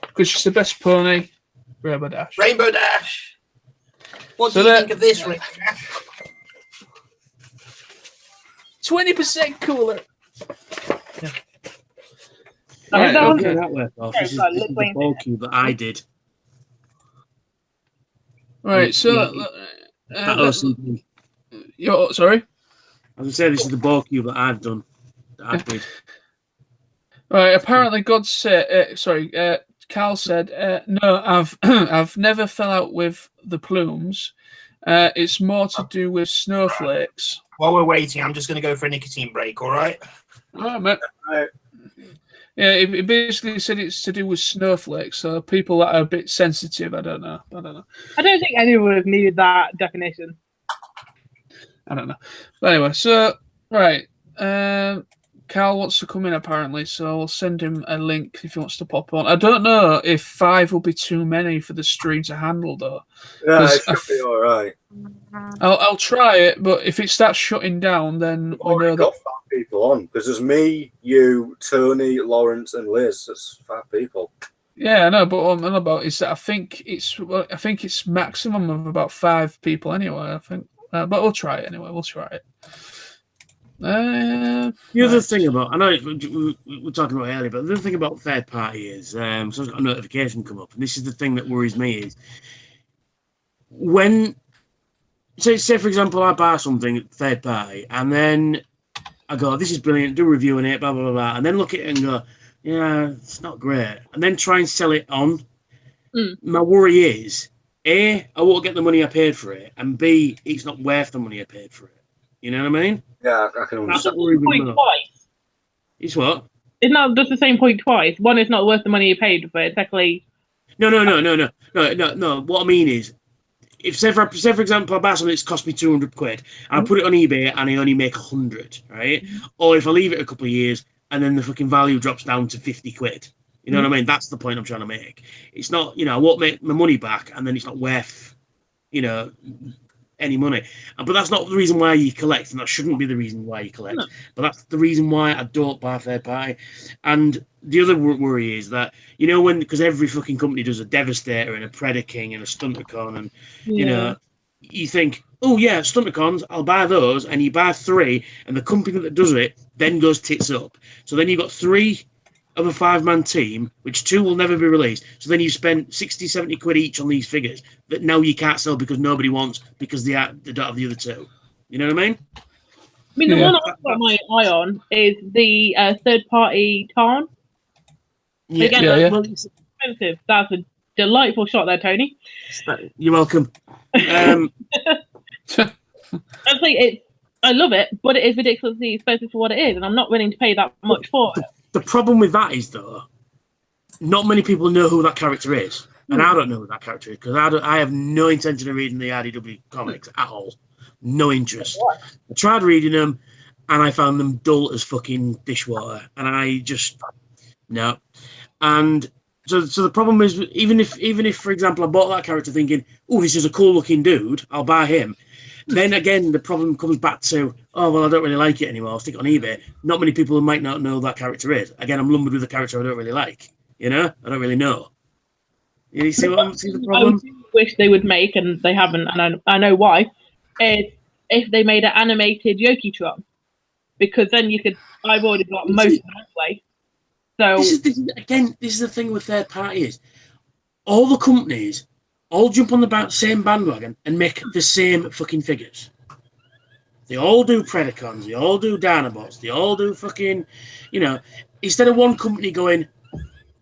B: because she's the best pony, Rainbow Dash.
C: Rainbow Dash. What do you think of this, Rainbow Dash?
B: 20% cooler.
E: Yeah. Right, okay. That worked off. This is the ball cube that I did.
B: Right, so you're sorry.
E: I was saying this is the ball cube that I've done. That I did.
B: Right. Apparently, God said. Carl said, "No, I've never fell out with the plumes. It's more to do with snowflakes."
C: While we're waiting, I'm just going to go for a nicotine break. All right.
B: All right, mate. All right. Yeah, it basically said it's to do with snowflakes. So people that are a bit sensitive, I don't know.
A: I don't think anyone would have needed that definition.
B: I don't know. But anyway, so right, Carl wants to come in apparently, so I'll send him a link if he wants to pop on. I don't know if 5 will be too many for the stream to handle though.
D: Yeah, it should be all right.
B: I'll try it, but if it starts shutting down, then we know
D: got 5 people on, because there's me, you, Tony, Lawrence, and Liz. That's 5 people.
B: Yeah, I know, but what I'm on about is that I think it's maximum of about 5 people anyway. I think, but we'll try it anyway. We'll try it.
E: The other thing about, I know we were talking about earlier, but the other thing about third party is, so I've got a notification come up, and this is the thing that worries me is when, say for example, I buy something third party, and then I go, this is brilliant, do a review on it, blah, blah, blah, blah, and then look at it and go, yeah, it's not great, and then try and sell it on. My worry is, A, I won't get the money I paid for it, and B, it's not worth the money I paid for it. You know what I mean?
D: Yeah, I can understand.
A: Twice.
E: It's what?
A: It's not just the same point twice. One, it's not worth the money you paid for it. Secondly,
E: no. What I mean is, if say for example, I buy something that's cost me 200 quid, and I put it on eBay and I only make 100, right? Or if I leave it a couple of years and then the fucking value drops down to 50 quid. You know what I mean? That's the point I'm trying to make. It's not, I won't make my money back, and then it's not worth, any money. But that's not the reason why you collect, and that shouldn't be the reason why you collect. But that's the reason why I don't buy third party. And the other worry is that, because every fucking company does a Devastator and a Predaking and a Stunticon, and you think, oh yeah, Stunticons, I'll buy those, and you buy 3, and the company that does it then goes tits up. So then you've got 3 of a 5-man team, which 2 will never be released. So then you spend 60, 70 quid each on these figures that now you can't sell because nobody wants, because they don't have the other 2. You know what I mean?
A: I mean, the one I've got my eye on is the third-party Tarn. Again, it's expensive. That's a delightful shot there, Tony.
E: You're welcome.
A: I love it, but it is ridiculously expensive for what it is, and I'm not willing to pay that much for it.
E: The problem with that is, though, not many people know who that character is. And I don't know who that character is, because I have no intention of reading the IDW comics at all. No interest. I tried reading them, and I found them dull as fucking dishwater. And I just, no. And so the problem is, even if, for example, I bought that character thinking, oh, this is a cool-looking dude, I'll buy him. Then again, the problem comes back to, oh, well, I don't really like it anymore. I'll stick it on eBay. Not many people might not know who that character is. Again, I'm lumbered with a character I don't really like. I don't really know. You see the problem?
A: I wish they would make, and they haven't, and I know why, is if they made an animated Yoki-tron. Because then you could, I've already got most of it anyway. So
E: this is the thing with third parties. All the companies all jump on the same bandwagon and make the same fucking figures. They all do Predacons, they all do Dinobots, they all do fucking, instead of one company going,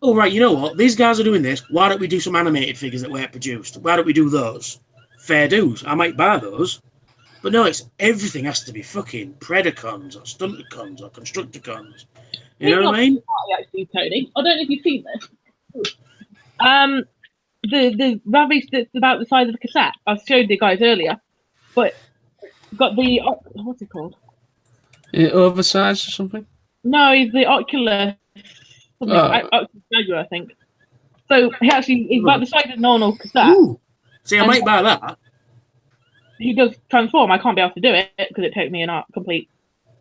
E: oh, right, you know what? These guys are doing this. Why don't we do some animated figures that weren't produced? Why don't we do those? Fair dues. I might buy those. But no, it's everything has to be fucking Predacons or Stunticons or Constructicons. You know what I mean?
A: Actually, Tony, I don't know if you've seen this. The rubbish that's about the size of a cassette. I showed the guys earlier, but got the what's it called?
B: Oversized or something?
A: No, he's the Oculus. Oculus Jaguar, I think. So he's about the size of a normal cassette.
E: Ooh. See, I might buy that.
A: He does transform. I can't be able to do it because it took me an art complete.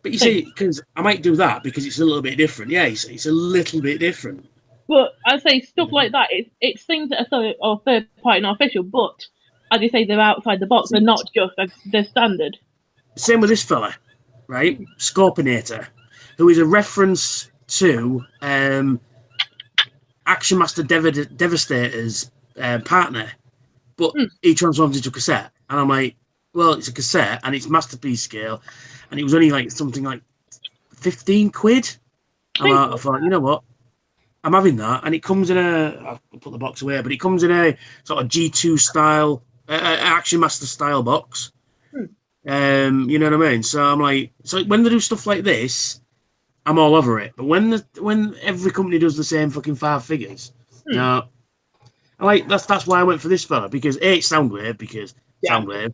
E: But you see, because I might do that because it's a little bit different. Yeah, it's a little bit different.
A: But I say stuff like that. It's things that are third party, not official. But as you say, they're outside the box. They're not just they're standard.
E: Same with this fella, right? Scorpionator, who is a reference to Action Master Devastator's partner, but he transforms into a cassette, and I'm like, well, it's a cassette and it's masterpiece scale, and it was only like something like 15 quid. I thought, you know what, I'm having that, and it comes in I'll put the box away, but it comes in a sort of G2 style, Action Master style box. You know what I mean? So I'm like, so when they do stuff like this, I'm all over it. But when every company does the same fucking 5 figures, no, I like that's why I went for this fella, because A, it's Soundwave, Soundwave,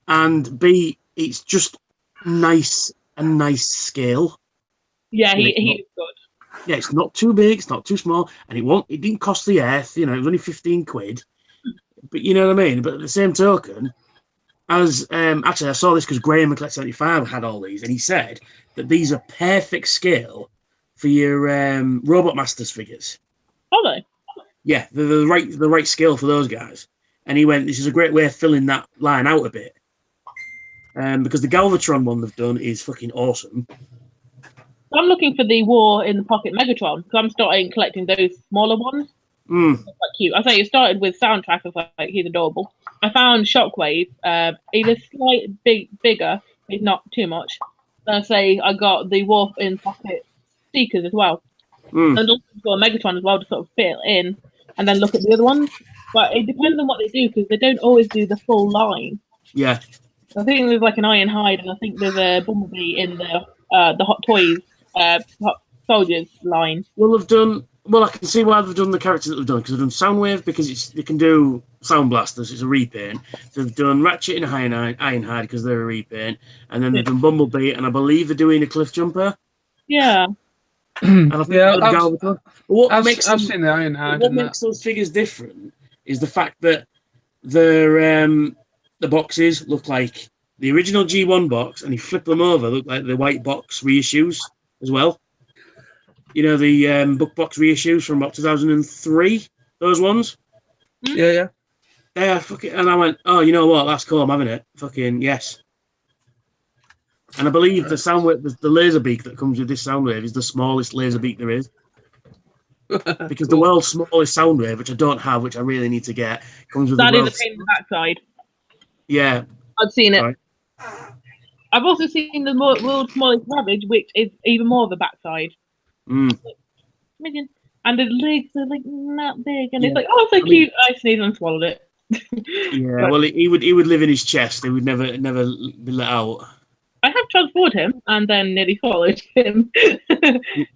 E: and B, it's just nice scale.
A: Yeah, he's good.
E: Yeah, it's not too big, it's not too small, and it didn't cost the earth, you know, it was only 15 quid. But you know what I mean? But at the same token, as actually I saw this because Graham at 75 had all these, and he said that these are perfect scale for your Robot Masters figures.
A: Are they?
E: Yeah, they're the right scale for those guys. And he went, this is a great way of filling that line out a bit. Because the Galvatron one they've done is fucking awesome.
A: I'm looking for the War in the Pocket Megatron, because I'm starting collecting those smaller ones. They're quite cute. I say it started with Soundtrack. I was like, he's adorable. I found Shockwave. He's a slight bigger. He's not too much. Then I say I got the War in Pocket Seekers as well. And also got a Megatron as well to sort of fit in, and then look at the other ones. But it depends on what they do, because they don't always do the full line.
E: Yeah.
A: I think there's like an Ironhide, and I think there's a Bumblebee in the Hot Toys Hot Soldiers line.
E: Well, I can see why they've done the characters that they've done, because they've done Soundwave because they can do Sound Blasters, it's a repaint. They've done Ratchet and Ironhide because they're a repaint, and then they've done Bumblebee, and I believe they're doing a Cliff Jumper.
A: Yeah.
E: And I think
B: I've seen the Ironhide.
E: What makes those figures different is the fact that the boxes look like the original G1 box, and you flip them over, look like the white box reissues as well. You know, the book box reissues from about 2003, those ones?
B: Yeah.
E: They are fucking, and I went, oh, you know what, that's cool, I'm having it. Fucking yes. And I believe the Soundwave, the laser beak that comes with this Soundwave is the smallest laser beak there is. Because the world's smallest Soundwave, which I don't have, which I really need to get, comes with
A: that
E: the
A: is a pain in the backside.
E: Yeah.
A: I've seen it.
E: Sorry.
A: I've also seen the world's smallest Ravage, which is even more of a backside. And the legs are like that big, and it's like, oh, so cute. I sneezed and swallowed it.
E: Yeah, well, he would live in his chest. He would never be let out.
A: I have transported him and then nearly swallowed him.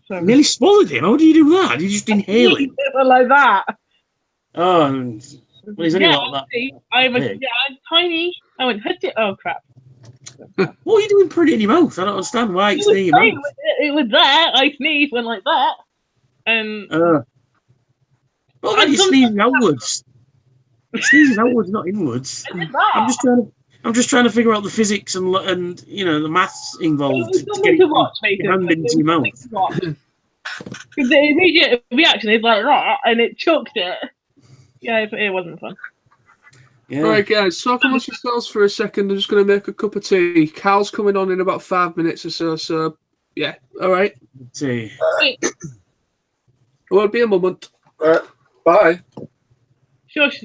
A: So,
E: nearly swallowed him? How do you do that? You just inhale him?
A: Like that.
E: Oh, well, he's only like that.
A: I'm tiny. I went, oh crap.
E: What are you doing putting it in your mouth? I don't understand why it's near your mouth.
A: It was that. I sneezed when like that.
E: Well, then you sneezing outwards. Sneezing outwards, not inwards. I'm just trying to figure out the physics and you know the maths involved to get your hand into your mouth.
A: Because the immediate reaction is like that, and it chucked it. Yeah, it wasn't fun.
B: Yeah. All right, guys, talk amongst yourselves for a second. I'm just going to make a cup of tea. Carl's coming on in about 5 minutes or so. So, yeah, all right.
E: Tea.
B: It won't be a moment.
D: Bye.
A: Shush.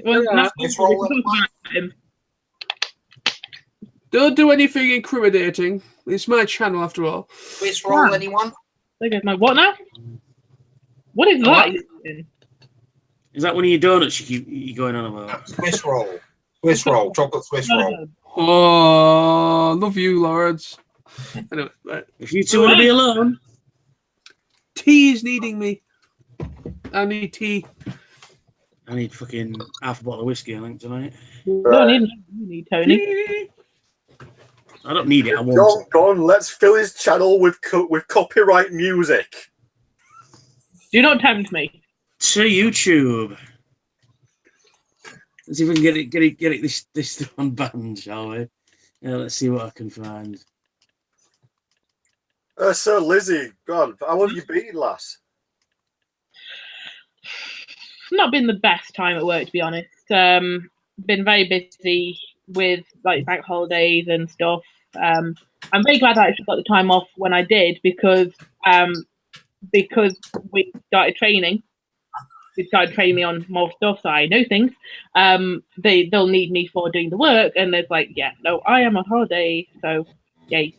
B: Don't do anything incriminating. It's my channel after all.
C: Please roll anyone.
A: There goes my what now? What is that?
E: Is that one of your donuts you're going on about?
C: Swiss roll. Swiss roll. Chocolate Swiss roll.
B: Oh, love you, Lawrence. Anyway, right.
E: If you two want to be alone.
B: Tea is needing me. I need tea.
E: I need fucking half a bottle of whiskey, I think, tonight.
A: You don't need Tony.
E: I don't need it. I want it.
D: Go on, let's fill his channel with copyright music.
A: Do not tempt me.
E: To YouTube. Let's see if we can get it this on band, shall we? Yeah, let's see what I can find.
D: So Lizzie, God, how have you been, lass?
A: Not been the best time at work, to be honest. Been very busy with like bank holidays and stuff. I'm very glad I actually got the time off when I did because we started training. They started training me on more stuff, so I know things. They'll need me for doing the work, and there's like, yeah, no, I am on holiday, so yay.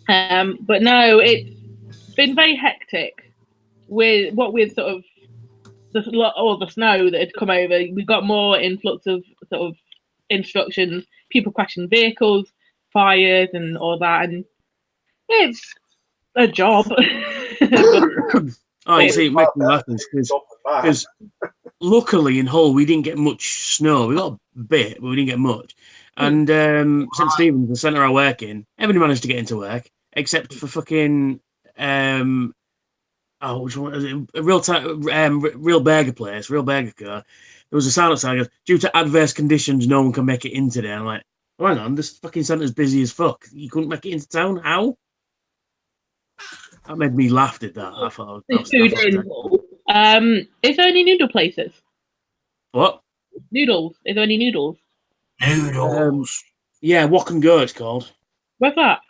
A: But no, it's been very hectic with sort of all the snow that had come over. We got more influx of sort of instructions, people crashing vehicles, fires, and all that, and it's a job.
E: Oh, you see, it makes me laugh because luckily in Hull we didn't get much snow. We got a bit, but we didn't get much. And St Stephen's, the centre I work in, everybody managed to get into work except for fucking which one is it? A real burger place, real burger car. There was a sign outside that goes, due to adverse conditions, no one can make it in today. I'm like, oh, hang on, this fucking centre's busy as fuck. You couldn't make it into town? How? That made me laugh at that. I thought
A: is there any noodle places?
E: What?
A: Noodles. Is there any noodles?
C: Noodles.
E: Yeah, Walk and Go it's called.
A: Where's that?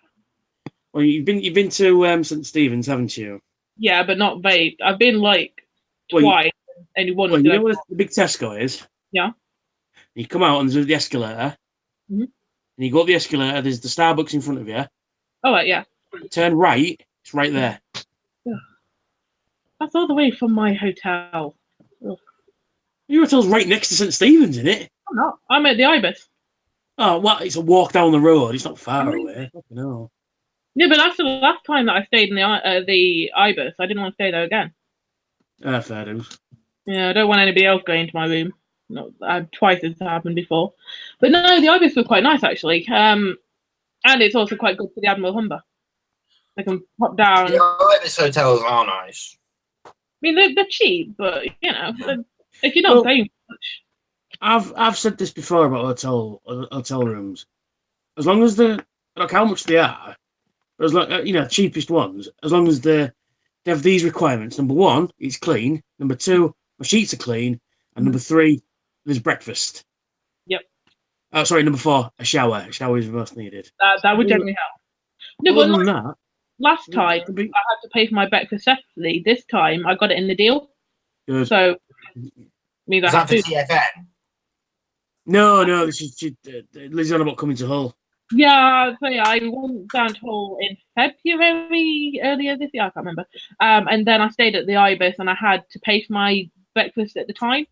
E: Well, you've been to St Stephen's, haven't you?
A: Yeah, but not vape. I've been like twice. Only one.
E: Well, you know where the big Tesco is?
A: Yeah.
E: You come out and there's the escalator.
A: Mm-hmm.
E: And you go up the escalator. There's the Starbucks in front of you.
A: Oh, right, yeah.
E: Turn right. It's right there.
A: Yeah. That's all the way from my hotel. Ugh.
E: Your hotel's right next to St Stephen's, isn't it?
A: I'm not. I'm at the Ibis.
E: Oh, well, it's a walk down the road. It's not far away. Fucking hell.
A: Yeah, but that's the last time that I stayed in the Ibis. I didn't want to stay there again.
E: Fair dues.
A: Yeah, I don't want anybody else going into my room. No, twice has happened before. But no, the Ibis was quite nice, actually. And it's also quite good for the Admiral Humber. I can pop down.
C: The Ibis hotels are nice.
A: I mean, they're cheap, but, you know, if you're not paying much.
E: I've said this before about hotel rooms. As long as they're, like how much they are, as like cheapest ones, as long as they have these requirements. Number one, it's clean. Number two, my sheets are clean. And number three, there's breakfast.
A: Yep.
E: Sorry, number four, a shower. A shower is most needed.
A: That would generally help. No,
E: Other
A: but
E: than that,
A: last time I had to pay for my breakfast separately. This time I got it in the deal.
E: Good.
A: So means
C: Is that for TFN?
E: No, this is Lizzie's on about coming to Hull.
A: Yeah, so yeah, I went down to Hull in February earlier this year. I can't remember. And then I stayed at the Ibis, and I had to pay for my breakfast at the time,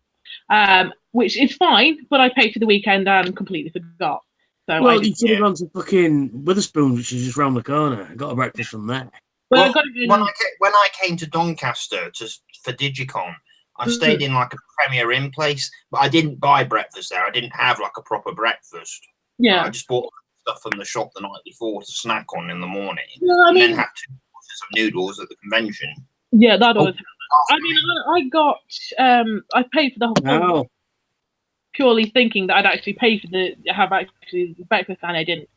A: which is fine. But I paid for the weekend and completely forgot. So
E: well, you should have gone to fucking Witherspoon, which is just round the corner. I got a breakfast from there.
C: Well, when I came to Doncaster for Digicon, I stayed in like a Premier Inn place, but I didn't buy breakfast there. I didn't have like a proper breakfast.
A: Yeah,
C: I just bought stuff from the shop the night before to snack on in the morning,
A: and
C: then had 2 boxes of noodles at the convention.
A: Yeah, that always happens. I mean, I got I paid for the whole thing purely thinking that I'd actually pay for the breakfast, and I didn't.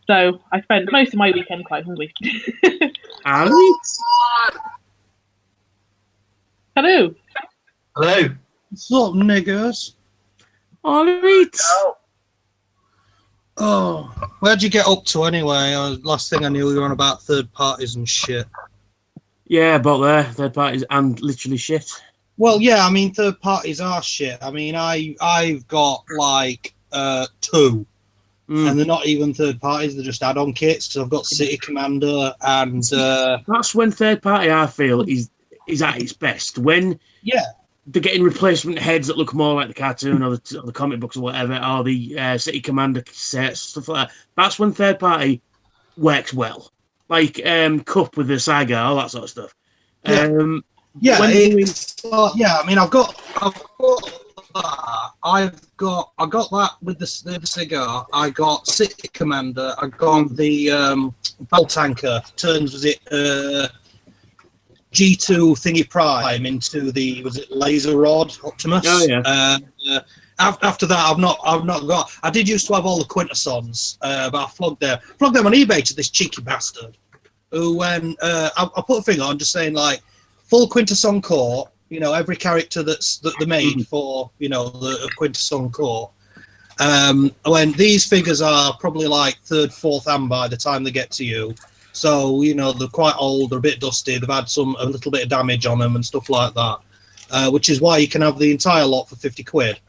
A: So I spent most of my weekend quite hungry. Hello.
C: Hello.
G: What's up, niggers?
E: Alright.
G: Oh, where'd you get up to anyway? Last thing I knew, you were on about third parties and shit.
E: Yeah, about there, third parties and literally shit.
G: Well, yeah, I mean, third parties are shit. I mean, I've got like 2, and they're not even third parties; they're just add-on kits. Because I've got City Commander and
E: that's when third party I feel is is at its best. When they're getting replacement heads that look more like the cartoon or the comic books or whatever, or the City Commander sets, stuff like that. That's when third party works well. Like Cup with the Saga, all that sort of stuff.
G: I mean, I've got that with the cigar. I got City Commander. I got the Battle Tanker. Was it G2 thingy prime into the Laser Rod Optimus?
E: Oh yeah.
G: After that, I've not got. I did used to have all the Quintessons, but I flogged them on eBay to this cheeky bastard. Who, when I put a thing on, just saying like full Quintesson core. Every character that they made for the Quintesson core. When these figures are probably like third, fourth hand by the time they get to you. So, they're quite old, they're a bit dusty, they've had a little bit of damage on them and stuff like that, which is why you can have the entire lot for 50 quid.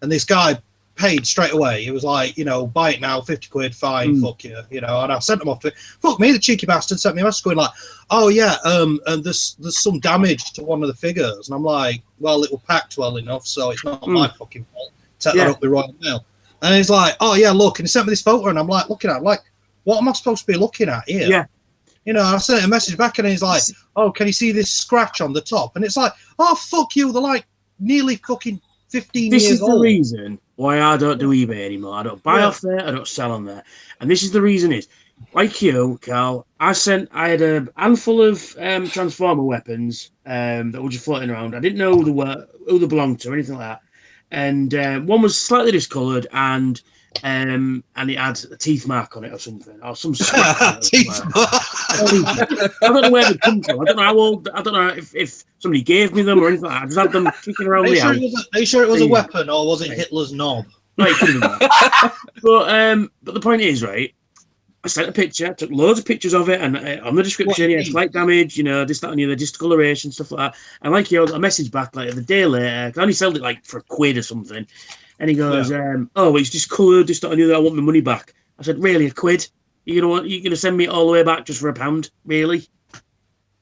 G: And this guy paid straight away. He was like, buy it now, 50 quid, fine, fuck you, and I sent him off to it. Fuck me, the cheeky bastard sent me a message going like, oh yeah, and there's some damage to one of the figures. And I'm like, well, it was packed well enough, so it's not my fucking fault. Set that up with Royal Mail. And he's like, oh yeah, look, and he sent me this photo, and I'm like, looking at it, like, what am I supposed to be looking at here? Yeah. I sent him a message back, and he's like, oh, can you see this scratch on the top? And it's like, oh, fuck you, they're like nearly fucking 15 years old. This is the
E: reason why I don't do eBay anymore. I don't buy off there, I don't sell on there. And this is the reason is, like you, Carl, I had a handful of Transformer weapons that were just floating around. I didn't know who they belonged to or anything like that. And one was slightly discoloured and it had a teeth mark on it or something, or some teeth mark. I don't know where they come from. I don't know how old. I don't know if somebody gave me them or anything like that. I just had them kicking around the house.
G: Are you sure it was a weapon or was it Hitler's knob?
E: Right, but the point is, right, I sent a picture, took loads of pictures of it, and on the description, slight damage, this, that, and the other, discoloration, stuff like that. And like a message back like the day later, because I only sold it like for £1 or something. And he goes, oh, it's discoloured, this, that, and the other, I want my money back. I said, really, £1? You're gonna send me all the way back just for £1? Really?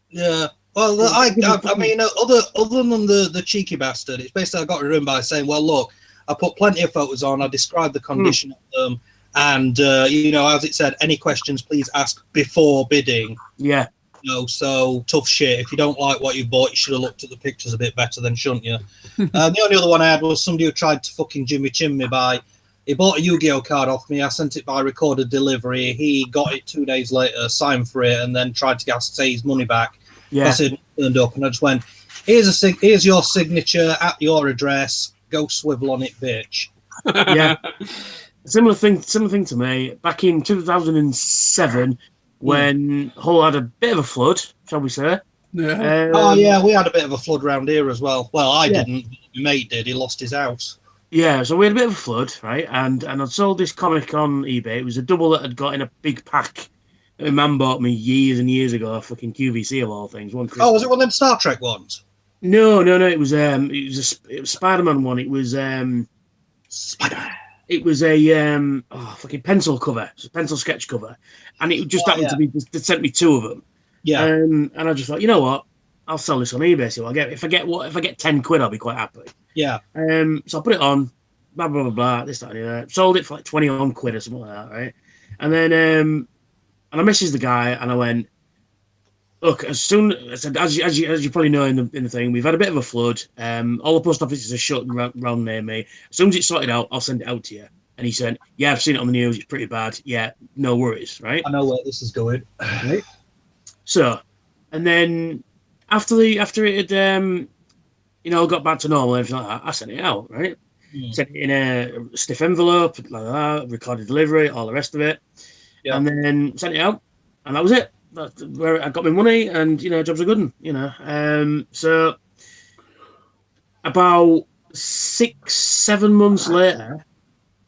G: Yeah. Well, I mean, other than the cheeky bastard, it's basically I got rid of him by saying, well, look, I put plenty of photos on, I described the condition of them, and, as it said, any questions, please ask before bidding.
E: Yeah.
G: So tough shit. If you don't like what you bought, you should have looked at the pictures a bit better then, shouldn't you? The only other one I had was somebody who tried to fucking Jimmy Chin me he bought a Yu-Gi-Oh card off me. I sent it by recorded delivery. He got it 2 days later, signed for it, and then tried to say his money back.
E: Yeah.
G: I said, turned up, and I just went, here's your signature at your address. Go swivel on it, bitch.
E: Yeah. Similar thing to me. Back in 2007, when Hull had a bit of a flood, shall we say?
G: Yeah. We had a bit of a flood around here as well. Well, I didn't. My mate did. He lost his house.
E: Yeah, so we had a bit of a flood, right? And I'd sold this comic on eBay. It was a double that had got in a big pack. A man bought me years and years ago, fucking QVC of all things. Was
G: it one of them Star Trek ones?
E: No. It was a Spider-Man one. It was Spider-Man. It was a fucking pencil cover, it's a pencil sketch cover, and it just happened to be. They sent me 2 of them.
G: Yeah.
E: And I just thought, you know what, I'll sell this on eBay. So if I get 10 quid, I'll be quite happy.
G: Yeah.
E: So I put it on, blah blah blah blah. This, that, and the other. Sold it for like 21 quid or something like that, right? And then and I messaged the guy and I went, look, I said, as you probably know in the thing, we've had a bit of a flood. All the post offices are shut around near me. As soon as it's sorted out, I'll send it out to you. And he said, yeah, I've seen it on the news. It's pretty bad. Yeah, no worries, right?
G: I know where this is going.
E: Right. So, and then after it had, got back to normal and everything like that, I sent it out, right? Sent it in a stiff envelope, like that, recorded delivery, all the rest of it. Yeah. And then sent it out, and that was it. That's where I got my money, and jobs are good. So about 6-7 months later,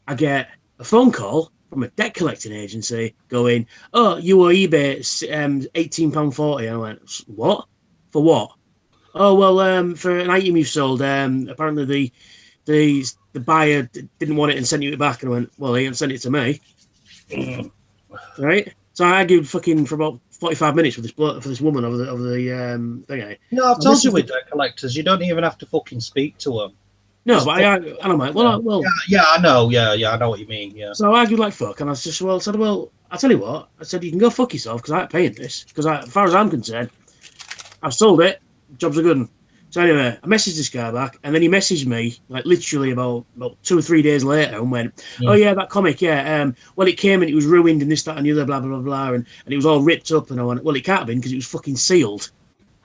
E: I get a phone call from a debt collecting agency going, "Oh, you owe eBay £18.40." And I went, "What? For what?" "Oh, well, for an item you've sold. Apparently the buyer didn't want it and sent you it back." And I went, "Well, he didn't send it to me." Right. So I argued fucking for about 45 minutes with this woman over the thing.
G: No, I've told you with debt collectors, you don't even have to fucking speak to them.
E: No, but and I'm like, well,
G: yeah, I know, I know what you mean, yeah.
E: So I argued like fuck, and I said, well, I tell you what, I said, you can go fuck yourself because I ain't paying this. Because as far as I'm concerned, I've sold it, job's a good one. So anyway, I messaged this guy back, and then he messaged me like literally about 2 or 3 days later and went, "Oh yeah, that comic, yeah. Well, it came and it was ruined and this, that, and the other, blah blah blah blah, and it was all ripped up." And I went, "Well, it can't have been because it was fucking sealed."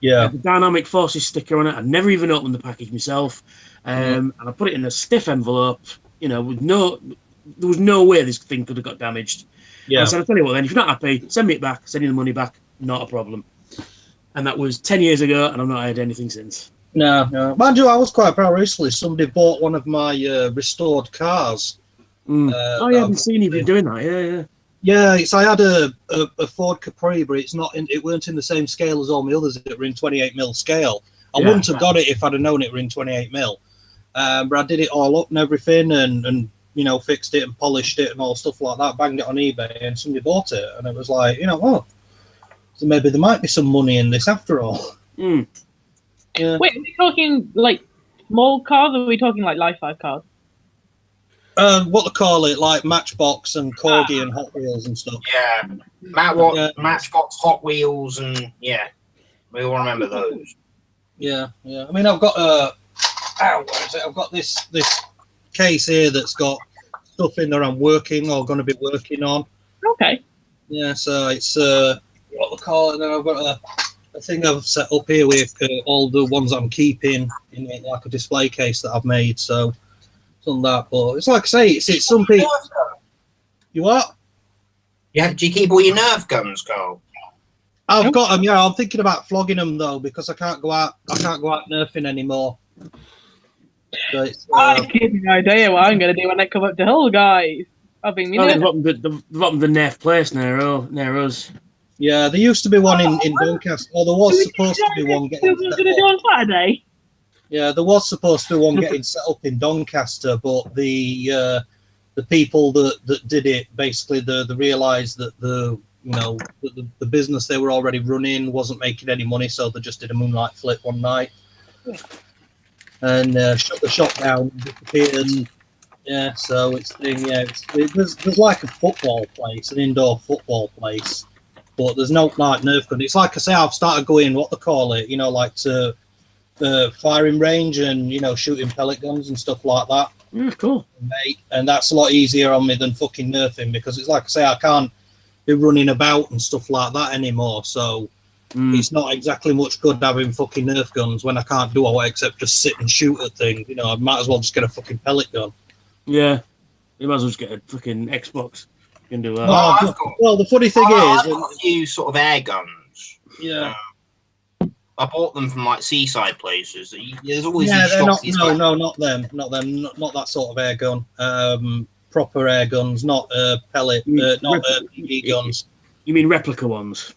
G: Yeah.
E: The Dynamic Forces sticker on it. I'd never even opened the package myself, and I put it in a stiff envelope. You know, there was no way this thing could have got damaged.
G: Yeah.
E: And I said, "I'll tell you what, then, if you're not happy, send me it back. Send you the money back. Not a problem." And that was 10 years ago, and I've not had anything since.
G: No. Mind you, I was quite proud recently. Somebody bought one of my restored cars.
E: Oh yeah, I've been seeing you been doing that. Yeah.
G: Yeah, I had a Ford Capri, but it weren't in the same scale as all my others that were in 28mm scale. I wouldn't have got it if I'd have known it were in 28mm. But I did it all up and everything, and you know, fixed it and polished it and all stuff like that. Banged it on eBay, and somebody bought it, and it was like, you know, so maybe there might be some money in this after all. Yeah.
A: Wait, are we talking like small cars, or are we talking like life-size cars?
G: What they call it, like Matchbox and Corgi and Hot Wheels and stuff.
C: Yeah, Matchbox, Hot Wheels, and yeah, we all remember those.
G: Yeah. I mean, I've got where is it? I've got this case here that's got stuff in there I'm working or going to be working on.
A: Okay.
G: Yeah, so it's what they call it. And then I've got a thing I've set up here with all the ones I'm keeping in it, like a display case that I've made. So done that, but it's like I say, it's some people. You what?
C: Yeah, do you keep all your Nerf guns, Carl?
G: I've got them. Yeah, I'm thinking about flogging them though because I can't go out nerfing anymore. So
A: I have no idea what I'm going to do when I come up to Hull, guys. I've been.
E: They've got the Nerf place near us.
G: Yeah, there used to be one in Doncaster. Or there was supposed to be one getting
A: set up on Saturday.
G: Yeah, there was supposed to be one getting set up in Doncaster, but the people that did it basically they realised that the business they were already running wasn't making any money, so they just did a moonlight flip one night and shut the shop down and disappeared. Yeah, so there's like a football place, an indoor football place. But there's no like Nerf gun. It's like I say, I've started going what they call it, you know, like to the firing range and you know shooting pellet guns and stuff like that.
E: Cool.
G: Mate, and that's a lot easier on me than fucking Nerfing because it's like I say, I can't be running about and stuff like that anymore. So it's not exactly much good having fucking Nerf guns when I can't do all except just sit and shoot at things. You know, I might as well just get a fucking pellet gun.
E: Yeah, you might as well just get a fucking Xbox. You can do that.
G: Well, the funny thing is,
C: I've got a few sort of air guns.
G: Yeah.
C: I bought them from like seaside places. There's always
G: they're not. No, not them. Not that sort of air gun. Proper air guns, not pellet, not PG guns.
E: You mean replica ones?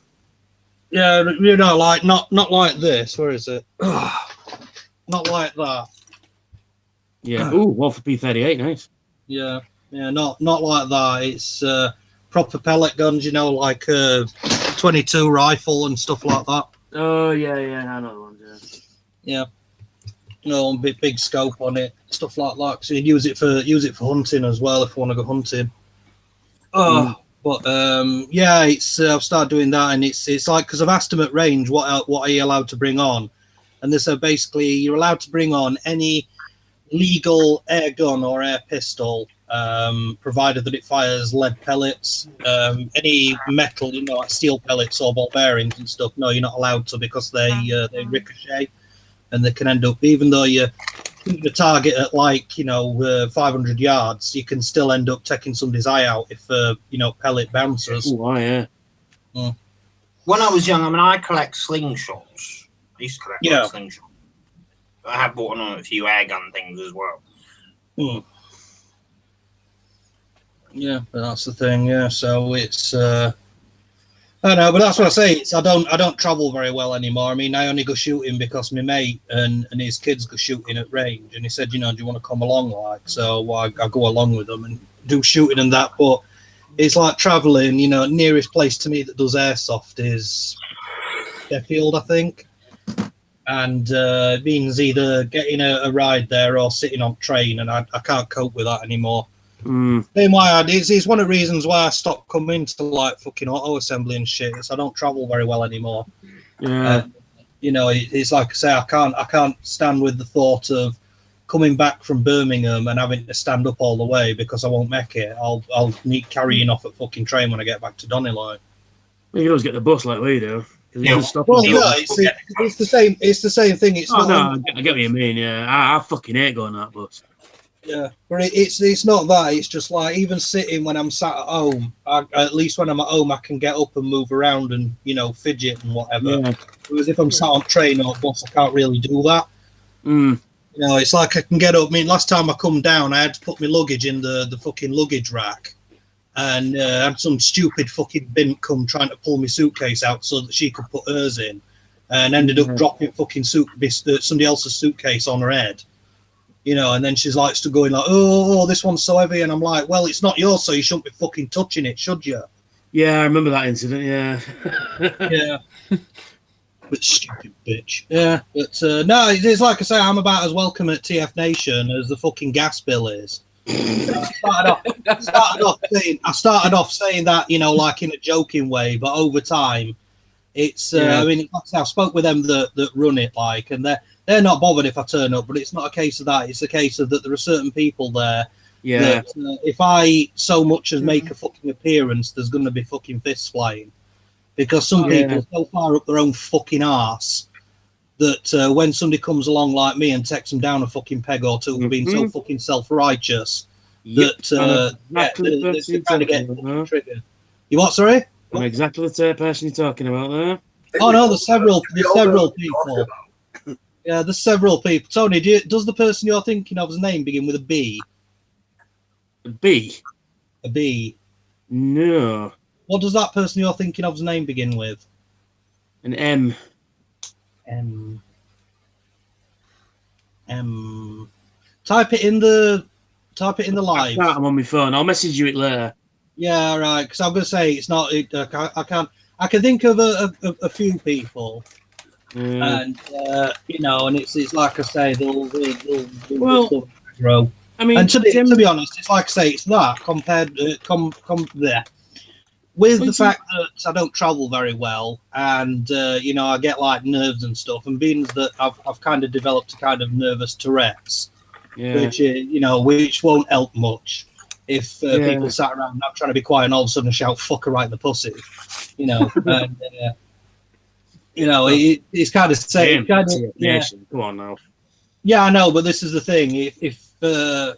G: Yeah, you know, like not like this. Where is it? Not like that.
E: Yeah. Ooh, one for P38. Nice.
G: Yeah, not like that. It's proper pellet guns, you know, like 22 rifle and stuff like that.
E: Oh yeah, I know the ones. Yeah.
G: You know, big scope on it, stuff like that. So you use it for hunting as well if you want to go hunting. But it's I've started doing that, and it's like because I've asked them at range what are you allowed to bring on, and they said basically you're allowed to bring on any legal air gun or air pistol, provided that it fires lead pellets, any metal, you know, like steel pellets or ball bearings and stuff. No, you're not allowed to because they ricochet, and they can end up, even though you shoot the target at like 500 yards, you can still end up taking somebody's eye out if pellet bounces.
E: Oh yeah.
C: When I was young, I mean, I collect slingshots. I used to collect slingshots. I have bought on a few air gun things as well.
G: Yeah, but that's the thing. Yeah, so it's I don't know, but that's what I say. It's I don't travel very well anymore. I mean, I only go shooting because my mate and his kids go shooting at range, and he said, do you want to come along? Like, so I go along with them and do shooting and that. But it's like travelling. You know, nearest place to me that does airsoft is Sheffield, I think, and it means either getting a ride there or sitting on train, and I can't cope with that anymore. Same why it's one of the reasons why I stopped coming to like fucking auto assembly and shit. So I don't travel very well anymore.
E: Yeah.
G: You know, it's like I say, I can't stand with the thought of coming back from Birmingham and having to stand up all the way because I won't make it. I'll need carrying off at fucking train when I get back to Donnelly.
E: You can always get the bus like we do.
C: Yeah.
G: Well, no, it's the same. It's the same thing. It's
E: I get what you mean. Yeah, I fucking hate going that bus.
G: Yeah, but it's not that. It's just like even sitting when I'm sat at home. At least when I'm at home, I can get up and move around and fidget and whatever.
E: Yeah.
G: Whereas if I'm sat on train or bus, I can't really do that.
E: Mm.
G: You know, it's like I can get up. I mean, last time I come down, I had to put my luggage in the fucking luggage rack, and had some stupid fucking bin come trying to pull my suitcase out so that she could put hers in, and ended up dropping fucking somebody else's suitcase on her head. You know, and then she's like still going like, oh, this one's so heavy, and I'm like, well, it's not yours, so you shouldn't be fucking touching it, should you?
E: Yeah, I remember that incident. Yeah.
G: Yeah. But stupid bitch. Yeah, but no, it's like I say, I'm about as welcome at TF Nation as the fucking gas bill is. I started off saying that, like in a joking way, but over time, it's. I mean, like I say, I spoke with them that run it, like, and they're not bothered if I turn up, but it's not a case of that. It's a case of that there are certain people there.
E: Yeah.
G: That, if I so much as make a fucking appearance, there's going to be fucking fists flying. Because some people are so far up their own fucking arse that when somebody comes along like me and takes them down a fucking peg or two for being so fucking self-righteous, that they kind of get triggered. You what, sorry?
E: I'm exactly the person you're talking about there.
G: Oh, no, there's several people. Yeah, there's several people. Tony, does the person you're thinking of's name begin with a B?
E: A B?
G: A B.
E: No.
G: What does that person you're thinking of's name begin with?
E: An M.
G: M. Type it in the live.
E: I'm on my phone. I'll message you it later.
G: Yeah, right. Because I'm gonna say it's not. I can think of a few people, and and it's like I say, they'll grow. I mean, and to be honest, it's like I say, it's that compared there. With the fact that I don't travel very well, and I get like nerves and stuff, and being that I've kind of developed a kind of nervous Tourette's, which won't help much if people sat around not trying to be quiet and all of a sudden shout "fuck her right in the pussy," and it's kind of saying,
E: Come on now.
G: Yeah, I know, but this is the thing. If I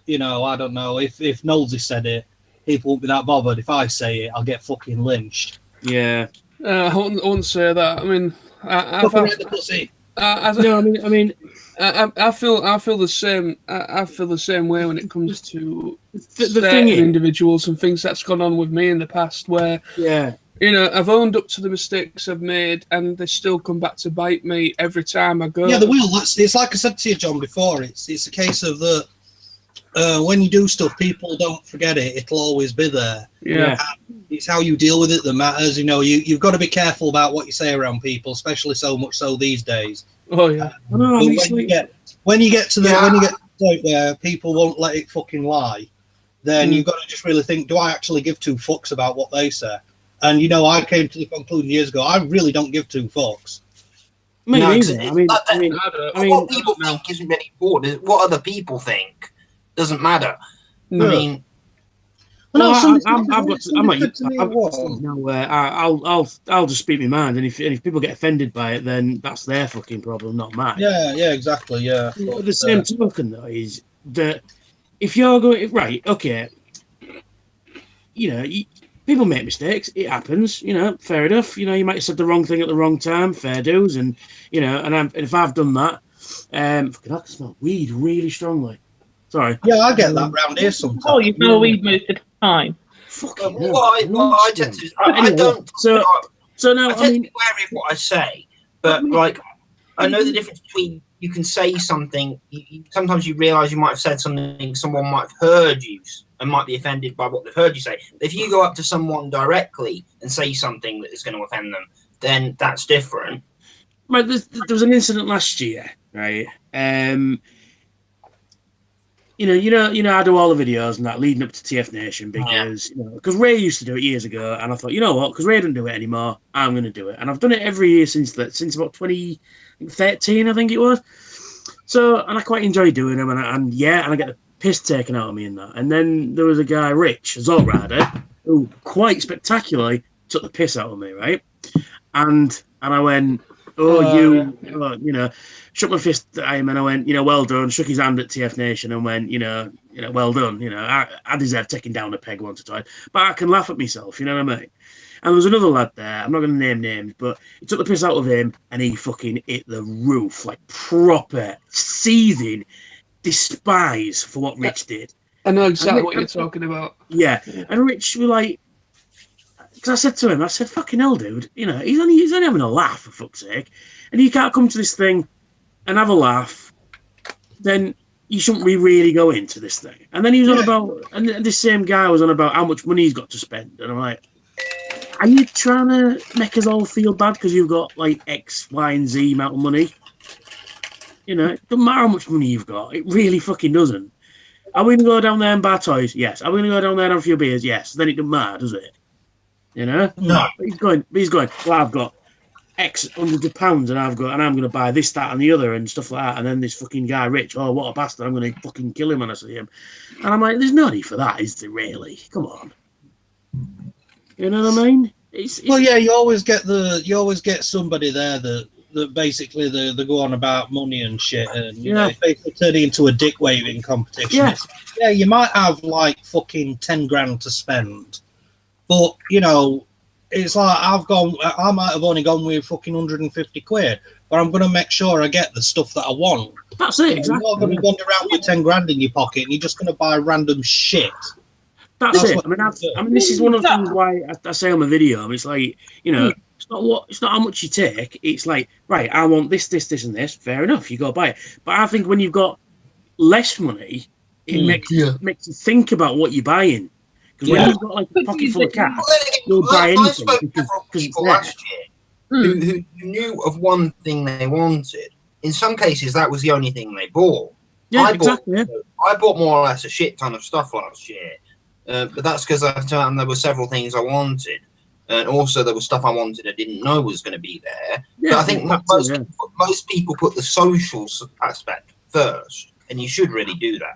G: don't know if Knowlesy said it, people won't be that bothered. If I say it, I'll get fucking lynched.
E: Yeah.
B: I wouldn't say that. I mean, I feel the same. I feel the same way when it comes to the thing individuals and things that's gone on with me in the past. Where I've owned up to the mistakes I've made, and they still come back to bite me every time I go.
G: Yeah, they will. It's like I said to you, John, before. It's a case of that. When you do stuff, people don't forget it. It'll always be there.
E: Yeah.
G: It's how you deal with it that matters. You've got to be careful about what you say around people, especially so much so these days.
B: Oh yeah.
G: When you get to the point where people won't let it fucking lie, then you've got to just really think: do I actually give two fucks about what they say? And I came to the conclusion years ago: I really don't give two fucks.
C: What people think isn't really important. What other people think doesn't matter.
B: No.
C: I mean,
E: I'll just speak my mind, and if people get offended by it, then that's their fucking problem, not mine.
G: Yeah, exactly. Yeah.
E: But the same token though is that if you're going right, okay, people make mistakes. It happens. Fair enough. You might have said the wrong thing at the wrong time. Fair dues, and and if I've done that, I can smell weed really strongly. Sorry.
G: Yeah, I get that round here sometimes.
A: Oh, you smell weed most of the time.
C: I tend to. I don't.
E: So now,
C: I tend to be wary of what I say, but I know the difference between you can say something. Sometimes you realise you might have said something someone might have heard you and might be offended by what they've heard you say. If you go up to someone directly and say something that is going to offend them, then that's different.
E: Right, there was an incident last year, right? You know, I do all the videos and that leading up to TF Nation because because Ray used to do it years ago, and I thought, you know what, because Ray doesn't do it anymore, I'm going to do it, and I've done it every year since about 2013, I think it was. So, and I quite enjoy doing them, and I get the piss taken out of me in that. And then there was a guy, Rich, a Zot rider, who quite spectacularly took the piss out of me, right? And I went, shook my fist at him, and I went, well done. Shook his hand at TF Nation and went, well done. I deserve taking down a peg once or twice, but I can laugh at myself. You know what I mean? And there was another lad there. I'm not going to name names, but he took the piss out of him, and he fucking hit the roof like proper seething despise for what Rich did.
B: I know exactly what you're talking about.
E: Yeah, and Rich was like, because I said to him, fucking hell, dude, he's only having a laugh, for fuck's sake, and you can't come to this thing and have a laugh, then you shouldn't really go into this thing. And then he was on about, and this same guy was on about how much money he's got to spend, and I'm like, are you trying to make us all feel bad because you've got like X, Y, and Z amount of money? It doesn't matter how much money you've got. It really fucking doesn't. Are we going to go down there and buy toys? Yes. Are we going to go down there and have a few beers? Yes. Then it doesn't matter, does it?
C: No.
E: But he's going, well, I've got X hundreds of pounds and I'm going to buy this, that, and the other and stuff like that. And then this fucking guy, Rich, oh, what a bastard. I'm going to fucking kill him when I see him. And I'm like, there's no need for that, is there really? Come on. You know what I mean?
G: Well, yeah, you always get somebody there that basically they go on about money and shit, and it's basically turning into a dick waving competition. Yeah, you might have like fucking 10 grand to spend, but it's like I might have only gone with fucking 150 quid, but I'm going to make sure I get the stuff that I want.
E: That's it, exactly.
G: You're not going to wander around with 10 grand in your pocket and you're just going to buy random shit.
E: That's it. I mean, this is one of the things why I say on my video. It's like, it's not how much you take. It's like, right, I want this, and this. Fair enough, you go buy it. But I think when you've got less money, it makes you think about what you're buying. Because when you've got like a pocket full of cash, you'll buy anything. I spoke to several people last
C: year who knew of one thing they wanted. In some cases, that was the only thing they bought.
E: Yeah,
C: I bought more or less a shit ton of stuff last year. But that's because there were several things I wanted. And also there was stuff I wanted I didn't know was going to be there. Yeah, but I think most people put the social aspect first, and you should really do that.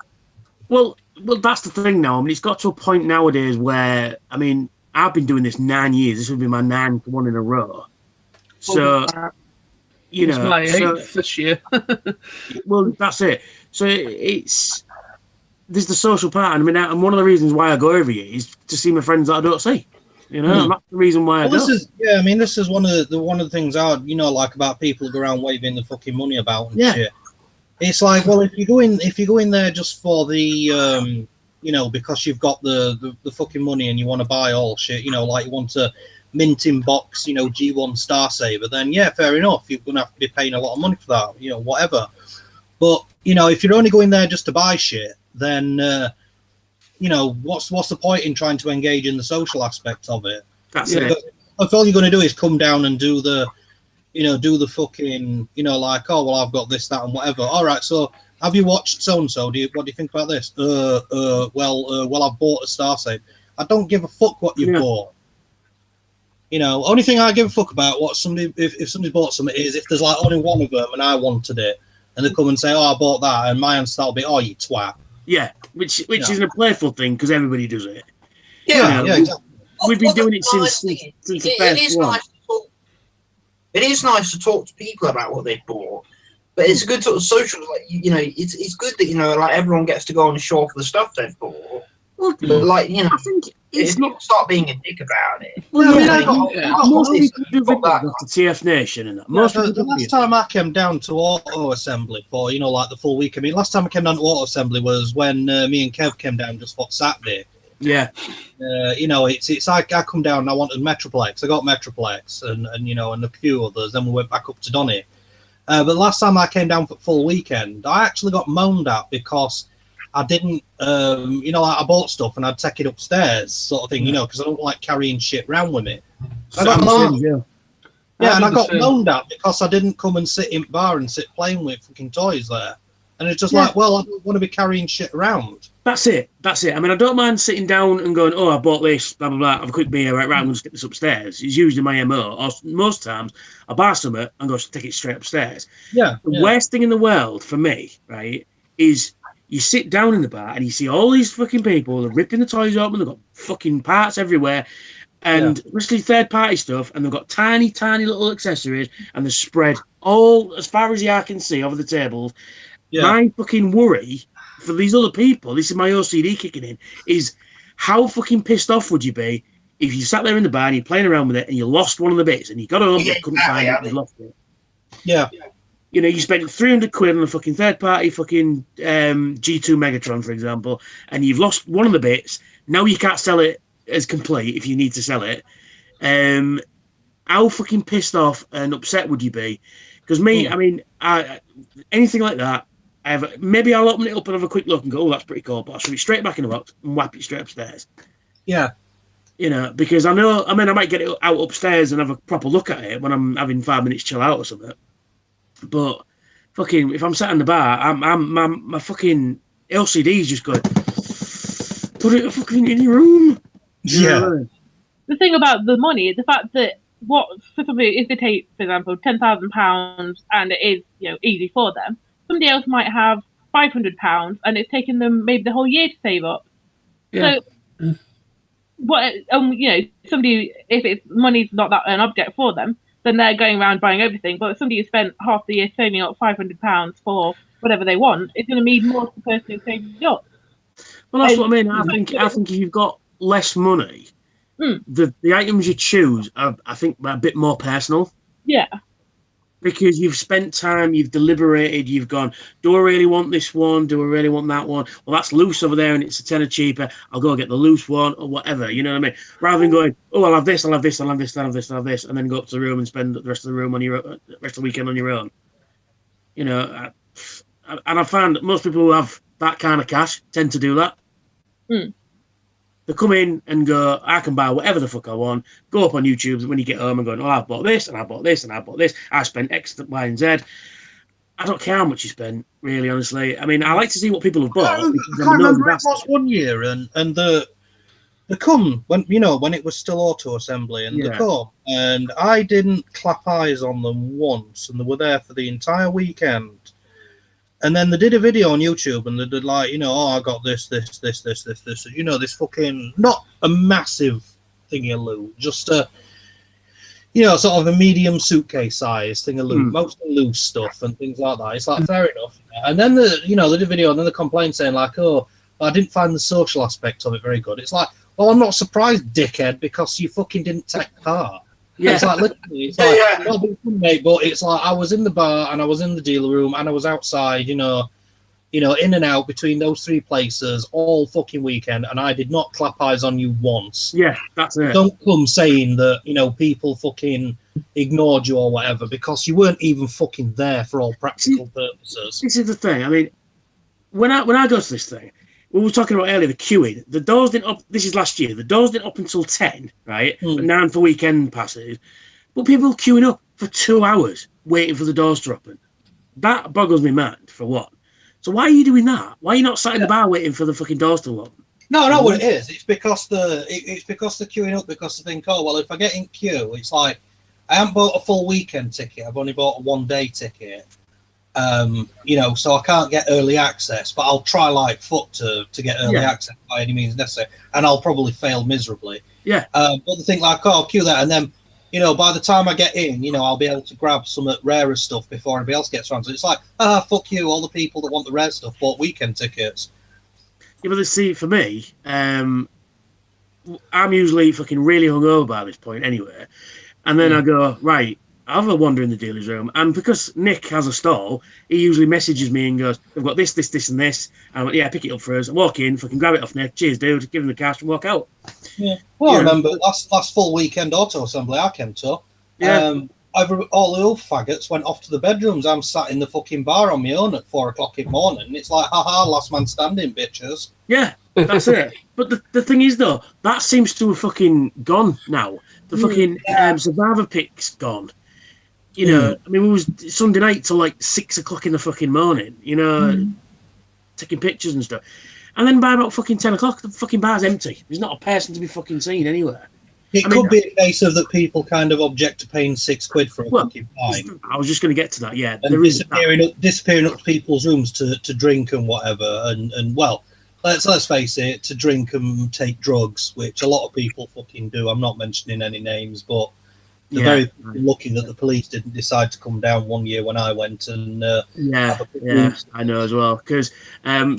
E: Well, that's the thing now. I mean, it's got to a point nowadays where, I mean, I've been doing this 9 years. This will be my 9th one in a row. So,
B: it's my 8th this year.
E: Well, that's it. So there's the social part. And I mean, one of the reasons why I go every year is to see my friends that I don't see. And that's the reason why I go.
G: This is one of the things I like about people who go around waving the fucking money about and shit. It's like, well, if you go in there just for the because you've got the fucking money and you want to buy all shit, like you want to mint in box, G1 Star Saver, then yeah, fair enough. You're gonna have to be paying a lot of money for that, whatever. But if you're only going there just to buy shit, then what's the point in trying to engage in the social aspect of it?
E: That's it.
G: If all you're going to do is come down and do the fucking, like, oh, well, I've got this, that, and whatever. All right, so have you watched so-and-so? What do you think about this? Well, I've bought a Star Save. I don't give a fuck what you've bought. Only thing I give a fuck about if somebody bought something is if there's like only one of them and I wanted it, and they come and say, oh, I bought that, and my answer will be, oh, you twat.
E: Yeah, which isn't a playful thing because everybody does it.
G: Yeah, exactly.
E: We've been doing it since the first one.
C: It is nice to talk to people about what they've bought, but it's a good sort of social. Like it's good that like everyone gets to go and show off the stuff they've bought. Well, but like
E: I think it's not
C: start being a dick about it.
E: Well, most people do that to TF Nation and that.
G: The last time I came down to Auto Assembly for like the full week. I mean, last time I came down to Auto Assembly was when me and Kev came down just for Saturday.
E: Yeah.
G: It's like I come down and I wanted Metroplex. I got Metroplex and a few others. Then we went back up to Donny. But last time I came down for full weekend, I actually got moaned at because I didn't, you know, like I bought stuff and I'd take it upstairs, sort of thing, you know, because I don't like carrying shit around with me. I got moaned at because I didn't come and sit in bar and sit playing with fucking toys there. And it's just like, well, I don't want to be carrying shit around.
E: That's it. I mean, I don't mind sitting down and going, oh, I bought this, blah, blah, blah. Have a quick beer, right, I'm going to get this upstairs. It's usually my MO. Or most times, I buy something and go take it straight upstairs.
G: Yeah.
E: The worst thing in the world for me, right, is you sit down in the bar and you see all these fucking people, they're ripping the toys open, they've got fucking parts everywhere, and mostly third-party stuff, and they've got tiny, tiny little accessories, and they're spread all as far as the eye can see over the tables. Yeah. My fucking worry for these other people, this is my OCD kicking in, is how fucking pissed off would you be if you sat there in the bar and you're playing around with it and you lost one of the bits and you got home and couldn't find it and you lost it.
G: Yeah.
E: You know, you spent £300 on a fucking third-party fucking G2 Megatron, for example, and you've lost one of the bits. Now you can't sell it as complete if you need to sell it. How fucking pissed off and upset would you be? Because me, I mean, anything like that, maybe I'll open it up and have a quick look and go, oh, that's pretty cool, but I'll shove it straight back in the box and whap it straight upstairs.
G: Yeah.
E: You know, because I might get it out upstairs and have a proper look at it when I'm having 5 minutes chill out or something. But fucking, if I'm sat in the bar, my fucking LCD's just going, put it fucking in your room.
A: Yeah. The thing about the money is the fact that for somebody, if they take, for example, £10,000 and it is, you know, easy for them, somebody else might have £500 and it's taken them maybe the whole year to save up. Yeah. So, you know, somebody, if money's not that an object for them, then they're going around buying everything. But somebody who spent half the year saving up £500 for whatever they want, it's going to mean more to the person who saved it up.
E: Well, that's what I mean. I think if you've got less money, the items you choose are, I think, a bit more personal.
A: Yeah.
E: Because you've spent time, you've deliberated, you've gone, do I really want this one? Do I really want that one? Well, that's loose over there and it's a tenner cheaper. I'll go get the loose one or whatever. You know what I mean? Rather than going, oh, I'll have this, I'll have this, I'll have this, I'll have this, I'll have this, and then go up to the room and spend the rest of the room on the rest of the weekend on your own. You know, and I found that most people who have that kind of cash tend to do that. They come in and go, I can buy whatever the fuck I want, go up on YouTube when you get home and go, oh, I bought this, and I bought this, and I bought this. I spent X, Y, and Z. I don't care how much you spent, really, honestly. I mean, I like to see what people have bought.
G: I can't remember, it was one year, and they come, when it was still auto assembly, and they come, and I didn't clap eyes on them once, and they were there for the entire weekend. And then they did a video on YouTube and they did like, you know, oh, I got this, you know, this fucking, not a massive thingy-a-loo, just a, you know, sort of a medium suitcase size thing-a-loo, mostly loose stuff and things like that. It's like, fair enough. And then, they did a video and then they complained saying like, oh, I didn't find the social aspect of it very good. It's like, well, I'm not surprised, dickhead, because you fucking didn't take part. Yeah. It's like, literally, it's like, not being funny, mate, but it's like I was in the bar and I was in the dealer room and I was outside, you know, in and out between those three places all fucking weekend, and I did not clap eyes on you once.
E: Yeah, that's it.
G: Don't come saying that, you know, people fucking ignored you or whatever, because you weren't even fucking there for all practical purposes.
E: This is the thing. I mean, when I go to this thing, we were talking about earlier, the queuing. The doors didn't up. This is last year. The doors didn't up until 10, right? 9 for weekend passes. But people were queuing up for 2 hours waiting for the doors to open. That boggles me mad, for what? So why are you doing that? Why are you not sat in the bar waiting for the fucking doors to open?
G: No, I know what it is. It's because they're queuing up because they think, oh, well, if I get in queue, it's like, I haven't bought a full weekend ticket. I've only bought a one-day ticket. You know, so I can't get early access, but I'll try like fuck to get early access by any means necessary, and I'll probably fail miserably.
E: Yeah.
G: But they think like, oh, I'll queue that, and then, you know, by the time I get in, you know, I'll be able to grab some rarer stuff before anybody else gets around. So it's like, fuck you, all the people that want the rare stuff bought weekend tickets.
E: Yeah, but see, for me, I'm usually fucking really hungover by this point anyway, and then I go, right, I'll have a wander in the dealer's room, and because Nick has a stall, he usually messages me and goes, "I've got this, this, this, and this." And I'm like, "Yeah, pick it up for us." I walk in, fucking grab it off Nick. Cheers, dude. Give him the cash and walk out.
G: Yeah. Well, I remember last full weekend auto assembly I came to. all the old faggots went off to the bedrooms. I'm sat in the fucking bar on my own at 4 o'clock in the morning. And it's like, haha, last man standing, bitches.
E: Yeah, that's it. But the thing is, though, that seems to have fucking gone now. The fucking survivor pick's gone. You know, I mean, it was Sunday night till like 6 o'clock in the fucking morning, you know, taking pictures and stuff. And then by about fucking 10 o'clock, the fucking bar's empty. There's not a person to be fucking seen anywhere.
G: It could be a case of that people kind of object to paying £6 for a fucking pint.
E: I was just going to get to that, yeah.
G: And disappearing up to people's rooms to drink and whatever. And well, let's face it, to drink and take drugs, which a lot of people fucking do. I'm not mentioning any names, but they're very lucky that the police didn't decide to come down one year when I went and
E: I know as well, because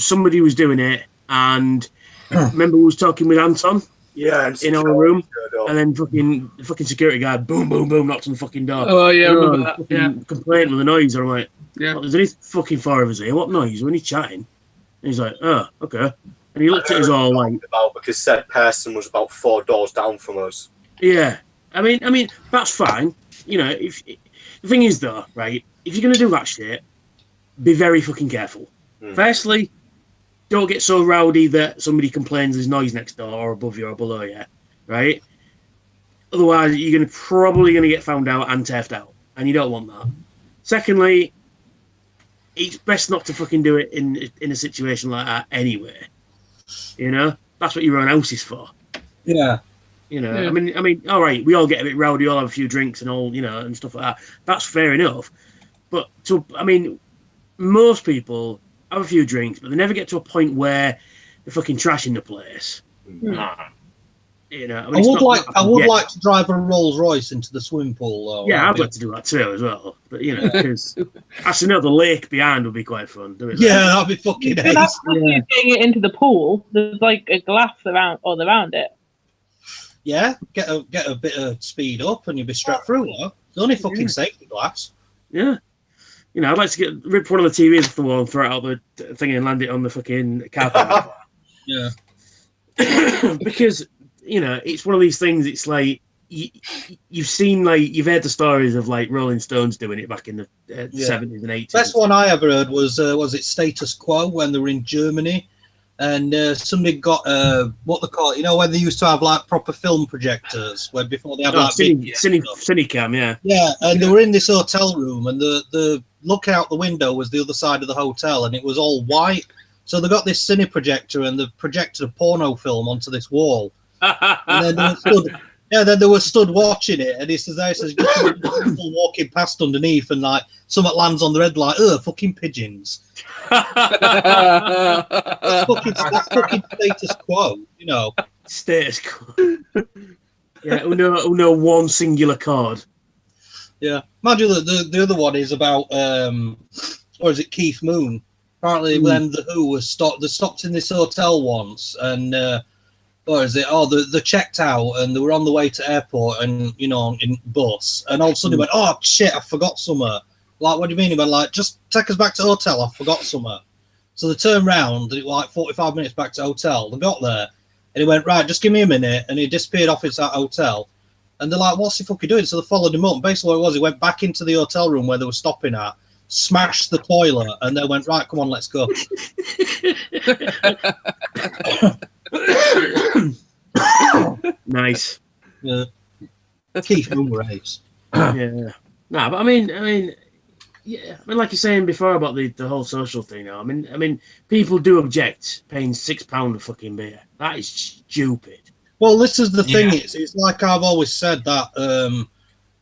E: somebody was doing it, and remember we was talking with Anton in our room, and then fucking security guard boom knocked on the fucking door.
B: Oh yeah, I remember that.
E: Complained with the noise. I'm like,
B: yeah,
E: there's only fucking 4 of us here. What noise? When he's chatting, and he's like, oh, okay, and he looked at us all like,
D: because said person was about 4 doors down from us.
E: Yeah. I mean, that's fine. You know, if the thing is though, right? If you're gonna do that shit, be very fucking careful. Firstly, don't get so rowdy that somebody complains there's noise next door or above you or below you, right? Otherwise, you're probably gonna get found out and turfed out, and you don't want that. Secondly, it's best not to fucking do it in a situation like that anyway. You know, that's what your own house is for.
G: Yeah.
E: You know, yeah. I mean, all right, we all get a bit rowdy, all have a few drinks and all, you know, and stuff like that. That's fair enough. But most people have a few drinks, but they never get to a point where they're fucking trashing the place. You know,
G: I would like to drive a Rolls Royce into the swimming pool, though.
E: Yeah, I'd like to do that too as well. But you know, because actually, no, the lake behind would be quite fun.
G: That'd be fucking
A: nice. Getting it into the pool, there's like a glass around it.
G: Yeah, get a bit of speed up and you'll be strapped through. It's only fucking safety glass.
E: Yeah. You know, I'd like to rip one of the TVs off the wall and throw it out the thing and land it on the fucking carpet.
G: Yeah.
E: Because, you know, it's one of these things, it's like, you've seen, like, you've heard the stories of, like, Rolling Stones doing it back in the 70s and 80s.
G: Best one I ever heard was it Status Quo when they were in Germany. And somebody got what they call it, you know, when they used to have like proper film projectors, where before they had like
E: Cinecam,
G: yeah, and they were in this hotel room, and the look out the window was the other side of the hotel, and it was all white. So they got this cine projector, and they projected a porno film onto this wall, and then they were stood watching it, and he says, people walking past underneath, and like something lands on their head, like, fucking pigeons. That's fucking status quo, you know.
E: Status quo. Yeah, no one singular chord.
G: Yeah, imagine that the other one is about, or is it Keith Moon? Apparently, when the Who was they stopped in this hotel once, and or is it? Oh, they checked out and they were on the way to airport, and you know, in bus, and all of a sudden he went, "Oh shit, I forgot somewhere." Like, what do you mean? He went like, "Just take us back to the hotel. I forgot somewhere." So they turned round, like 45 minutes back to the hotel. They got there, and he went, "Right, just give me a minute," and he disappeared off into that hotel. And they're like, "What's he fucking doing?" So they followed him up. And basically, what it was, he went back into the hotel room where they were stopping at, smashed the toilet, and they went, "Right, come on, let's go."
E: Nice.
G: Yeah. Keith Moon raves.
E: Yeah. No, but I mean, yeah. I mean, like you're saying before about the whole social thing. Now, I mean, people do object paying £6 a fucking beer. That is stupid.
G: Well, this is the thing. It's like I've always said that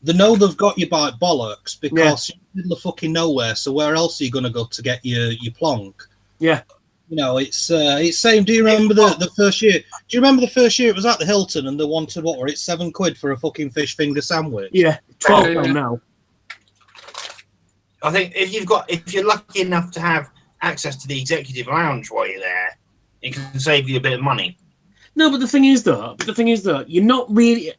G: they know they've got you by bollocks because you're in the middle of fucking nowhere. So where else are you going to go to get your plonk?
E: Yeah.
G: You know, it's same. Do you remember the first year? Do you remember the first year it was at the Hilton and they wanted, what were it, £7 for a fucking fish finger sandwich?
E: Yeah, £12 now.
C: I think if you're lucky enough to have access to the executive lounge while you're there, it can save you a bit of money.
E: No, but the thing is though, you're not really.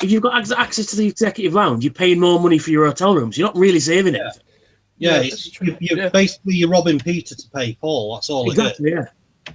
E: If you've got access to the executive lounge, you're paying more money for your hotel rooms. You're not really saving anything.
G: Yeah, basically you're robbing Peter to pay Paul. That's all
E: exactly,
G: it is.
E: Yeah.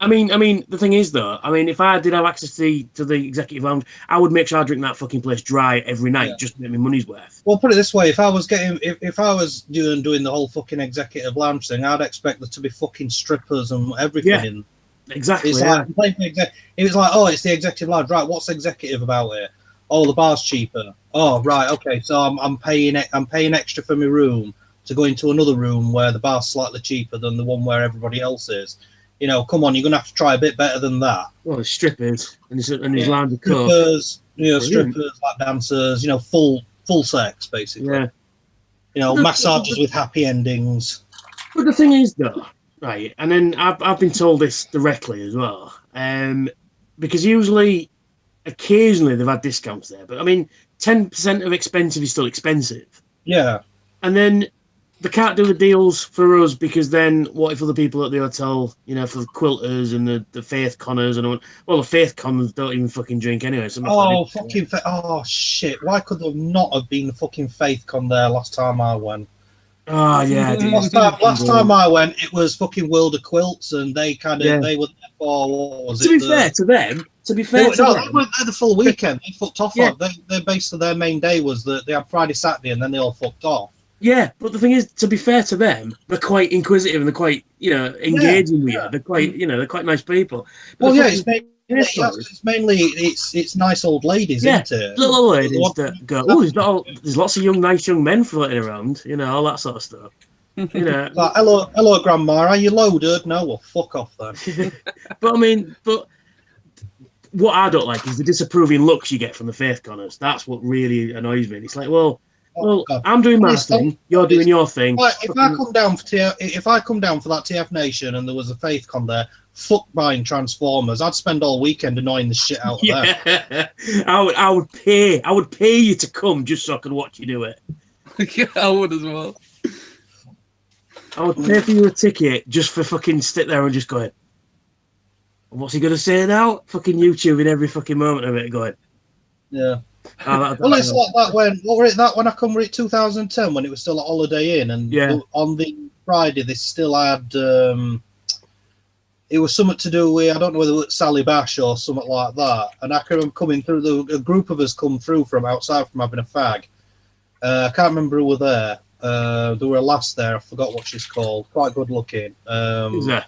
E: I mean, the thing is though, if I did have access to the executive lounge, I would make sure I drink that fucking place dry every night just to get my money's worth.
G: Well, put it this way: if I was doing the whole fucking executive lounge thing, I'd expect there to be fucking strippers and everything.
E: Yeah, exactly.
G: It's like it was like, oh, it's the executive lounge, right? What's executive about it? Oh, the bar's cheaper. Oh, right, okay. So I'm paying extra for my room to go into another room where the bar's slightly cheaper than the one where everybody else is. You know, come on, you're gonna have to try a bit better than that.
E: Well, there's strippers and there's lounge of
G: strippers, strippers, like dancers, full sex basically.
E: Yeah.
G: Massages with happy endings.
E: But the thing is, though, right? And then I've been told this directly as well, because occasionally they've had discounts there, but 10% of expensive is still expensive.
G: Yeah.
E: And then they can't do the deals for us because then what if other people at the hotel, for the quilters and the Faith Connors and all, well, the Faith Connors don't even fucking drink anyway. So
G: oh shit! Why could there not have been the fucking Faith Con there last time I went?
E: Oh yeah,
G: last time I went, it was fucking World of Quilts, and they they were there for what was it?
E: To be fair to them, they
G: weren't there the full weekend. They fucked off. Yeah. They basically their main day was that they had Friday, Saturday, and then they all fucked off.
E: Yeah, but the thing is, to be fair to them, they're quite inquisitive and they're quite, engaging with you. They're quite, they're quite nice people. But
G: it's mainly it's nice old ladies, isn't it?
E: Little old ladies that go, there's lots of nice young men floating around, all that sort of stuff.
G: Like, hello, Grandma, are you loaded? No, well, fuck off then.
E: But what I don't like is the disapproving looks you get from the Faith Connors. That's what really annoys me. It's like, well, I'm doing my thing. You're doing your thing.
G: If I come down for that TF Nation and there was a Faith Con there, fuck buying Transformers. I'd spend all weekend annoying the shit out of
E: them. I would pay you to come just so I could watch you do it.
B: Yeah, I would as well.
E: I would pay for you a ticket just for fucking sit there and just go, what's he gonna say now? Fucking YouTube in every fucking moment of it going.
G: Yeah. It's like that when I come with 2010 when it was still at Holiday Inn, and on the Friday they still had it was something to do with, I don't know whether it was Sally Bash or something like that, and I can remember coming through, a group of us come through from outside from having a fag. I can't remember who were there. There were a lass there, I forgot what she's called, quite good looking.
E: Who's that?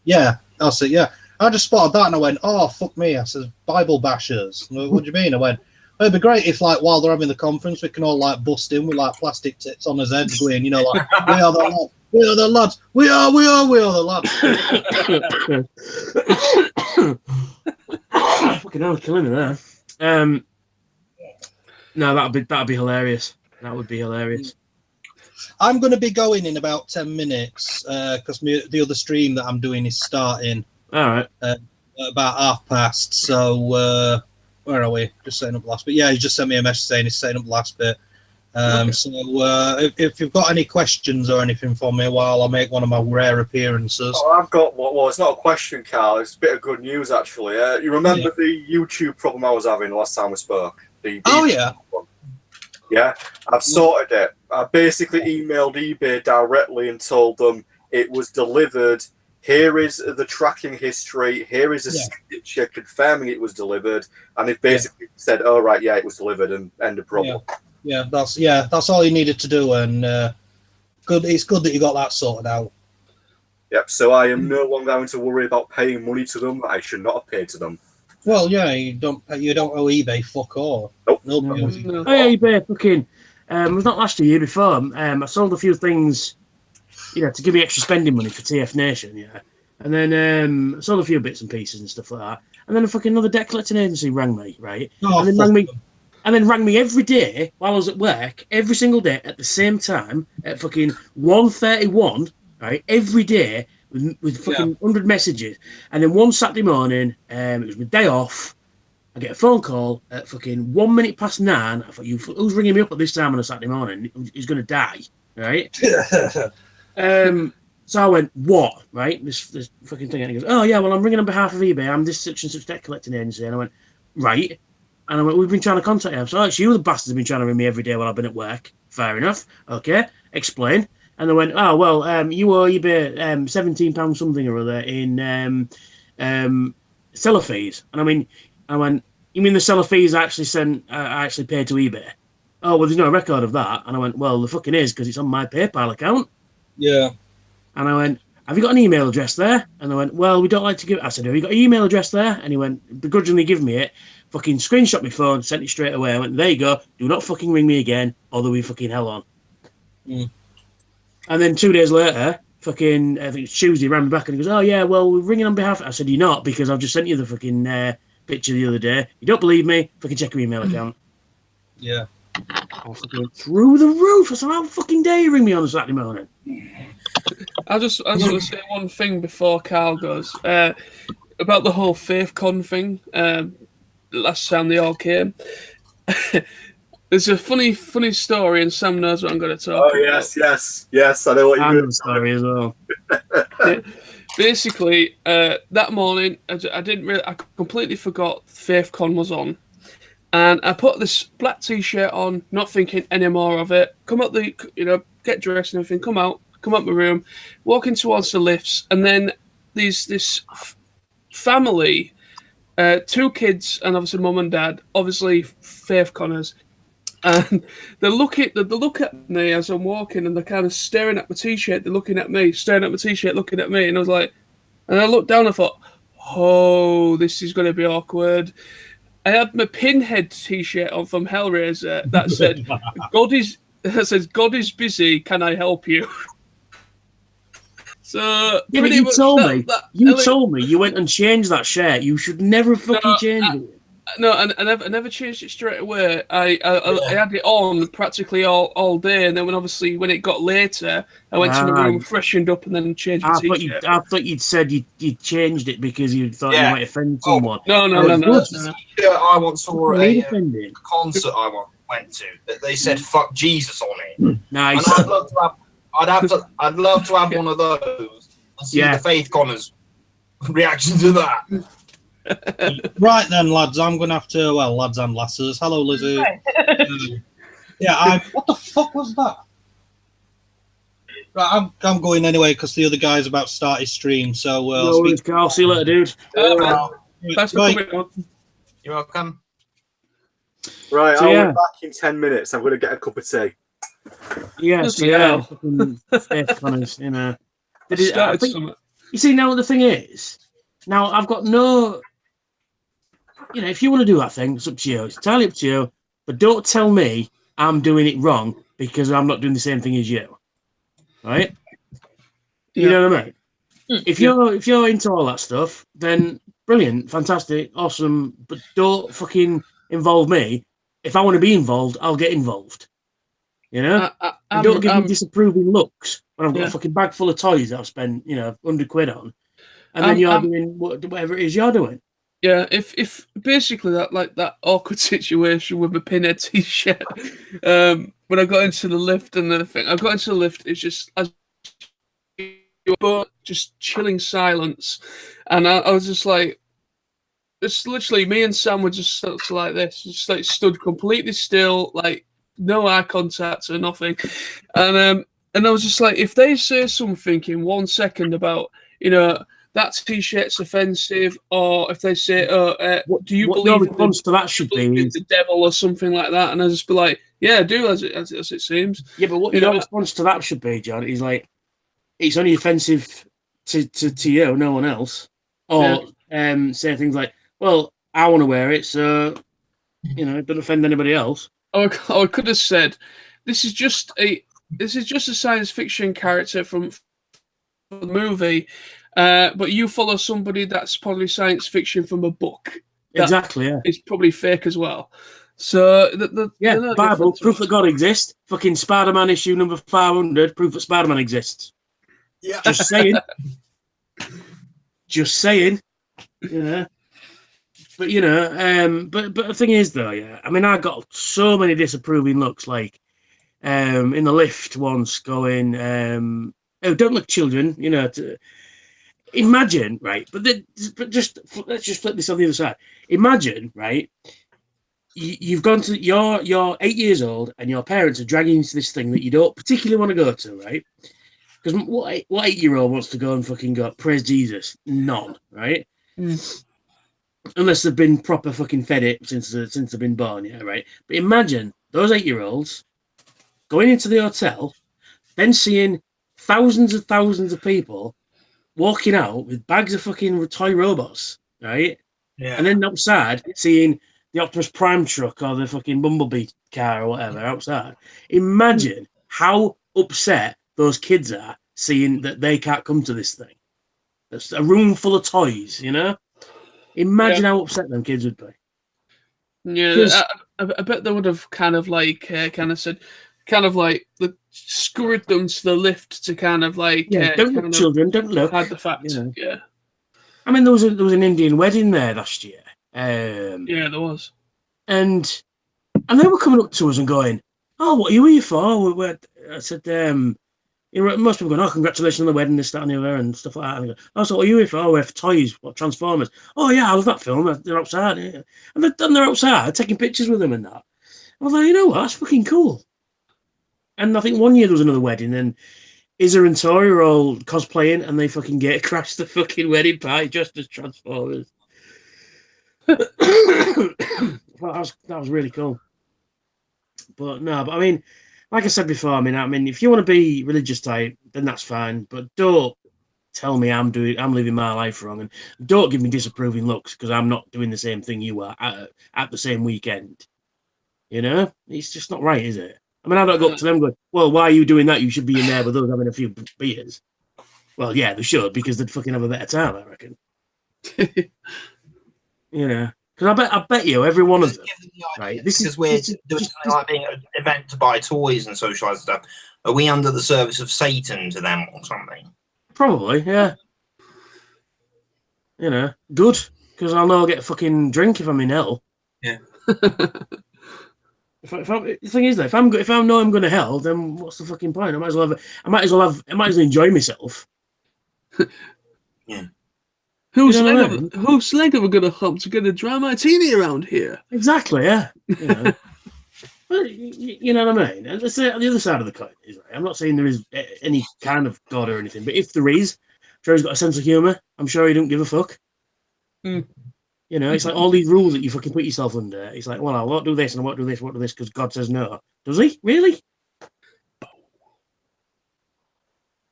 G: Yeah, that's it, yeah. I just spotted that and I went, oh, fuck me. I said, Bible bashers. What do you mean? I went, it'd be great if, like, while they're having the conference, we can all, like, bust in with, like, plastic tits on his heads going, we are the lads. We are the lads.
E: Fucking hell, killing me there. No, that'd be hilarious. That would be hilarious.
G: I'm going to be going in about 10 minutes because the other stream that I'm doing is starting.
E: All right.
G: About past. So where are we? Just setting up the last bit. Yeah, he just sent me a message saying he's setting up the last bit. Okay. So if you've got any questions or anything for me while I make one of my rare appearances.
D: Oh, I've got well, it's not a question, Carl. It's a bit of good news actually. You remember the YouTube problem I was having last time we spoke?
G: Yeah.
D: Yeah, I've sorted it. I basically emailed eBay directly and told them it was delivered. Here is the tracking history. Here is a signature confirming it was delivered, and they've basically said, "Oh right, yeah, it was delivered," and end of problem.
G: Yeah, that's all you needed to do, and good. It's good that you got that sorted out.
D: Yep. So I am no longer having to worry about paying money to them that I should not have paid to them.
G: Well, yeah, you don't owe eBay fuck all.
D: Nope.
G: No.
E: Oh yeah, eBay fucking. It was not last year before. I sold a few things. To give me extra spending money for TF Nation, and then I sold a few bits and pieces and stuff like that. And then a fucking another debt collecting agency rang me, right? And then rang me every day while I was at work, every single day at the same time at fucking 1:31, right? Every day with fucking 100 messages. And then one Saturday morning, it was my day off. I get a phone call at fucking 1 minute past 9. I thought, who's ringing me up at this time on a Saturday morning? He's going to die, right? So I went, what? Right? This fucking thing. And he goes, oh, yeah, well, I'm ringing on behalf of eBay. I'm this such and such debt collecting agency. And I went, right. And I went, we've been trying to contact you. So, it's you, the bastards, have been trying to ring me every day while I've been at work. Fair enough. Okay. Explain. And they went, oh, well, you owe eBay £17 something or other in seller fees. And I went, you mean the seller fees I actually paid to eBay? Oh, well, there's no record of that. And I went, well, the fucking is, because it's on my PayPal account.
G: Yeah.
E: And I went, have you got an email address there? And they went, well, we don't like to give it. I said, have you got an email address there? And he went, begrudgingly give me it. Fucking screenshot my phone, sent it straight away. I went, there you go. Do not fucking ring me again, or there'll be fucking hell on.
G: Mm.
E: And then 2 days later, fucking, I think it's Tuesday, ran me back and he goes, oh, yeah, well, we're ringing on behalf. I said, you're not, because I've just sent you the fucking picture the other day. You don't believe me? Fucking check your email account.
G: Yeah.
E: I was fucking through the roof. I said, how fucking dare you ring me on a Saturday morning?
B: I just want to say one thing before Carl goes about the whole FaithCon thing. Last time they all came, there's a funny story, and Sam knows what I'm going to talk about.
D: Yes. I know what you're going to
E: story as well.
B: Yeah. Basically, that morning, I completely forgot FaithCon was on. And I put this black t-shirt on, not thinking any more of it. Come up get dressed and everything, come up my room, walking towards the lifts, and then this family, 2 kids, and obviously mum and dad, obviously Faith Connors, and they look at me as I'm walking, and they're kind of staring at my t-shirt. They're looking at me, staring at my t-shirt, looking at me, and I was like, and I looked down, and I thought, oh, this is going to be awkward. I had my Pinhead t-shirt on from Hellraiser that said, God is busy, can I help you? So
E: yeah, but you told me you went and changed that shirt. You should never fucking change it.
B: No, I never changed it straight away. I had it on practically all day, and then when it got later, I went to my room, freshened up, and then changed my t-shirt.
E: I thought you'd said you changed it because you thought you might offend someone.
B: No.
C: I once saw a concert I went to that they said "fuck Jesus" on it.
E: Nice.
C: And I'd love to have one of those and see the Faith Connors reaction to that.
G: Right then, lads, I'm going to have to, lads and lasses. Hello, Lizzie. What the fuck was that? Right, I'm going anyway because the other guy's about to start his stream. So,
E: Carl, see you later, dude.
B: Thanks for coming on.
C: You're welcome.
D: Right, I'll be back in 10 minutes. I'm going to get a cup of tea.
E: Yes, Faith Connors, you know. You see, now the thing is, now I've got no. You know, if you want to do that thing, it's up to you. It's entirely up to you. But don't tell me I'm doing it wrong because I'm not doing the same thing as you. Right? You know what I mean? If you're into all that stuff, then brilliant, fantastic, awesome. But don't fucking involve me. If I want to be involved, I'll get involved. You know? And don't give me disapproving looks when I've got a fucking bag full of toys that I've spent, £100 on. And then you're doing whatever it is you're doing.
B: Yeah, if basically that awkward situation with my Pinhead t-shirt, when I got into the lift and everything, it's just just chilling silence, and I was just like, it's literally me and Sam were just like this, just like stood completely still, like no eye contact or nothing, and I was just like, if they say something in 1 second about that t-shirt's offensive, or if they say, do you believe
E: your response to that should be
B: the devil or something like that, and I just be like, yeah, do as it seems.
E: Yeah, but what your response to that should be, John, is like, it's only offensive to you, no one else. Or say things like, well, I want to wear it, so it doesn't offend anybody else.
B: Or I could have said, this is just a science fiction character from the movie. But you follow somebody that's probably science fiction from a book.
E: Exactly, yeah.
B: It's probably fake as well. So,
E: Bible, proof that God exists. Fucking Spider-Man issue number 500, proof that Spider-Man exists.
C: Yeah.
E: Just saying. Just saying. But, but the thing is, though, I got so many disapproving looks, like in the lift once going, oh, don't look children, Imagine, right? But let's just flip this on the other side. Imagine, right? you've gone to you're 8 years old, and your parents are dragging you to this thing that you don't particularly want to go to, right? Because what 8-year-old wants to go and fucking go praise Jesus? None, right? Unless they've been proper fucking fed it since they've been born, yeah, right? But imagine those 8-year-olds going into the hotel, then seeing thousands of people walking out with bags of fucking toy robots, right?
C: Yeah.
E: And then outside seeing the Optimus Prime truck or the fucking Bumblebee car or whatever outside. Imagine how upset those kids are seeing that they can't come to this thing. That's a room full of toys, you know? Imagine how upset them kids would be.
B: Yeah, I bet they would have scurried them to the lift to don't look,
E: children, don't look.
B: Had the fact,
E: yeah. I mean, there was an Indian wedding there last year.
B: Yeah, there was,
E: and they were coming up to us and going, "Oh, what are you here for?" I said, most people going, "Oh, congratulations on the wedding, this, that, and the other, and stuff like that." And they go, "Oh, so what are you here for?" "Oh, we're for toys, what, Transformers." "Oh, yeah, I love that film. They're outside." Yeah. And they're outside taking pictures with them and that. I was like, you know what? That's fucking cool. And I think one year there was another wedding, and Izza and Tori were all cosplaying, and they fucking crashed the fucking wedding party just as Transformers. That was really cool. But I mean, like I said before, I mean, if you want to be religious type, then that's fine. But don't tell me I'm living my life wrong, and don't give me disapproving looks because I'm not doing the same thing you are at the same weekend. You know, it's just not right, is it? I mean, I don't go up to them going, "Well, why are you doing that? You should be in there with us having a few beers." Well, yeah, they should, because they'd fucking have a better time, I reckon. You know, because I bet you every one of them, right? This is
C: we're doing something like being an event to buy toys and socialise and stuff. Are we under the service of Satan to them or something?
E: Probably, yeah. You know, good, because I'll know I'll get a fucking drink if I'm in hell.
C: Yeah.
E: The thing is, though, if I know I'm going to hell, then what's the fucking point? I might as well enjoy myself.
C: Yeah.
B: Whose leg are we going to hump to get a dry martini around here?
E: Exactly, yeah. You know, you know what I mean? And the other side of the coin is, right, I'm not saying there is any kind of God or anything, but if there is, I'm sure he's got a sense of humour. I'm sure he don't give a fuck. You know, it's like all these rules that you fucking put yourself under. It's like, well, I won't do this and I won't do this, because God says no. Does he? Really?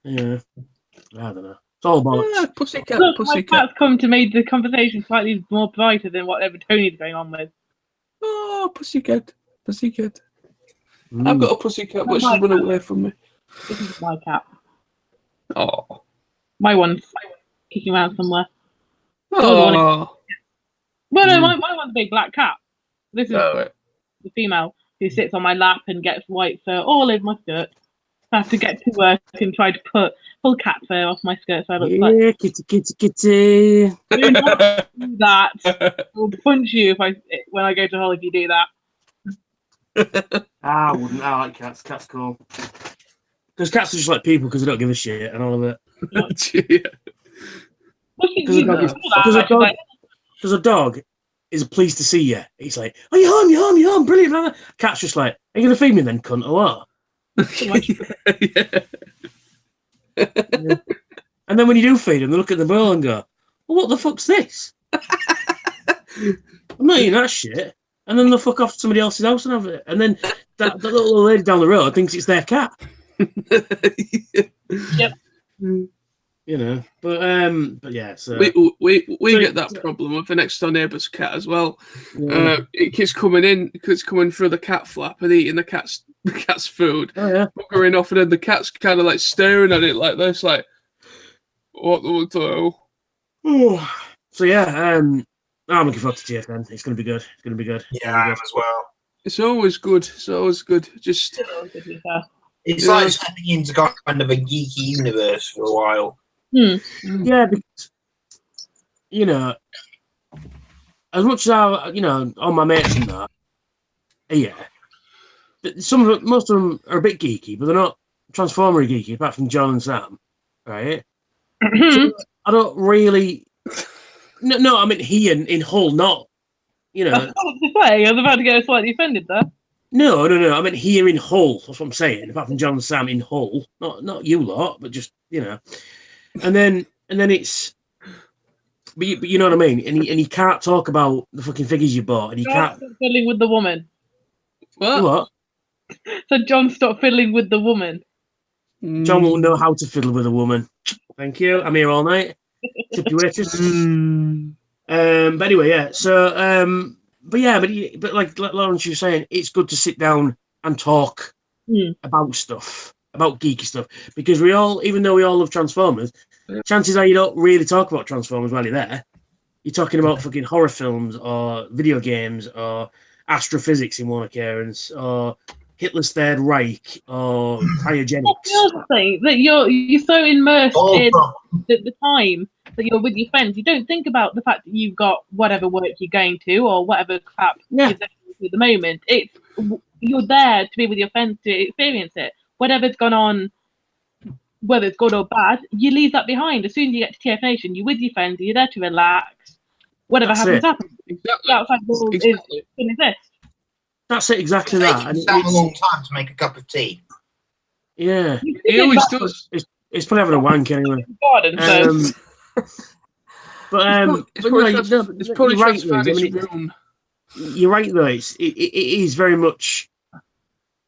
E: Yeah. I don't know. It's all bollocks.
B: Yeah, pussycat.
A: My cat's come to make the conversation slightly more brighter than whatever Tony's going on with.
B: Oh, pussycat. I've got a pussycat, but she's run away from me.
A: This is my cat.
B: Oh.
A: My one's kicking around somewhere.
B: Oh.
A: Well, no, my one's a big black cat. This is
B: the
A: female who sits on my lap and gets white fur all over my skirt. I have to get to work and try to pull cat fur off my skirt so I look like.
E: Kitty.
A: Do not do that. I'll punch you when I go to hell if you do that.
E: I wouldn't. I like cats. Cats cool. Because cats are just like people because they don't give a shit and all of it. Because a dog is pleased to see you. He's like, "Oh, you're home, brilliant." Cat's just like, "Are you going to feed me then, cunt, or what?" Yeah. And then when you do feed them, they look at the bowl and go, "Well, what the fuck's this? I'm not eating that shit." And then they'll fuck off to somebody else's house and have it. And then that little lady down the road thinks it's their cat.
A: Yep.
E: You know, but yeah. So
B: we get that problem with the next door neighbour's cat as well.
E: Yeah.
B: It keeps coming in, it's coming through the cat flap and eating the cat's food.
E: Oh yeah.
B: Buggering off, and then the cat's kind of like staring at it like this, like, what do we do?
E: So yeah, I'm looking forward to GFN. It's going to be good.
C: Yeah, I am as well.
B: It's always good. Just
C: it's like stepping into kind of a geeky universe for a while.
E: Yeah, because you know, as much as all my mates and that, yeah, most of them are a bit geeky, but they're not Transformer geeky, apart from John and Sam, right? So I don't really. No, I mean he in Hull, not you know.
A: That's what to say. I was about to get slightly offended there.
E: No. I meant here in Hull. That's what I'm saying. Apart from John and Sam in Hull, not you lot, but just you know. And then it's, but you know what I mean. And he can't talk about the fucking figures you bought, and he
A: John,
E: can't.
A: stop fiddling with the woman.
E: What?
A: So John, stop fiddling with the woman.
E: John won't know how to fiddle with a woman. Thank you. I'm here all night. Tip your waitress. But anyway, yeah. So, but like Lawrence, you were saying, it's good to sit down and talk about stuff, about geeky stuff, because we all, even though we all love Transformers, chances are you don't really talk about Transformers while you're there. You're talking about fucking horror films or video games or astrophysics in one occurrence or Hitler's Third Reich or cryogenics.
A: The other thing that you're so immersed in the time that you're with your friends, you don't think about the fact that you've got whatever work you're going to or whatever crap you're there at the moment. You're there to be with your friends to experience it. Whatever's gone on, whether it's good or bad, you leave that behind. As soon as you get to TF Nation, you're with your friends, you're there to relax. Whatever happens.
B: Exactly.
A: The outside world is going to exist.
E: That's it, exactly that. And
C: it's a long time to make a cup of tea.
E: Yeah,
B: he always does.
E: It's probably having a wank anyway.
B: It's probably
E: you're right,
B: found
E: Liz.
B: its room.
E: You're right though. It is very much,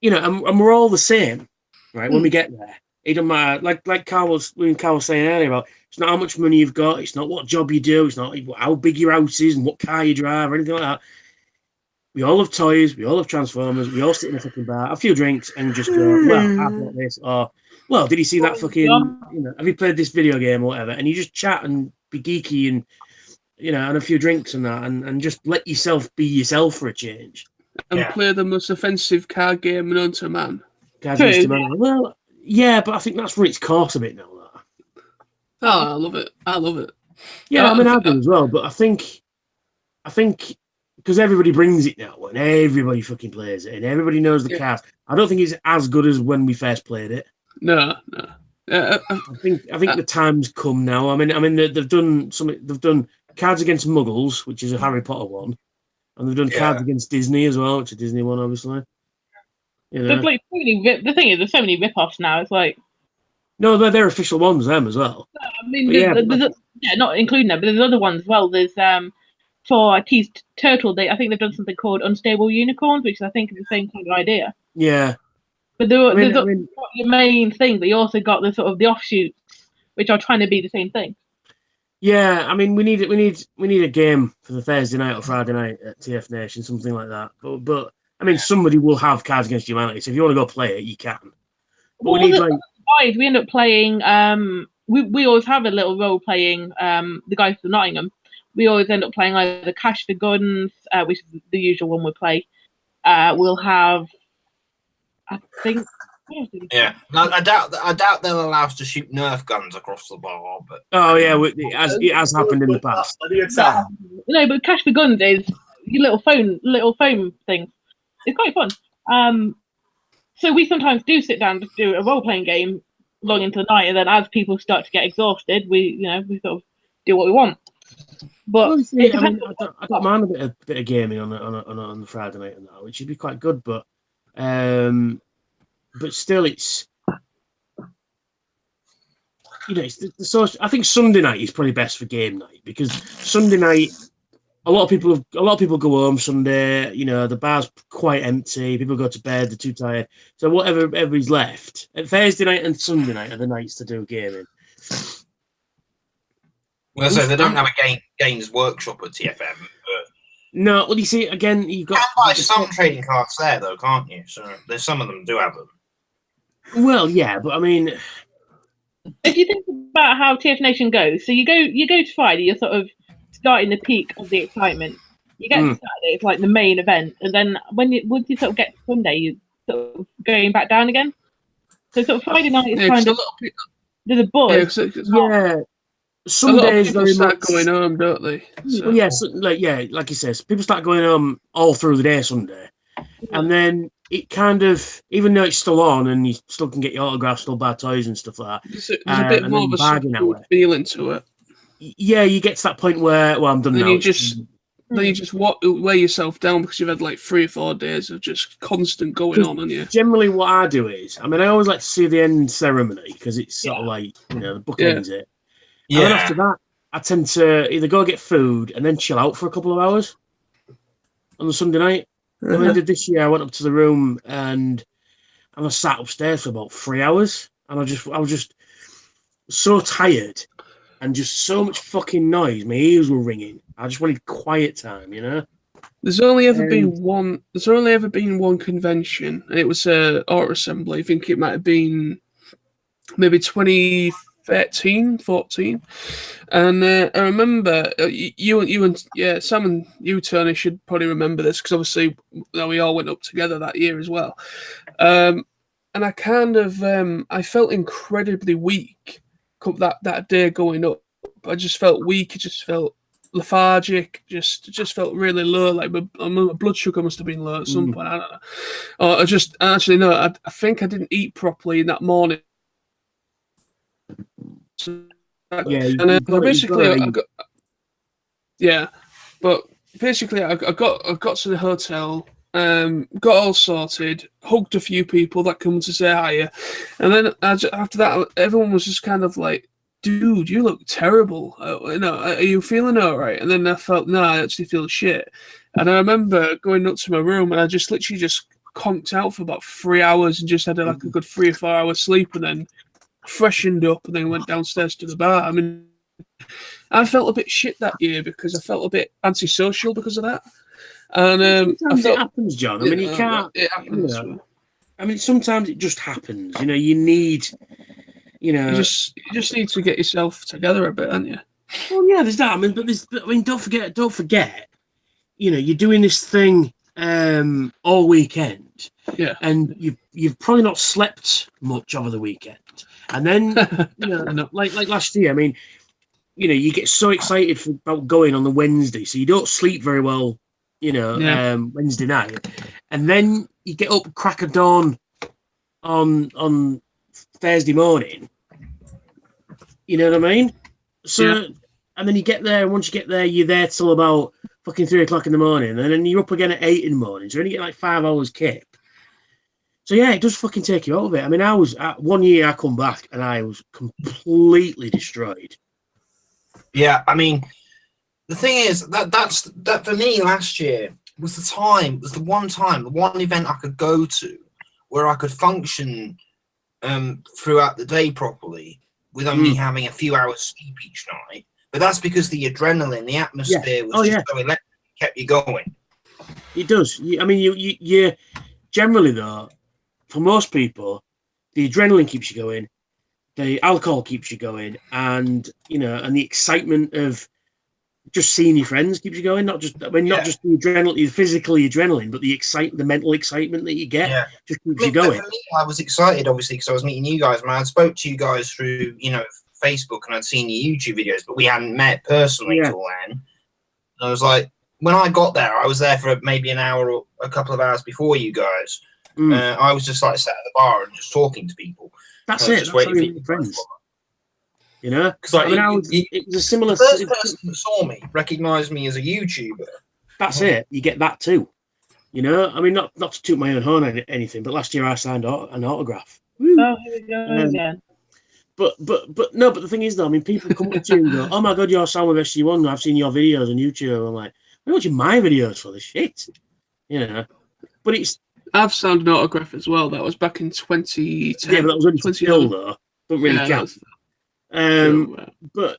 E: you know, and we're all the same, right? When we get there, it doesn't matter. Like Carl was saying earlier about, it's not how much money you've got, it's not what job you do, it's not how big your house is and what car you drive or anything like that. We all have toys, we all have Transformers, we all sit in a fucking bar, have a few drinks, and just go, well, I've got this, or, well, did you see that fucking, you know, have you played this video game or whatever? And you just chat and be geeky and, you know, and a few drinks and that, and just let yourself be yourself for a change.
B: And play the most offensive card game known to man.
E: Well, yeah, but I think that's run its course a bit now.
B: Oh, I love it.
E: Yeah, I mean, I do as well, but I think because everybody brings it now and everybody fucking plays it and everybody knows the cast. I don't think it's as good as when we first played it.
B: No.
E: I think the time's come now. I mean, they've done something. They've done Cards Against Muggles, which is a Harry Potter one, and they've done Cards Against Disney as well, which is a Disney one, obviously. You know?
A: Like, the thing is, there's so many rip-offs now. It's like,
E: no, they're official ones, them as well.
A: I mean, there's not including them, but there's other ones as well. There's for Teased Turtle, I think they've done something called Unstable Unicorns, which I think is the same kind of idea.
E: Yeah.
A: But there's your main thing, but you also got the sort of the offshoots, which are trying to be the same thing.
E: Yeah, I mean, we need a game for the Thursday night or Friday night at TF Nation, something like that. But I mean, somebody will have Cards Against Humanity, so if you want to go play it, you can. But we
A: end up playing. We always have a little role playing. The guys from Nottingham. We always end up playing either Cash the Guns, which is the usual one we play. We'll have, I think.
C: Yeah, no, I doubt they'll allow us to shoot Nerf guns across the bar. But
E: it has happened in the past.
A: No, but Cash the Guns is your little phone thing. It's quite fun. So we sometimes do sit down to do a role playing game long into the night, and then as people start to get exhausted, we sort of do what we want. But
E: I don't mind a bit of gaming on the Friday night and that, which would be quite good. But still, it's it's the social. I think Sunday night is probably best for game night because Sunday night, a lot of people go home Sunday. You know, the bar's quite empty. People go to bed. They're too tired. So whatever everybody's left, and Thursday night and Sunday night are the nights to do gaming.
C: Well, so they don't have a games workshop at TFM. But
E: no, well, you see, again, you've got.
C: You can buy some trading cards there, though, can't you? So there's some of them do have them.
E: Well, yeah, but I mean,
A: if you think about how TF Nation goes, so you go to Friday, you're sort of starting the peak of the excitement. You get to Saturday, it's like the main event, and then once you sort of get to Sunday, you sort of going back down again. So sort of Friday night is kind of there's a buzz.
E: Yeah. Some days
B: people start going home, don't they? So.
E: Well, like you says, people start going home all through the day Sunday, and then it kind of, even though it's still on and you still can get your autographs, still buy toys and stuff like that.
B: There's a bit more of a feeling to it.
E: Yeah, you get to that point where, well, I'm done
B: then
E: now.
B: You just then you just weigh yourself down because you've had like 3 or 4 days of just constant going on, haven't you?
E: Generally, what I do is, I mean, I always like to see the end ceremony because it's sort of like, you know, the book ends it.
C: Yeah.
E: And then after that, I tend to either go get food and then chill out for a couple of hours on the Sunday night. I mean, I did this year. I went up to the room and I was sat upstairs for about 3 hours, and I was just so tired and just so much fucking noise. My ears were ringing. I just wanted quiet time, you know.
B: There's only ever been one. There's only ever been one convention, and it was a art assembly. I think it might have been maybe 2013, 14. And I remember you and Sam and you, Tony, should probably remember this because obviously we all went up together that year as well. And I kind of I felt incredibly weak that day going up. I just felt weak. I just felt lethargic. Just felt really low. Like my blood sugar must have been low at some point. I don't know. Or I think I didn't eat properly in that morning. I got to the hotel, got all sorted, hugged a few people that come to say hi, and then after that, everyone was just kind of like, "Dude, you look terrible. Are you feeling all right?" And then I felt, "No, I actually feel shit." And I remember going up to my room, and I just literally just conked out for about 3 hours and just had like a good 3 or 4 hours sleep, and then freshened up and then went downstairs to the bar. I mean, I felt a bit shit that year because I felt a bit antisocial because of that. And
E: it happens, John. I mean, you can't.
B: It happens.
E: You know, I mean, sometimes it just happens. You know, you need. You know,
B: you just need to get yourself together a bit, don't you?
E: Well, yeah, there's that. I mean, don't forget. You know, you're doing this thing all weekend.
B: Yeah.
E: And you've probably not slept much over the weekend. And then, you know, like last year, I mean, you know, you get so excited about going on the Wednesday, so you don't sleep very well, you know, Wednesday night. And then you get up crack of dawn on Thursday morning. You know what I mean? So, and then you get there, and once you get there, you're there till about fucking 3 o'clock in the morning, and then you're up again at 8 in the morning, so you only get like 5 hours kip. So yeah, it does fucking take you out of it. I mean, I was 1 year I come back and I was completely destroyed.
C: Yeah, I mean, the thing is that for me last year was the one event I could go to where I could function throughout the day properly with only having a few hours sleep each night. But that's because the adrenaline, the atmosphere was just so electric, it kept you going.
E: It does. I mean, you generally though, for most people, the adrenaline keeps you going, the alcohol keeps you going, and you know, and the excitement of just seeing your friends keeps you going. Not just the adrenaline, the physical adrenaline, but the mental excitement that you get just keeps you going.
C: For me, I was excited, obviously, because I was meeting you guys. Man, I spoke to you guys through, you know, Facebook, and I'd seen your YouTube videos, but we hadn't met personally till then. And I was like, when I got there, I was there for maybe an hour or a couple of hours before you guys. I was just like sat at the bar and just talking to people.
E: That's it.
C: Just waiting for
E: friends. You know,
C: because like,
E: it was a similar.
C: The first person that saw me recognized me as a YouTuber.
E: That's it. You get that too. You know, I mean, not to toot my own horn or anything, but last year I signed an autograph.
A: Oh, here we go again.
E: But the thing is though, I mean, people come up to you and go, "Oh my god, you're SoundwaveSG-1. I've seen your videos on YouTube." I'm like, "I'm watching my videos for the shit," you know. But
B: I've signed an autograph as well. That was back in 2010.
E: Yeah, but that was only 2010 though. Don't really count. But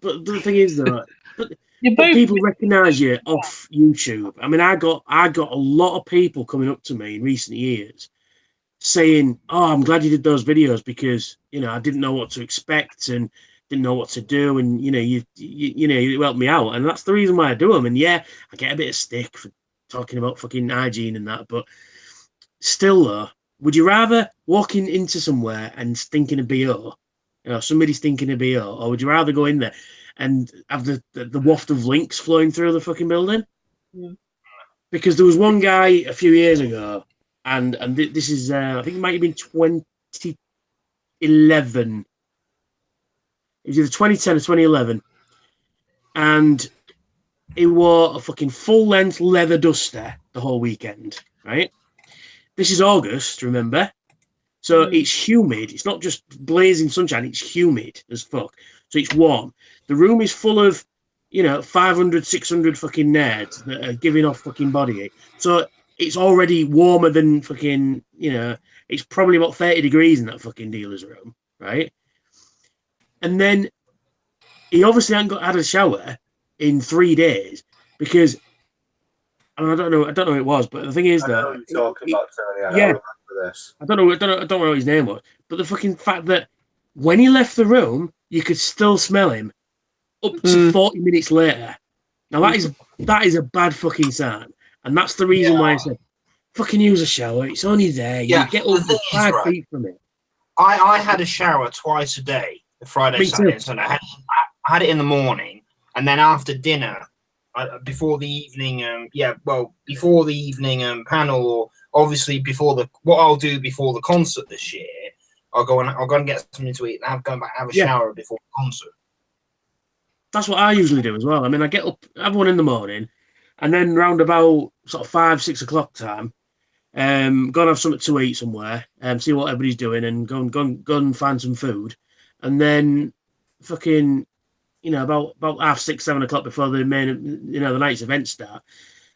E: the thing is though, people recognise you off YouTube. I mean, I got a lot of people coming up to me in recent years saying, "Oh, I'm glad you did those videos because you know I didn't know what to expect and didn't know what to do, and you know you helped me out, and that's the reason why I do them." And yeah, I get a bit of stick for talking about fucking hygiene and that, but still though, would you rather walking into somewhere and stinking of BO, you know, somebody's stinking of BO, or would you rather go in there and have the waft of links flowing through the fucking building?
A: Yeah.
E: Because there was one guy a few years ago, and this is I think it might have been 2011. It was either 2010 or 2011, and he wore a fucking full-length leather duster the whole weekend, right? This is August, remember? So it's humid. It's not just blazing sunshine. It's humid as fuck. So it's warm. The room is full of, 500, 600 fucking nerds that are giving off fucking body heat. So it's already warmer than fucking, it's probably about 30 degrees in that fucking dealer's room, right? And then he obviously hadn't had a shower in 3 days because, I don't know who it was, but the thing is that
D: you're talking about Tony. I remember this.
E: I don't know what his name was, but the fucking fact that when he left the room, you could still smell him up to 40 minutes later. Now that is a bad fucking sign, and that's the reason why I said, fucking use a shower. It's only there. You get up to 5 feet from it.
C: I had a shower twice a day, the Friday, Saturday, and Sunday. I had it in the morning, and then after dinner, before the evening, before the evening panel, or obviously what I'll do before the concert this year, I'll go and get something to eat and go back and have a shower before the concert.
E: That's what I usually do as well. I mean, I get up, have one in the morning, and then round about sort of 5, 6 o'clock time, go and have something to eat somewhere, see what everybody's doing, and go and find some food, and then fucking, about 5:30, 7 o'clock before the main, the night's events start,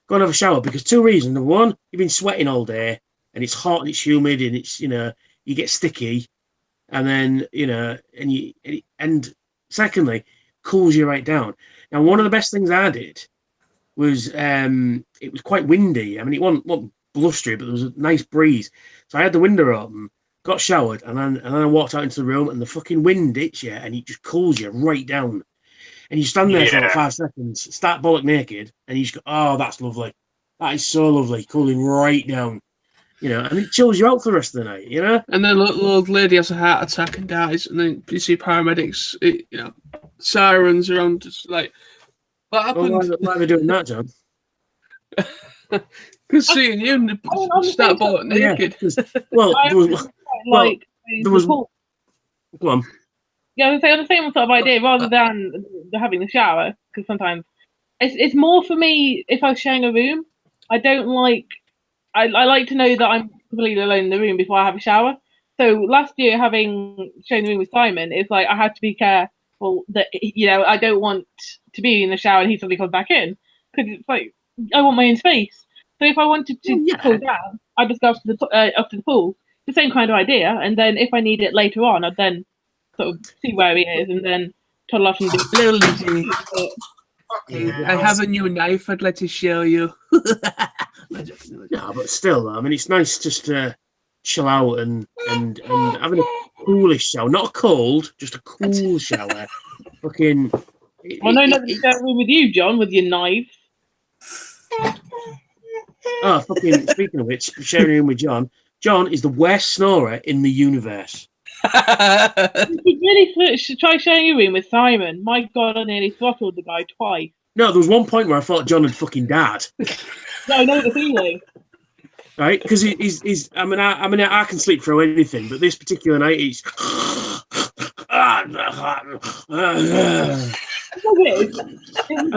E: go and have a shower because 2 reasons. Number one, you've been sweating all day, and it's hot and it's humid, and it's you get sticky, and then and secondly, cools you right down. Now, one of the best things I did was it was quite windy. I mean, it wasn't blustery, but there was a nice breeze. So I had the window open, got showered, and then I walked out into the room, and the fucking wind hits you, and it just cools you right down. And you stand there for about 5 seconds, start bollock naked, and you just go, oh, that's lovely. That is so lovely, cooling right down. And it chills you out for the rest of the night,
B: And then the old lady has a heart attack and dies, and then you see paramedics, sirens around, just like, what happened?
E: Well, why are they doing that, John?
B: Because seeing you start bollock naked.
E: There was. Go on.
A: Yeah, I was on the same sort of idea, rather than having the shower, because sometimes it's more for me if I was sharing a room. I don't like. I like to know that I'm completely alone in the room before I have a shower. So last year, having shared the room with Simon, it's like I had to be careful that I don't want to be in the shower and he suddenly comes back in, because it's like I want my own space. So if I wanted to cool down, I'd just go up to the pool. The same kind of idea, and then if I need it later on, I'd then sort of see where he is and then toddle off and do.
B: Hello, Lizzie. I have a new knife I'd like to show you.
E: Yeah, but still, I mean, it's nice just to chill out and having a coolish shower, not a cold, just a cool shower. Fucking.
A: Not to share a room with you, John, with your knife.
E: Oh, fucking! Speaking of which, sharing a room with John. John is the worst snorer in the universe.
A: You really should try sharing a room with Simon. My God, I nearly throttled the guy twice.
E: No, there was one point where I thought John had fucking died.
A: Yeah, I know the feeling.
E: Right, because he's. I mean, I can sleep through anything, but this particular night he's. And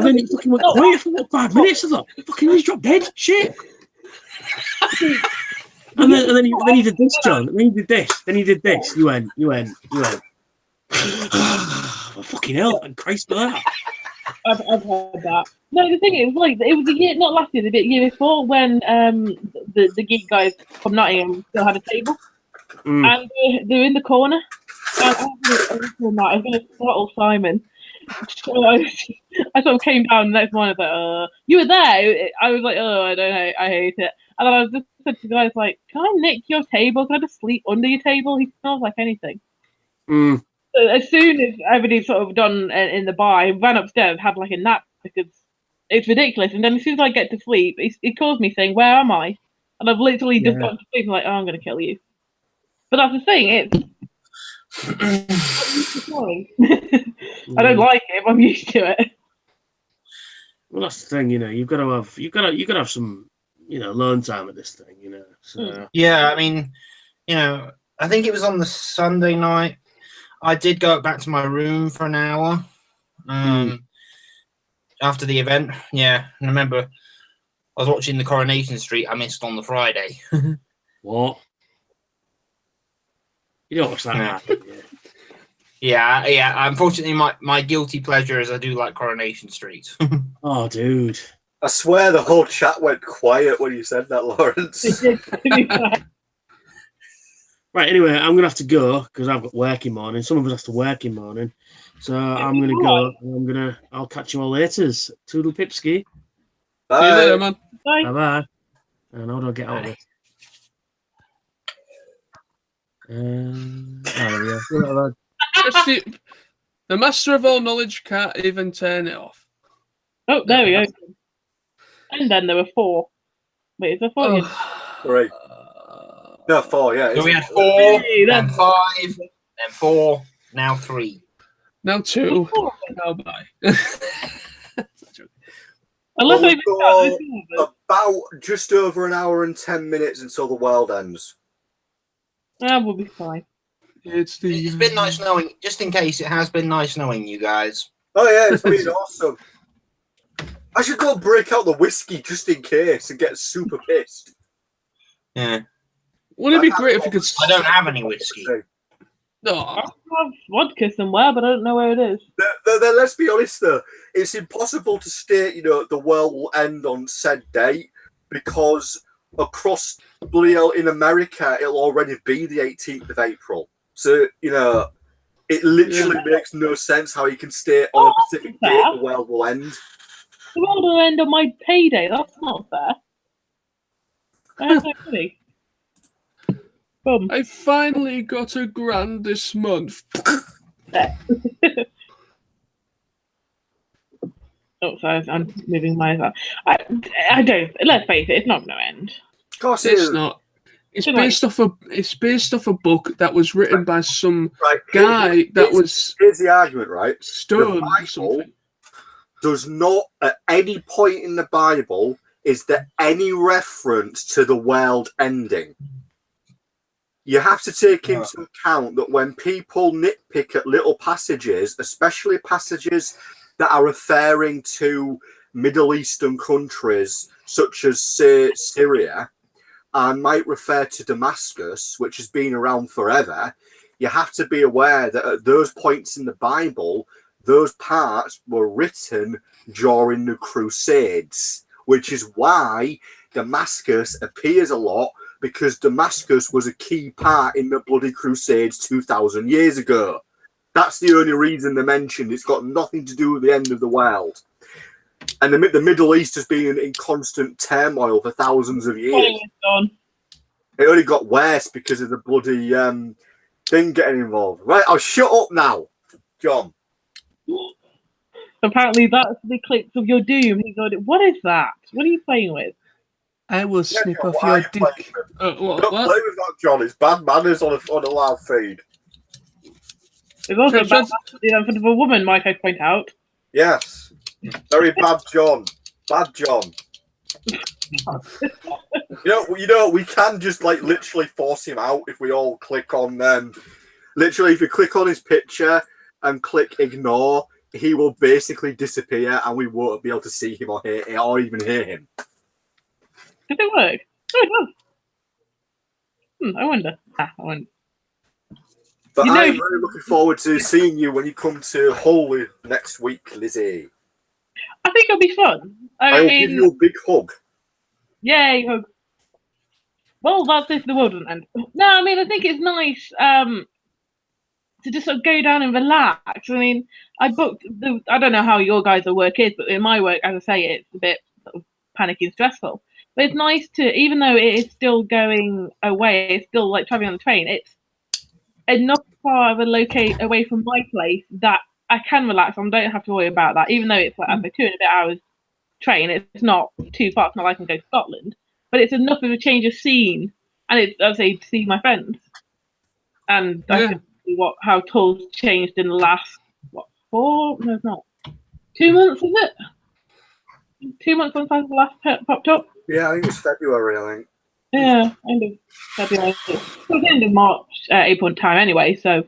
E: then he fucking went quiet for about 5 minutes. I thought, fucking, he's dropped dead. Shit. And then he did this, John. And then he did this. Then he did this. You went. Well, fucking hell, and Christ for that.
A: I've heard that. No, the thing is, it was the year, not last year, the year before, when the geek guys from Nottingham still had a table, and they're in the corner. And I was going to throttle Simon. So I sort of came down the next morning. I was like, you were there. I was like, oh, I don't know, I hate it. And then I was just said to the guys, like, can I nick your table? Can I just sleep under your table? He smells like anything. So as soon as everybody's sort of done in the bar, I ran upstairs, had like a nap because it's ridiculous. And then as soon as I get to sleep, it calls me saying, "Where am I?" And I've literally just gone to sleep. I'm like, "Oh, I'm going to kill you." But that's the thing. I don't like it. But I'm used to it.
E: Well, that's the thing. You've got to have some, learn time with this thing. So
C: yeah, I mean, I think it was on the Sunday night. I did go back to my room for an hour. after the event. Yeah, I remember I was watching the Coronation Street. I missed on the Friday.
E: What? You don't watch that happen,
C: Yeah. Unfortunately, my guilty pleasure is I do like Coronation Street.
E: Oh, dude.
D: I swear the whole chat went quiet when you said that, Lawrence.
E: Right, anyway, I'm going to have to go because I've got work in morning. Some of us have to work in morning. So I'm going to go and I'll catch you all later. Toodle pipski.
D: Bye.
B: See you later, man.
A: Bye.
E: Bye-bye. And how do I get out of this? There we go.
B: The master of all knowledge can't even turn it off.
A: Oh, there we go. And then there were 4. Wait, is there 4 again?
D: 3. No, 4, yeah.
C: So we had 4, then 5, then 4, now 3.
B: Now 2. Now bye.
A: Unless I
D: about just over an hour and 10 minutes until the world ends.
A: That will be fine.
C: It's been nice knowing, just in case, it has been nice knowing you guys.
D: Oh, yeah, it's been awesome. I should go break out the whiskey just in case and get super pissed.
C: Yeah.
B: Wouldn't it be great if you could...
C: I don't have any whiskey.
B: No.
A: I have vodka somewhere, but I don't know where it is.
D: Let's be honest, though. It's impossible to state, the world will end on said date because across in America, it'll already be the 18th of April. So, it literally makes no sense how you can state on a specific date the world will end.
A: The world will end on my payday. That's not fair. That's so funny. Boom.
B: I finally got a grand this month.
A: Oh, sorry, I'm moving my... I don't... Let's face it, it's not going to end.
D: Of course
B: it's not. It's based off a book that was written by some guy that was...
D: Here's the argument, right?
B: Stoned
D: or something. Does not, at any point in the Bible, is there any reference to the world ending. You have to take into account that when people nitpick at little passages, especially passages that are referring to Middle Eastern countries, such as, say, Syria, and might refer to Damascus, which has been around forever, you have to be aware that at those points in the Bible, those parts were written during the Crusades, which is why Damascus appears a lot, because Damascus was a key part in the bloody Crusades 2,000 years ago. That's the only reason they mentioned. It's got nothing to do with the end of the world. And the Middle East has been in constant turmoil for thousands of years. It only got worse because of the bloody thing getting involved. Right, I'll shut up now, John.
A: Apparently that's the clips of your doom. He's going, what is that? What are you playing with?
B: I will snip off your dick.
D: Don't play with that, John. It's bad manners on a live feed.
A: It's also bad manners in front of a woman, might I point out.
D: Yes. Very bad, John. Bad, John. you know, we can just literally force him out if we all click on literally, if you click on his picture and click ignore, he will basically disappear, and we won't be able to see him or even hear him.
A: Did it work? Oh, it does. I wonder. I wonder.
D: But I'm really looking forward to seeing you when you come to Holy next week, Lizzie.
A: I think it'll be fun.
D: I will give you a big hug.
A: Yay, hug. Well, that's if the world doesn't end. No, I mean, I think it's nice to just sort of go down and relax. I mean, I booked I don't know how your guys' work is, but in my work, as I say, it's a bit sort of panicky and stressful. But it's nice to, even though it is still going away, it's still like traveling on the train, it's enough far of a locate away from my place that I can relax and don't have to worry about that. Even though it's like 2 and a bit hours train, it's not too far. It's not like I can go to Scotland, but it's enough of a change of scene, and it's, I'd say, to see my friends. And I can see how Tull's changed in the last 4? No, it's not 2 months, is it? 2 months since the last pet popped up.
D: Yeah, I think it's February. I think.
A: Yeah, end of February. It was the end of March, April time anyway. So,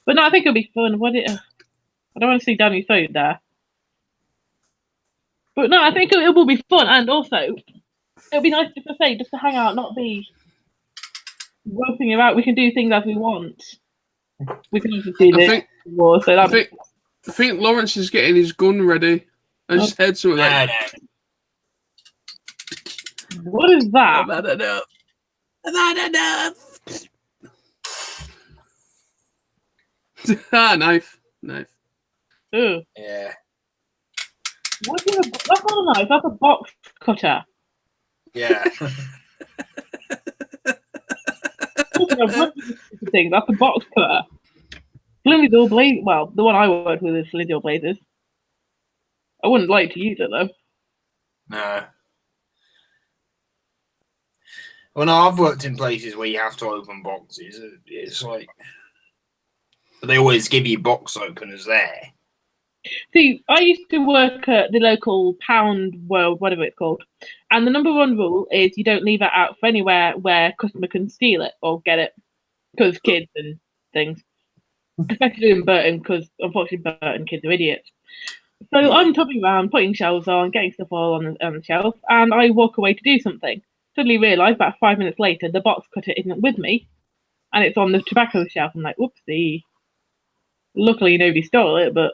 A: but no, I think it'll be fun. I don't want to see Danny's food there. But no, I think it will be fun, and also it'll be nice just to hang out, not be roping about. We can do things as we want. We can also do this more. So
B: I think Lawrence is getting his gun ready. I just heard something like,
A: what is that?
B: I don't know. Knife.
A: Ooh.
C: Yeah.
A: That's not a knife. That's a box cutter.
C: Yeah.
A: That's a box cutter. Flimsy's all blazes. Well, the one I worked with is Flimsy all blazes. I wouldn't like to use it though.
C: No. Well, no, I've worked in places where you have to open boxes. It's like they always give you box openers there.
A: See, I used to work at the local Pound World, whatever it's called, and the number one rule is you don't leave it out for anywhere where a customer can steal it or get it, because kids and things, especially in Burton, because unfortunately Burton kids are idiots. So I'm topping around, putting shelves on, getting stuff all on the shelf, and I walk away to do something. Suddenly realise about 5 minutes later the box cutter isn't with me, and it's on the tobacco shelf. I'm like, whoopsie. Luckily nobody stole it, but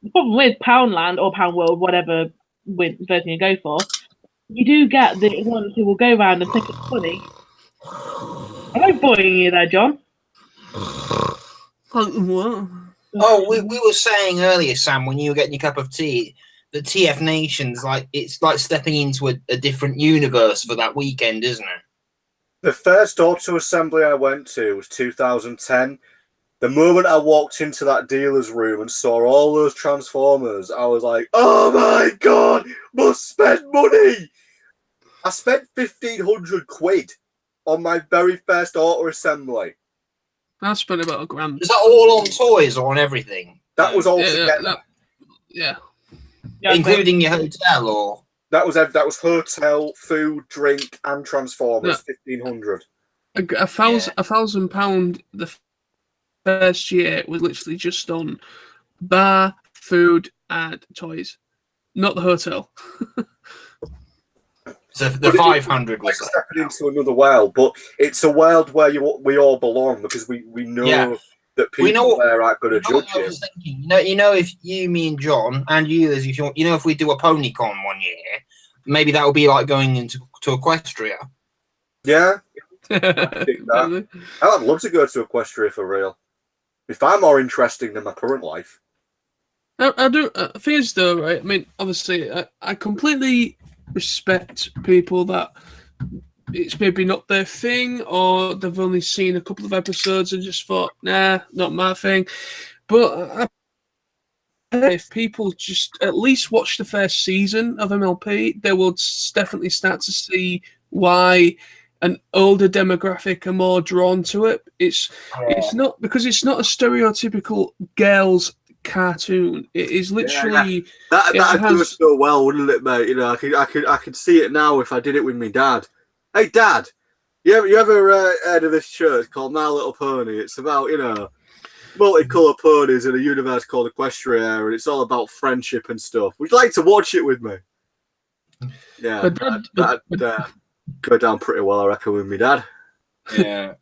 A: the problem with Poundland or Pound World, whatever version you go for, you do get the ones who will go around and think it's funny. Am I boring you there, John?
B: What?
C: Oh, we were saying earlier, Sam, when you were getting your cup of tea, the TF Nation's it's like stepping into a different universe for that weekend, isn't it?
D: The first auto assembly I went to was 2010. The moment I walked into that dealer's room and saw all those Transformers, I was like, oh my God, must spend money. I spent 1,500 quid on my very first auto assembly.
B: I spent about £1,000.
C: Is that all on toys or on everything?
D: That was all together.
B: Yeah.
C: Including your hotel, or
D: that was hotel, food, drink, and Transformers. 1,500.
B: £1,000. The first year was literally just on bar, food, and toys, not the hotel.
C: So the 500 was
D: stepping into another world, but it's a world where we all belong because we know that people there aren't going to judge you. I was
C: thinking, you know, if you, me, and John, and you, Lizzie, if we do a PonyCon one year, maybe that will be like going into Equestria.
D: Yeah, I think that. I'd love to go to Equestria for real. If I'm more interesting than my current life.
B: I do. Things though, right? I mean, obviously, I completely respect people that it's maybe not their thing, or they've only seen a couple of episodes and just thought, nah, not my thing. But if people just at least watch the first season of MLP, they will definitely start to see why an older demographic are more drawn to it. It's not because it's not a stereotypical girls' cartoon. It is literally
D: that'd do us so well, wouldn't it, mate? You know, I could see it now if I did it with my dad. Hey, Dad, you ever heard of this show? It's called My Little Pony. It's about multicolored ponies in a universe called Equestria, and it's all about friendship and stuff. Would you like to watch it with me? Yeah, that'd go down pretty well, I reckon, with me dad.
C: Yeah.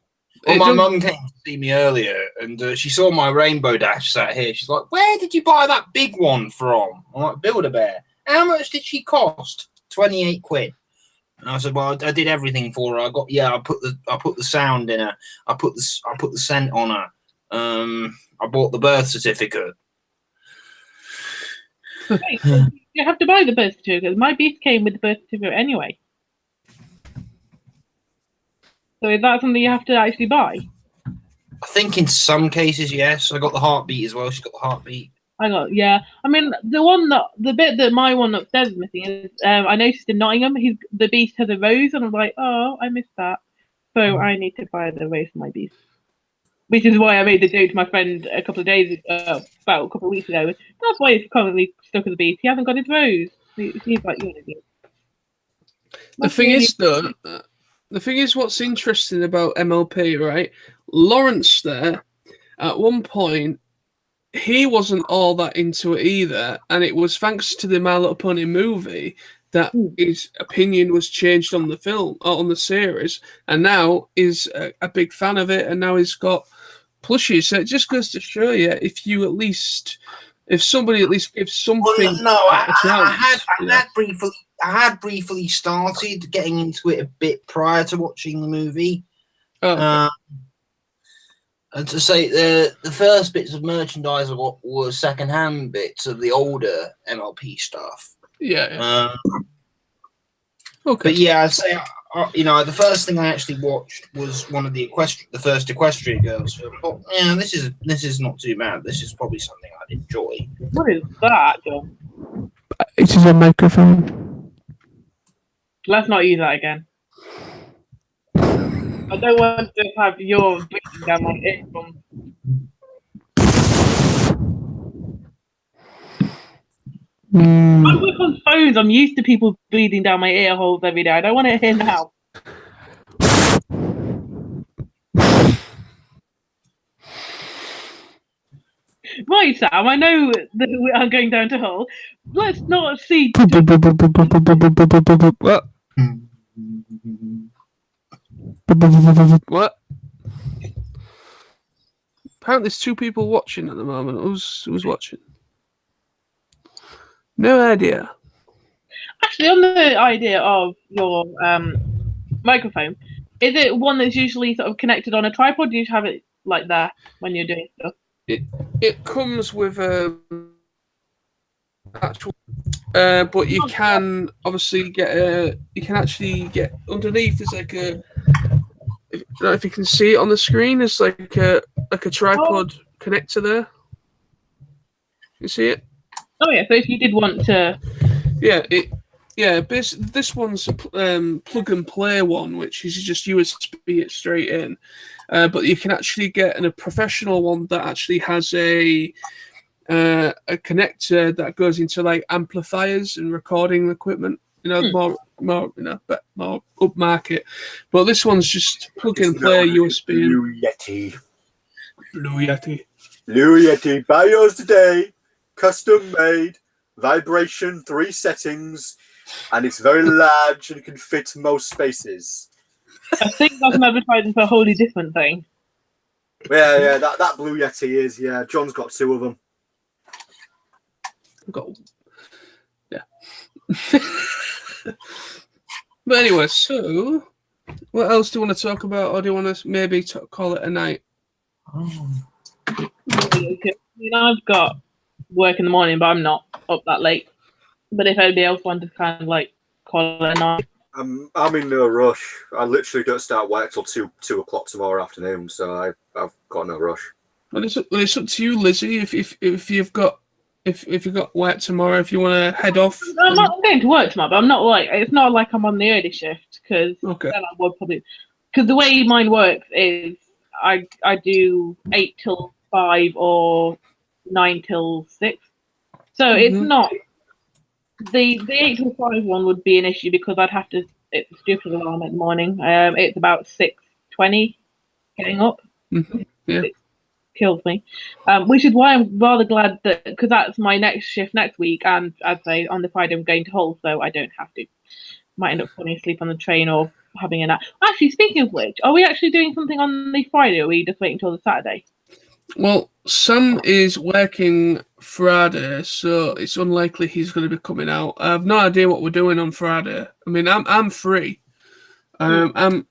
C: Well, my mum came to see me earlier, and she saw my Rainbow Dash sat here. She's like, "Where did you buy that big one from?" I'm like, "Build-A-Bear." How much did she cost? 28 quid. And I said, "Well, I did everything for her. I put the sound in her. I put the scent on her. I bought the birth certificate."
A: Wait, you have to buy the birth certificate. My Beast came with the birth certificate anyway. So is that something you have to actually buy?
C: I think in some cases, yes. I got the heartbeat as well. She got the heartbeat.
A: I mean, the bit that my one upstairs is missing is I noticed in Nottingham, the Beast has a rose, and I'm like, oh, I missed that. So I need to buy the rose for my Beast. Which is why I made the joke to my friend a couple of weeks ago. That's why he's currently stuck with the Beast. He hasn't got his rose. He's like, you're an idiot.
B: The thing is, what's interesting about MLP, right? Lawrence there, at one point, he wasn't all that into it either, and it was thanks to the My Little Pony movie that his opinion was changed on the film, or on the series, and now he's a big fan of it, and now he's got plushies. So it just goes to show you, if somebody at least gives something a chance.
C: I had briefly started getting into it a bit prior to watching the movie.
B: Oh,
C: and to say the first bits of merchandise I got were secondhand bits of the older MLP stuff.
B: Yeah.
C: Okay. But yeah, I'd say the first thing I actually watched was one of the first Equestria Girls film. Oh, yeah, this is not too bad. This is probably something I'd enjoy.
A: What is that, John?
B: It is a microphone.
A: Let's not use that again. I don't want to have your breathing down my earphone. I work on phones. I'm used to people breathing down my ear holes every day. I don't want to hear now. Right, Sam, I know that we are going down to hole. Let's not see.
B: What? Apparently there's 2 people watching at the moment. Who's watching? No idea.
A: Actually, on the idea of your microphone, is it one that's usually sort of connected on a tripod? Do you have it like there when you're doing stuff?
B: It comes with actual, but you can obviously get you can actually get underneath. There's like a, I don't know if you can see it on the screen. There's like a tripod connector there. You see it?
A: Oh yeah. So if you did want to,
B: this one's a plug and play one, which is just USB it straight in. But you can actually get a professional one that actually has a connector that goes into like amplifiers and recording equipment. More upmarket. But this one's just plug and play USB. Blue Yeti.
D: Buy yours today. Custom made. Vibration 3 settings, and it's very large and can fit most spaces.
A: I think that's an advertising for a wholly different thing.
D: Yeah, that Blue Yeti is. Yeah, John's got 2 of them.
B: But anyway, so what else do you want to talk about, or do you want to maybe call it a night?
A: I've got work in the morning, but I'm not up that late. But if anybody else wanted to kind of like call it a night,
D: I'm in no rush. I literally don't start work till 2 o'clock tomorrow afternoon, so I've got no rush.
B: Well, it's up to you, Lizzie. If you've got work tomorrow, if you want to head off.
A: I'm going to work tomorrow, but I'm not like, it's not like I'm on the early shift, because then I would probably, because the way mine works is I do 8 till 5 or 9 till 6. So it's not the 8 till 5 one would be an issue, because I'd have to, it's a stupid alarm in the morning. It's about 6:20 getting up.
B: Yeah.
A: It kills me. Which is why I'm rather glad that, because that's my next shift next week, and I'd say on the Friday I'm going to Hull, so I don't have to. Might end up falling asleep on the train or having a nap. Actually, speaking of which, are we actually doing something on the Friday, or are we just waiting until the Saturday?
B: Well, Sam is working Friday, so it's unlikely he's going to be coming out. I have no idea what we're doing on Friday. I mean, I'm free. I'm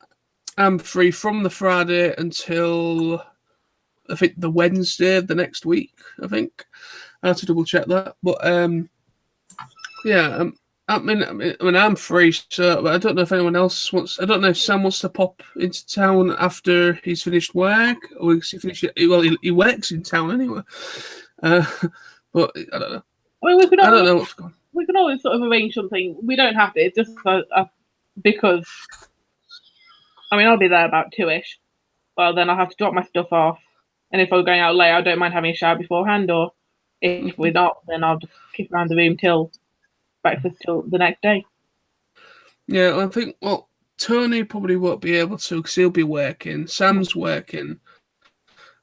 B: free from the Friday until I think the Wednesday of the next week. I think I have to double check that, but yeah. I mean, I'm free, so I don't know if anyone else wants. I don't know if Sam wants to pop into town after he's finished work, or is he finished? Well, he works in town anyway. But I don't know.
A: I mean,
B: I don't know what's going on.
A: We can always sort of arrange something. We don't have to. It's just because. I mean, I'll be there about 2ish. Well, then I'll have to drop my stuff off, and if we're going out late, I don't mind having a shower beforehand. Or if we're not, then I'll just kick around the room till breakfast till the next day.
B: Yeah, I think, well, Tony probably won't be able to because he'll be working. Sam's working.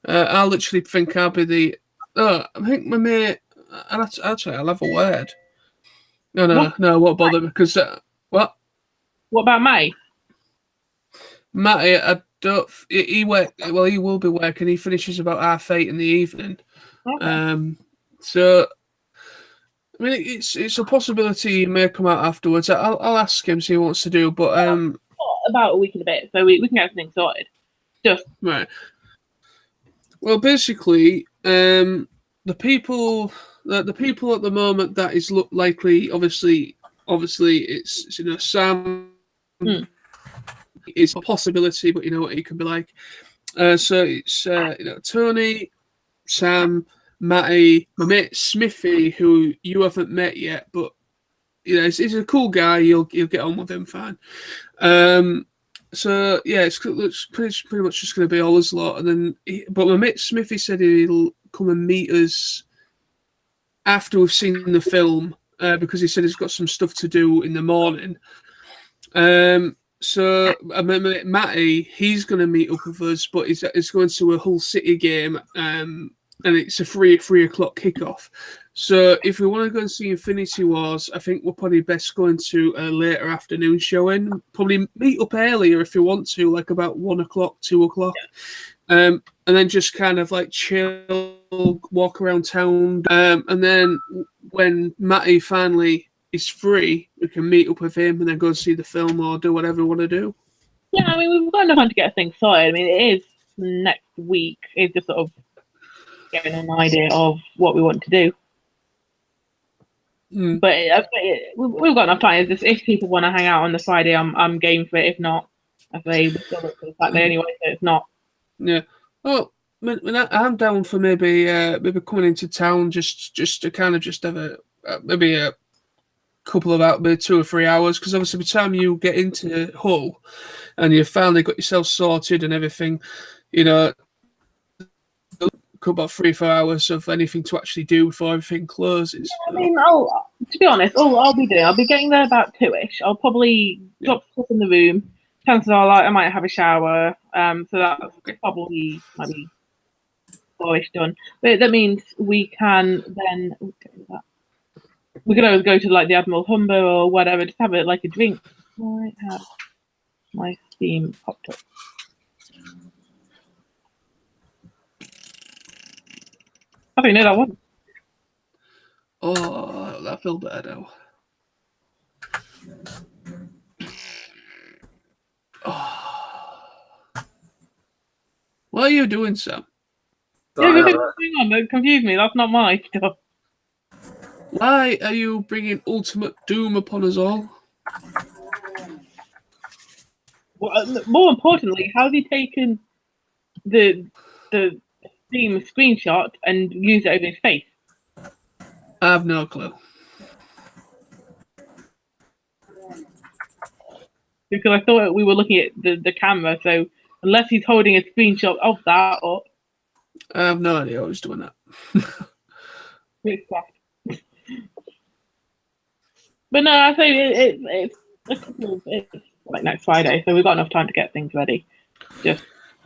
B: I literally think I'll be I think my mate. Actually, I'll have a word. No, won't bother because what?
A: What about May?
B: Matty, I don't. He work. Well, he will be working. He finishes about 8:30 in the evening.
A: Okay.
B: So I mean, it's a possibility he may come out afterwards. I'll ask him, see what he wants to do. But
A: about a week and a bit, so we can get everything sorted. Just
B: right. Well, basically, the people at the moment that is likely, obviously, it's Sam is a possibility, but you know what he can be like. So it's Tony, Sam, Matty, my mate Smithy, who you haven't met yet, but he's a cool guy. You'll get on with him fine. So yeah, it's pretty much just going to be all his lot, and then. But my mate Smithy said he'll come and meet us after we've seen the film because he said he's got some stuff to do in the morning. So my mate Matty, he's going to meet up with us, but he's going to a Hull City game, and it's a 3 o'clock kickoff. So if we want to go and see Infinity Wars, I think we're probably best going to a later afternoon showing. Probably meet up earlier if you want to, like about 1 o'clock, 2 o'clock, and then just kind of like chill, walk around town, and then when Matty finally is free, we can meet up with him and then go and see the film or do whatever we want to do.
A: Yeah, I mean, we've got enough time to get things sorted. I mean, it is next week. It's just sort of getting an idea of what we want to do. But we've got enough time. It's just, if people want to hang out on the Friday, I'm game for it. If not, I say we'll still look for the Saturday anyway, so it's not.
B: Yeah. Well, I'm down for maybe coming into town just to kind of just have maybe a couple of hours, maybe 2 or 3 hours, because obviously by the time you get into Hull and you've finally got yourself sorted and everything, about 3 or 4 hours of anything to actually do before everything closes.
A: I mean, to be honest, all I'll be doing, I'll be getting there about 2ish. I'll probably drop stuff in the room. Chances are I might have a shower. So that's probably maybe 4ish done. But that means we can then. We could always go to like the Admiral Humber or whatever, just have it like a drink. I have my Steam popped up. I think that one.
B: Oh, that felt better now. Oh. What are you doing, Sam?
A: Yeah, don't confuse me. That's not my stuff.
B: Why are you bringing ultimate doom upon us all?
A: Well, more importantly, how have you taken the Steam screenshot and used it over his face?
B: I have no clue.
A: Because I thought we were looking at the camera, so unless he's holding a screenshot of that up.
B: I have no idea who's doing that.
A: But no, I say it's like next Friday, so we've got enough time to get things ready.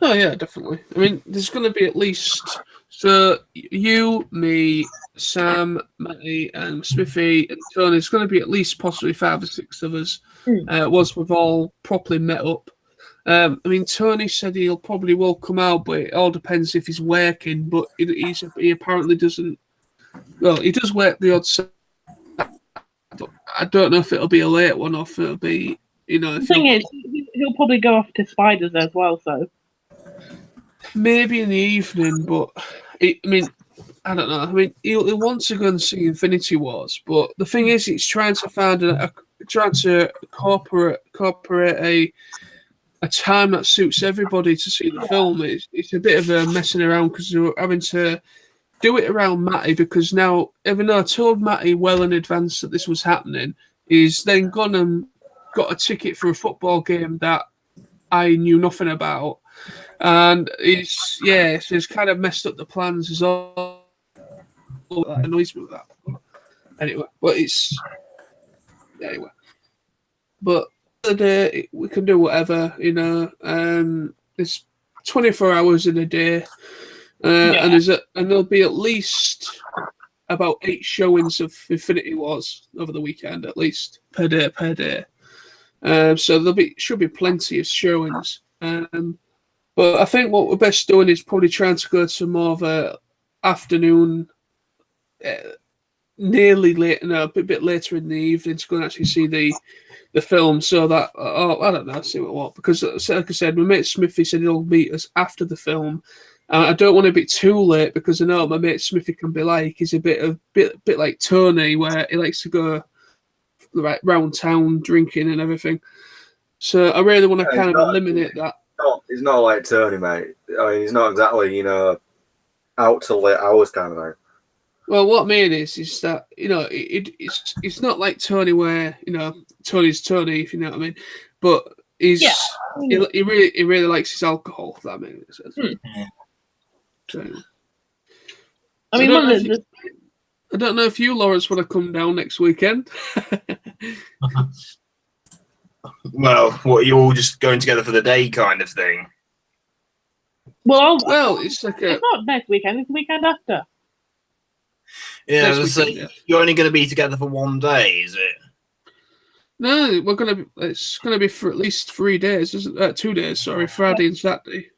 B: Oh yeah, definitely. I mean, there's going to be at least you, me, Sam, Matty, and Smithy, and Tony. There's going to be at least possibly 5 or 6 of us once we've all properly met up. I mean, Tony said he probably will come out, but it all depends if he's working. But he apparently doesn't. Well, he does work the odd. I don't know if it'll be a late one or if it'll be,
A: The thing is, he'll probably go off to Spiders as well, so.
B: Maybe in the evening, but I don't know. I mean, he'll want to go and see Infinity Wars, but the thing is, he's trying to find trying to incorporate a time that suits everybody to see the film. It's a bit of a messing around because we're having to do it around Matty, because now, even though I told Matty well in advance that this was happening, he's then gone and got a ticket for a football game that I knew nothing about. And it's kind of messed up the plans as well. That annoys me with that. Anyway, but the day we can do whatever, It's 24 hours in a day. and there'll be at least about 8 showings of Infinity Wars over the weekend, at least per day. So should be plenty of showings. But I think what we're best doing is probably trying to go to more of a afternoon, nearly late, a bit later in the evening to go and actually see the film. So that I don't know, see what because like I said, my mate Smithy said he'll meet us after the film. I don't want to be too late because I know my mate Smithy can be like he's a bit like Tony, where he likes to go right round town drinking and everything. So I really want to kind of eliminate that.
D: He's not like Tony, mate. I mean, he's not exactly, out till late hours kind of thing. Well,
B: what I mean is that, it's not like Tony where, Tony's Tony, if you know what I mean. But he really likes his alcohol, if that makes sense. So,
A: I mean,
B: I don't know if you, Lawrence, want to come down next weekend.
C: Well, what, are you all just going together for the day kind of thing?
B: Well, it's like
A: it's not next weekend, it's the weekend after.
C: Yeah, you're only going to be together for one day, is it?
B: No, it's going to be for at least 3 days, isn't it? 2 days, sorry, Friday and Saturday.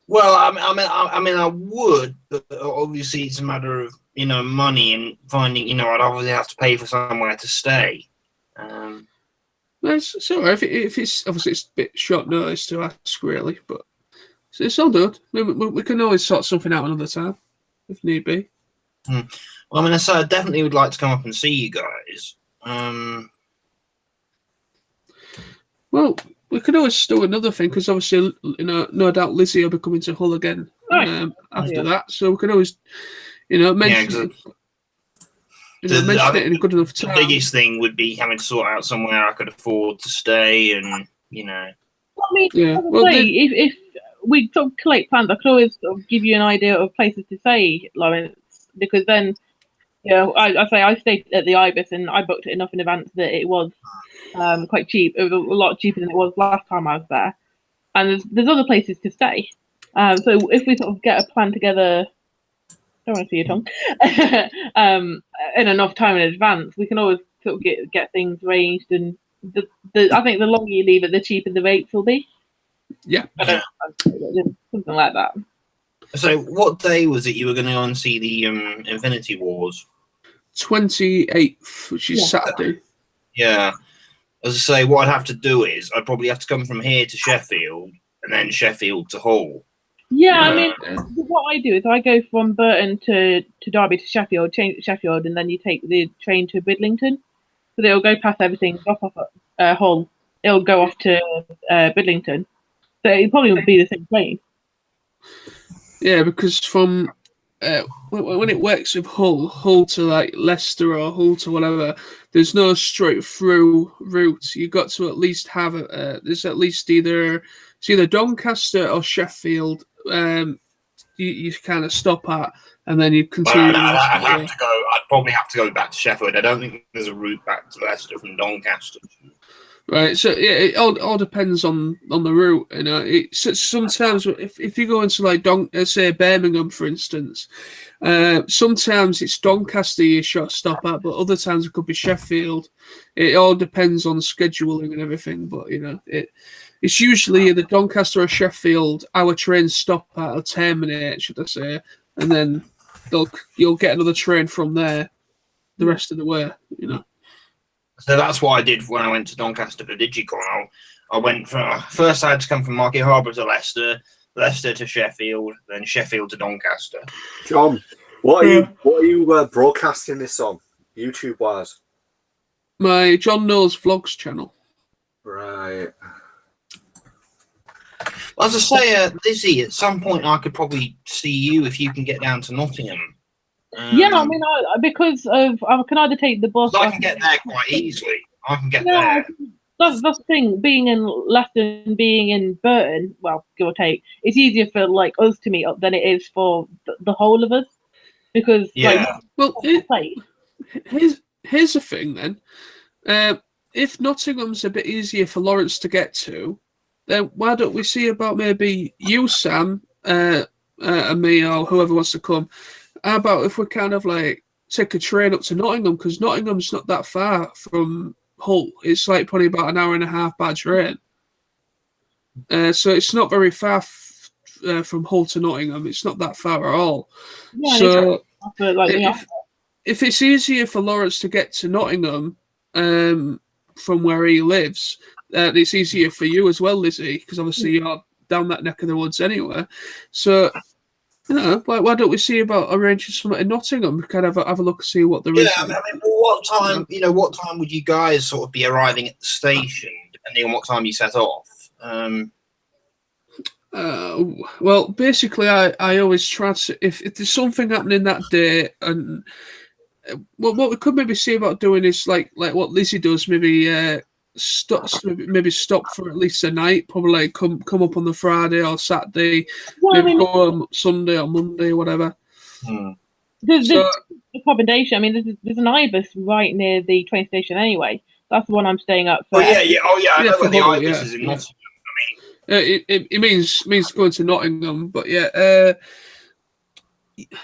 C: Well, I mean, I would, but obviously it's a matter of, money and finding, I'd obviously have to pay for somewhere to stay.
B: It's all right. If it's obviously it's a bit short notice to ask, really, but it's all good. We can always sort something out another time if need be.
C: Well, I mean, I definitely would like to come up and see you guys.
B: Well, we could always do another thing because obviously, no doubt Lizzie will be coming to Hull again after that, so we can always, mention. Mention it in a good enough time.
C: The biggest thing would be having to sort out somewhere I could afford to stay, and
A: I mean, if we sort of collect plans, I could always sort of give you an idea of places to stay, Lawrence, because then, I stayed at the Ibis and I booked it enough in advance that it was quite cheap. It was a lot cheaper than it was last time I was there, and there's other places to stay. So if we sort of get a plan together. Don't want to see your tongue. In enough time in advance, we can always sort of get things arranged, and I think the longer you leave it, the cheaper the rates will be.
B: Yeah,
A: something like that.
C: So, what day was it you were going to go and see the Infinity Wars?
B: 28th, which is Saturday.
C: Yeah, as I say, what I'd have to do is I'd probably have to come from here to Sheffield and then Sheffield to Hull.
A: Yeah, I mean, what I do is I go from Burton to Derby to Sheffield, change at Sheffield, and then you take the train to Bridlington. So they'll go past everything, drop off at Hull. It'll go off to Bridlington. So it probably would be the same train.
B: Yeah, because from when it works with Hull to like Leicester or Hull to whatever, there's no straight through route. You got to at least have there's at least either Doncaster or Sheffield. You kind of stop at, and then you continue.
C: Well, I'd probably have to go back to Sheffield. I don't think there's a route back to Leicester from Doncaster.
B: Right, so yeah, it all depends on the route. Sometimes if you go into like say Birmingham, for instance, sometimes it's Doncaster you should stop at, but other times it could be Sheffield. It all depends on scheduling and everything. But it's usually either Doncaster or Sheffield. Our trains stop at or terminate, should I say, and then you'll get another train from there the rest of the way.
C: So that's what I did when I went to Doncaster for Digicon. I went first I had to come from Market Harbour to Leicester, Leicester to Sheffield, then Sheffield to Doncaster.
D: John, what are you broadcasting this on, YouTube wise?
B: My John Knowles Vlogs channel.
D: Right.
C: As I say, Lizzie, at some point I could probably see you if you can get down to Nottingham.
A: Yeah, I mean, because of I can either take the bus.
C: I can get there quite easily. I can get there.
A: That's the thing. Being in Leicester and being in Burton, well, give or take, it's easier for like us to meet up than it is for the whole of us. Because
B: here's the thing then. If Nottingham's a bit easier for Lawrence to get to, then why don't we see about maybe you, Sam, and me or whoever wants to come, how about if we kind of like take a train up to Nottingham, because Nottingham's not that far from Hull. It's like probably about an hour and a half by train. So it's not very far from Hull to Nottingham. It's not that far at all.
A: Yeah,
B: So if it's easier for Lawrence to get to Nottingham from where he lives, it's easier for you as well, Lizzie, because obviously you're down that neck of the woods anyway. So, you know, why don't we see about arranging something in Nottingham? Kind of have a look, see what there is.
C: Yeah, I mean, what time? You know, what time would you guys sort of be arriving at the station, depending on what time you set off?
B: Well, basically, I always try to, if there's something happening that day, and well, what we could maybe see about doing is like what Lizzie does, maybe stop for at least a night, probably like come up on the Friday or Saturday, maybe go home Sunday or Monday, whatever.
A: There's accommodation. I mean, there's an Ibis right near the train station anyway. That's the one I'm staying up for.
C: I know where the Ibis is in Nottingham.
B: It means going to Nottingham, but yeah,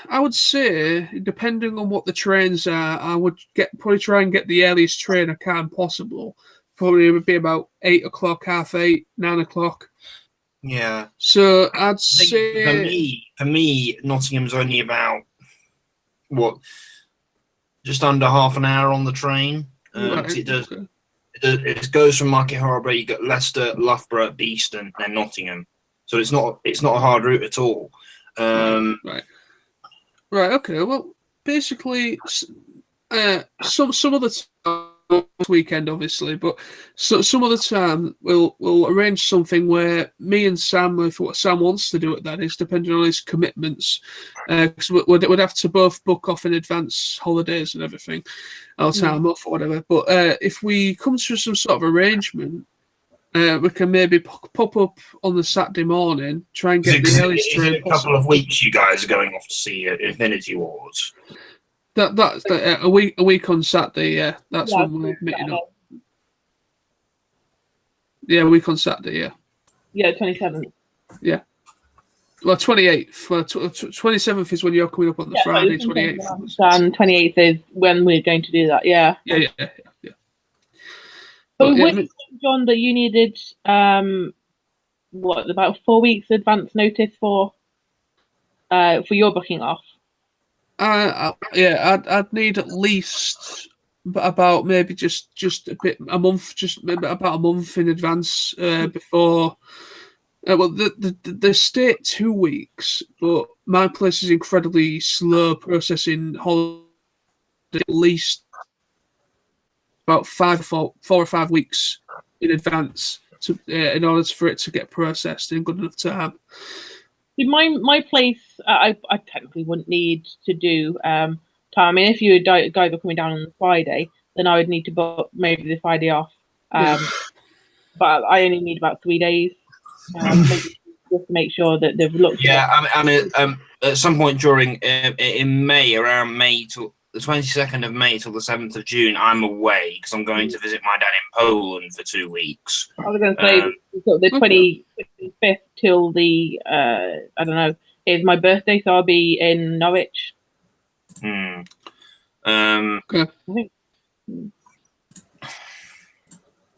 B: I would say depending on what the trains are, I would probably try and get the earliest train I can possible. Probably it would be about 8 o'clock, 8:30, 9 o'clock.
C: Yeah.
B: So I'd say
C: for me, Nottingham's only about just under half an hour on the train.
B: Right,
C: It goes from Market Harbour. You got Leicester, Loughborough, Beeston, then Nottingham. So it's not a hard route at all.
B: Right. Okay. Well, basically, some of the time, weekend obviously, but some of the time we'll arrange something where me and Sam, if what Sam wants to do it, that is, depending on his commitments, because we'd have to both book off in advance holidays and everything, or time off or whatever. But if we come to some sort of arrangement, we can maybe pop up on the Saturday morning, try and get the earliest train.
C: In a couple of weeks, you guys are going off to see Infinity Wars.
B: That's a week on Saturday. Yeah, that's when we're meeting up. Yeah, a week on Saturday. Yeah.
A: Yeah, 27th.
B: Yeah. Well, 28th. Well, 27th is when you're coming up on the Friday. 28th.
A: And 28th is when we're going to do that. Yeah.
B: Yeah.
A: But John, that you needed about 4 weeks advance notice for your booking off.
B: I'd need at least about maybe just a month, just maybe about a month in advance before. Well, the state 2 weeks, but my place is incredibly slow processing holiday. At least about 4 or 5 weeks in advance in order for it to get processed in good enough time.
A: My place, I technically wouldn't need to do time. I mean, if you guys are coming down on the Friday, then I would need to book maybe the Friday off. But I only need about 3 days just to make sure that they've looked.
C: Yeah, I mean, at some point during in May, around May to the 22nd of May till the 7th of June, I'm away because I'm going to visit my dad in Poland for 2 weeks.
A: I was going to say the 25th till the I don't know, is my birthday, so I'll be in Norwich.
B: Okay.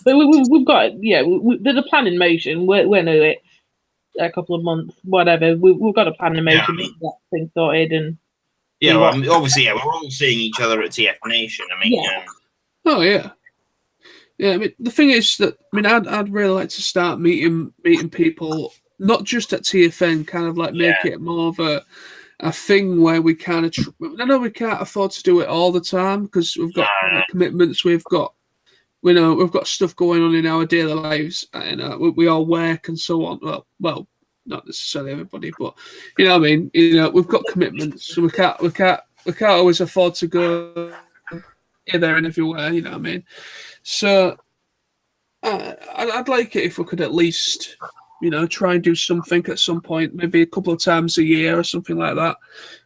A: But we've got there's a plan in motion. We're know it a couple of months, whatever. We've got a plan in motion to get things sorted and.
C: Yeah, well, obviously, we're all seeing each other at TF Nation. I mean,
B: oh yeah. I mean, the thing is that I'd really like to start meeting people, not just at TFN, kind of like make it more of a thing where we kind of. I know we can't afford to do it all the time because we've got commitments. We've got stuff going on in our daily lives, and we all work and so on. Well. Not necessarily everybody, but you know what I mean. We've got commitments, so we can't always afford to go here, there, and everywhere. You know what I mean. So I'd like it if we could at least, try and do something at some point, maybe a couple of times a year or something like that,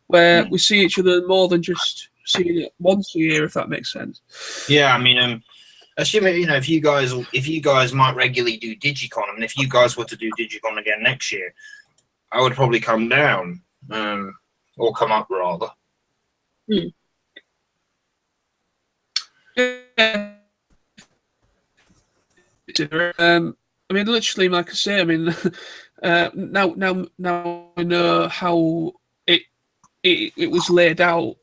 B: where we see each other more than just seeing it once a year, if that makes sense.
C: Yeah, I mean, assuming if you guys might regularly do Digicon, I mean, if you guys were to do Digicon again next year, I would probably come down, or come up rather.
B: Yeah. I mean, literally, like I say, I mean, now I know how it was laid out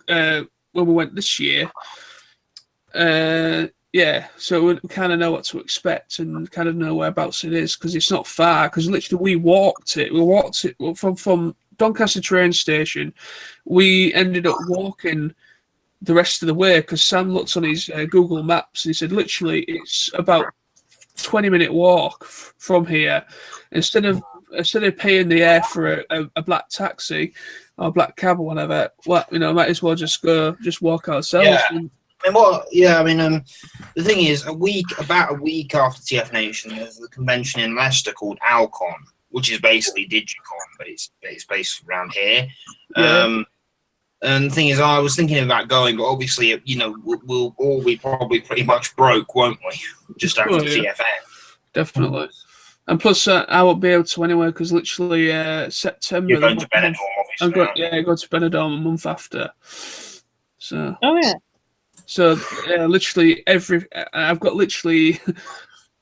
B: when we went this year. Yeah, so we kind of know what to expect and kind of know whereabouts it is because it's not far. Because literally, we walked it from Doncaster train station. We ended up walking the rest of the way because Sam looked on his Google Maps and he said literally it's about 20-minute walk from here. Instead of paying the air for a black taxi or a black cab or whatever, well, might as well just walk ourselves.
C: Yeah. The thing is, about a week after TF Nation, there's the convention in Leicester called Alcon, which is basically Digicon, but it's based around here.
B: Yeah.
C: And the thing is, I was thinking about going, but obviously, we'll all be probably pretty much broke, won't we? Just after TFN.
B: Definitely. And plus, I won't be able to anyway because literally September.
C: You're going to Benidorm, obviously.
B: I go to Benidorm a month after. So.
A: Oh yeah.
B: So literally I've got literally.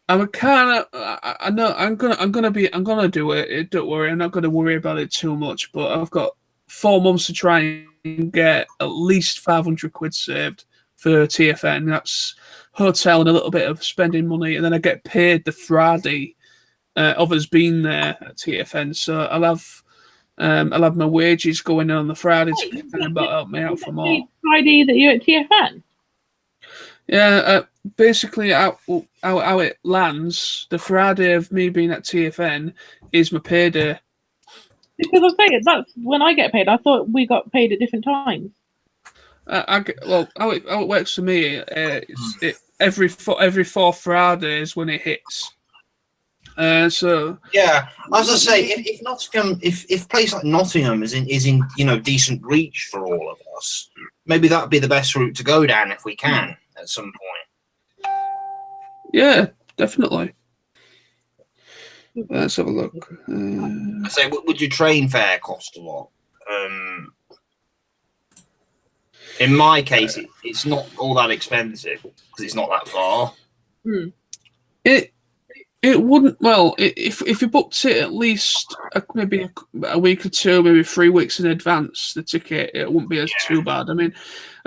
B: I'm kind of. I know I'm gonna do it. Don't worry. I'm not gonna worry about it too much. But I've got 4 months to try and get at least 500 quid saved for TFN. That's hotel and a little bit of spending money, and then I get paid the Friday of us being there at TFN. So I'll have my wages going in on the Friday to kind of help me out for more.
A: Friday that you're at TFN.
B: Yeah, basically how it lands, the Friday of me being at TFN is my payday.
A: Because I was saying that's when I get paid. I thought we got paid at different times.
B: How it works for me, every 4 Fridays when it hits. So
C: yeah, as I say, if Nottingham, if a place like Nottingham is in decent reach for all of us, maybe that'd be the best route to go down if we can at some point.
B: Yeah, definitely. Let's have a look.
C: I say, would your train fare cost a lot? In my case, it's not all that expensive because it's not that far.
B: It wouldn't. Well, if you booked it at least maybe a week or 2, maybe 3 weeks in advance, the ticket, it wouldn't be too bad. I mean,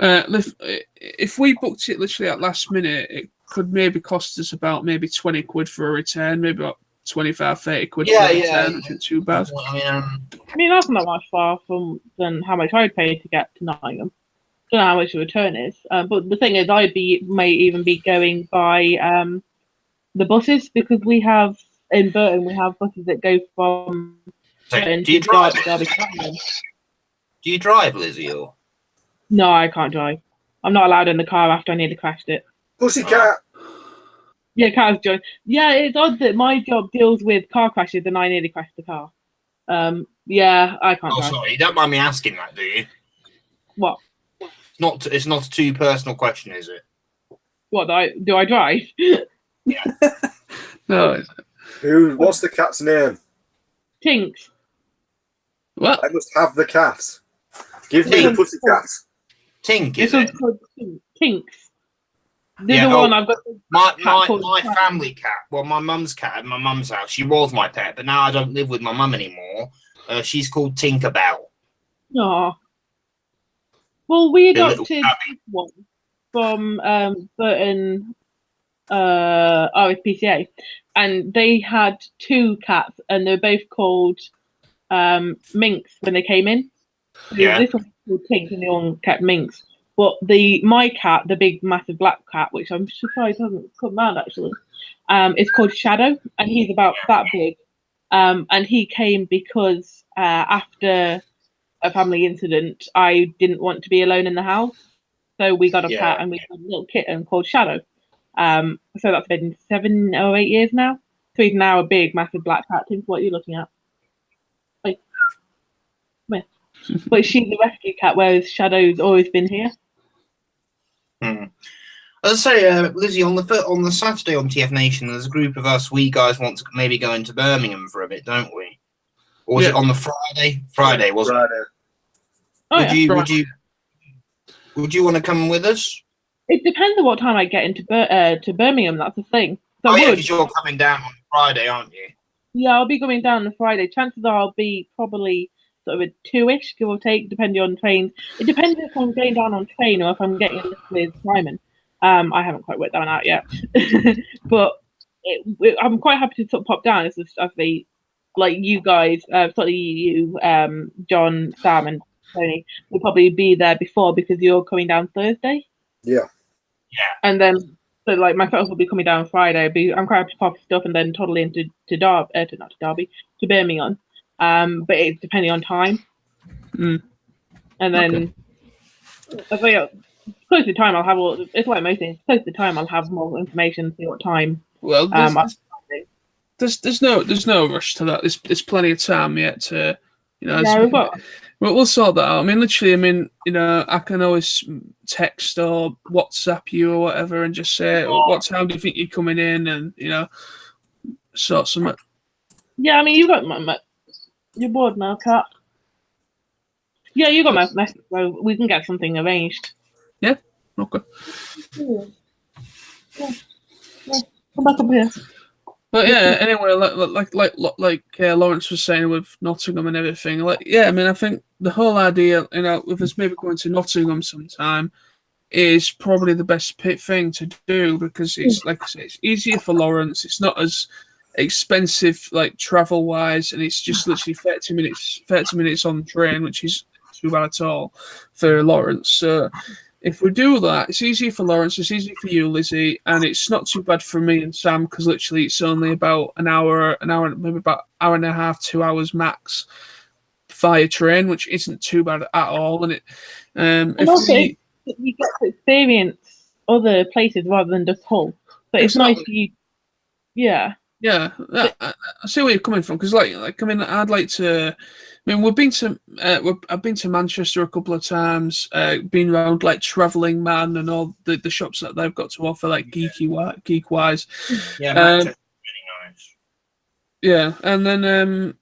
B: if we booked it literally at last minute, it could maybe cost us about maybe 20 quid for a return, maybe about 25, 30 quid for a return, which isn't too bad.
A: I mean, that's not much far than how much I'd pay to get to Nottingham. Don't know how much the return is, but the thing is, may even be going by the buses because we have in Burton buses that go from.
C: Do you drive? Do you drive, Lizzie? Or?
A: No, I can't drive. I'm not allowed in the car after I nearly crashed it.
D: Pussycat.
A: Yeah, car's joy. Yeah, it's odd that my job deals with car crashes and I nearly crashed the car. Yeah, I can't drive.
C: Sorry, you don't mind me asking that, do you?
A: What?
C: It's not a too personal question, is it?
A: What do I drive?
C: Yeah.
B: No.
D: What's the cat's name?
A: Tinks.
B: What?
D: I must have the cat. Give me the pussycat.
C: Tink, is
A: This
C: it?
A: one's called Tinks. The one I've got.
C: My family cat. Well, my mum's cat at my mum's house. She was my pet, but now I don't live with my mum anymore. She's called Tinkerbell.
A: Oh. Well, we adopted one from Burton RSPCA, and they had 2 cats, and they're both called Minx when they came in.
C: Yeah.
A: This one was called Tink, and the other one kept Minx. But my cat, the big, massive black cat, which I'm surprised hasn't come around actually, is called Shadow, and he's about that big. And he came because after a family incident, I didn't want to be alone in the house, so we got a cat, and we got a little kitten called Shadow. So that's been 7 or 8 years now. So he's now a big, massive black cat. Think what you're looking at. Wait. But she's a rescue cat, whereas Shadow's always been here.
C: As I say, Lizzie, on the Saturday on TF Nation, there's a group of us. We guys want to maybe go into Birmingham for a bit, don't we? Or was it on the Friday? Friday, wasn't it?
D: Friday.
A: Oh,
C: Would you want to come with us?
A: It depends on what time I get into to Birmingham. That's the thing. So
C: Oh yeah, because you're coming down on Friday, aren't you?
A: Yeah, I'll be coming down on Friday. Chances are I'll be probably sort of a 2-ish, give or take, depending on trains. It depends if I'm going down on train or if I'm getting in with Simon. I haven't quite worked that one out yet, but I'm quite happy to sort of pop down. It's just obviously like you guys, sort of you, John, Sam, and Tony will probably be there before because you're coming down Thursday.
D: Yeah.
A: And then, so like my folks will be coming down Friday. I'm quite happy to pop stuff and then toddle into to Birmingham. But it's depending on time.
B: Mm.
A: And then, I think close to the time I'll have all. It's like most things. Close to the time I'll have more information. See what time.
B: Well, there's no rush to that. There's plenty of time yet to, we'll sort that out. I mean, literally, I can always text or WhatsApp you or whatever and just say, what time do you think you're coming in, and sort something.
A: Yeah, I mean, you got my you're bored now, Kat. Yeah, you got my message, so we can get something arranged.
B: Yeah. Okay.
A: Yeah. Come back up here.
B: But yeah, anyway, like Lawrence was saying with Nottingham and everything, I think the whole idea, with us maybe going to Nottingham sometime, is probably the best thing to do because it's like I say, it's easier for Lawrence. It's not as expensive, like travel wise, and it's just literally 30 minutes on the train, which is too bad at all for Lawrence. So if we do that, it's easier for Lawrence, it's easy for you, Lizzie, and it's not too bad for me and Sam because literally it's only about an hour, maybe about hour and a half, 2 hours max via train, which isn't too bad at all. And
A: you get to experience other places rather than just Hull. So it's nice for you. Yeah.
B: Yeah, I see where you're coming from because, I'd like to. We've been to. I've been to Manchester a couple of times. Been around like Travelling Man and all the shops that they've got to offer, like geek wise.
C: Yeah, Manchester's really nice.
B: Yeah, and then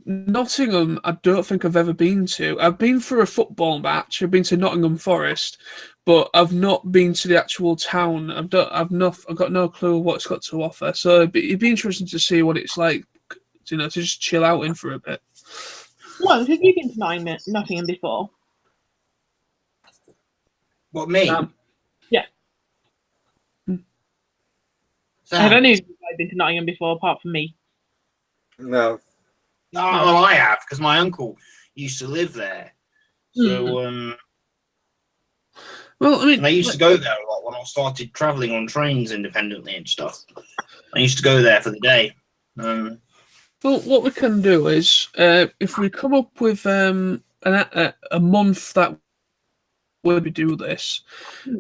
B: Nottingham, I don't think I've ever been to. I've been for a football match. I've been to Nottingham Forest, but I've not been to the actual town. I've got no clue what it's got to offer. So it'd be interesting to see what it's like, to just chill out in for a bit.
A: Well, have you been to Nottingham before?
C: What, me?
A: Yeah. Have any of you guys been to Nottingham before, apart from me?
D: No.
C: No, well, I have because my uncle used to live there. So,
B: well, I mean,
C: and I used to go there a lot when I started travelling on trains independently and stuff. I used to go there for the day.
B: Well, what we can do is, if we come up with a month that we do this,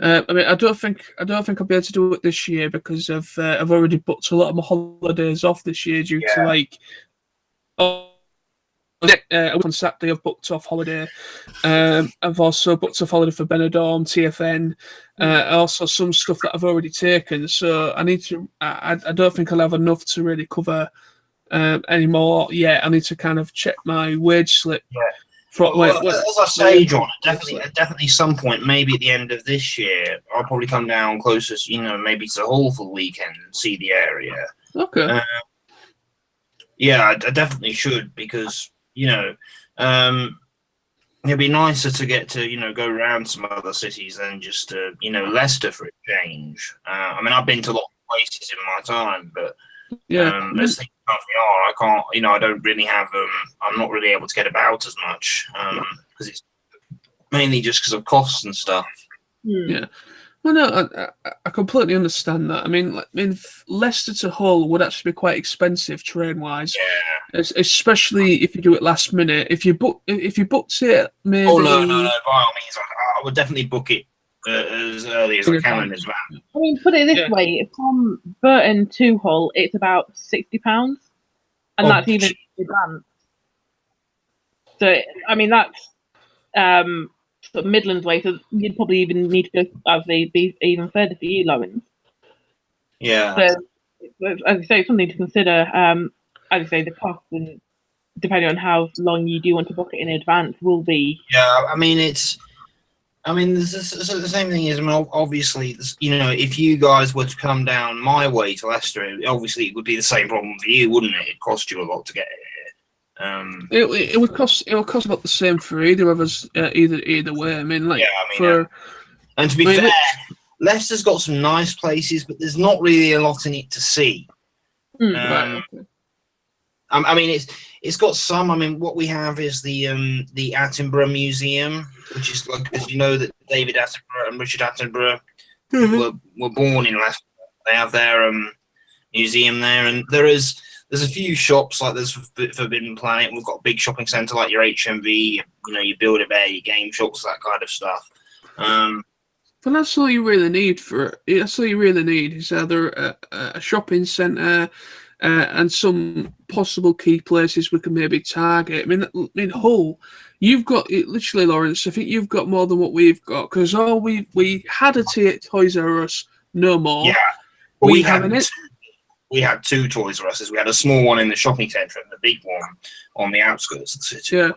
B: I don't think I'll be able to do it this year because I've already booked a lot of my holidays off this year due to like. On Saturday, I've booked off holiday. I've also booked off holiday for Benidorm, TFN, also some stuff that I've already taken. So I need to. I don't think I'll have enough to really cover anymore yet. I need to kind of check my wage slip.
C: Yeah. As I say, John, definitely some point, maybe at the end of this year, I'll probably come down closest, maybe to Hull for the weekend and see the area.
B: Okay.
C: Yeah, I definitely should because, it'd be nicer to get to, go around some other cities than just, Leicester for a change. I've been to a lot of places in my time, but as things currently are, I can't, I don't really have, I'm not really able to get about as much because it's mainly just because of costs and stuff.
B: Yeah. Well, no, I completely understand that. I mean, Leicester to Hull would actually be quite expensive train-wise, especially if you do it last minute. If you booked it, maybe.
C: Oh no! By all means, I would definitely book it as early as I can in advance.
A: I mean, put it this way: from Burton to Hull, it's about £60, and that's even advance. So, that's sort of Midlands way, so you'd probably even need to go be even further for you, Lawrence.
C: Yeah.
A: So, as I say, something to consider. As I say, the cost and depending on how long you do want to book it in advance, will be.
C: Yeah, I mean, it's. I mean, the same thing is, I mean, obviously, you know, if you guys were to come down my way to Leicester, obviously it would be the same problem for you, wouldn't it? It'd cost you a lot to get here.
B: It would cost about the same for either of us, either way. I mean, like,
C: and to be fair, Leicester's got some nice places, but there's not really a lot in it to see.
B: Right.
C: I mean, it's got some. I mean, what we have is the Attenborough Museum, which is, like, as you know, that David Attenborough and Richard Attenborough were born in Leicester. They have their museum there, and there's a few shops, like there's Forbidden Planet. We've got a big shopping centre like your HMV, you know, your Build-A-Bear, your game shops, that kind of stuff.
B: But that's all you really need That's all you really need is either a shopping centre. And some possible key places we can maybe target. I mean, Hull, you've got literally, Lawrence. I think you've got more than what we've got, because we had a Toys R Us, no more.
C: Yeah, we had two Toys R Us's. We had a small one in the shopping centre and the big one on the outskirts of the city.
B: Yeah.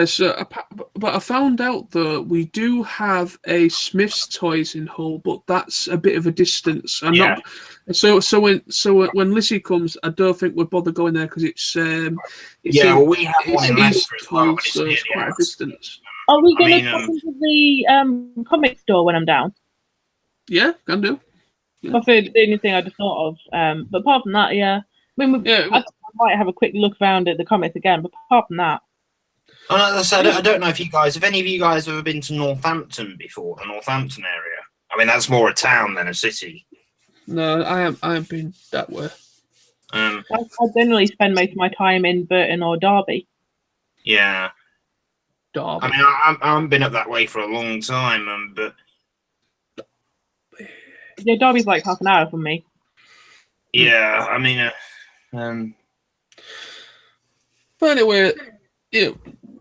B: So, but I found out that we do have a Smith's Toys in Hull, but that's a bit of a distance. So when Lizzie comes, I don't think we'll bother going there, because it's
C: we have one in Leicester as well, but
B: so it's quite a distance.
A: Are we going to pop into the comic store when I'm down?
B: Yeah, can do.
A: Yeah. That's the only thing I just thought of. But apart from that, I mean, I might have a quick look around at the comics again. But apart from that.
C: I don't know if any of you guys have ever been to Northampton before, the Northampton area. I mean, that's more a town than a city.
B: No, I haven't been that way.
A: I generally spend most of my time in Burton or Derby.
C: Yeah.
B: Derby.
C: I mean, I haven't been up that way for a long time, but...
A: Yeah, Derby's like half an hour from me.
C: Yeah, I mean...
B: But anyway,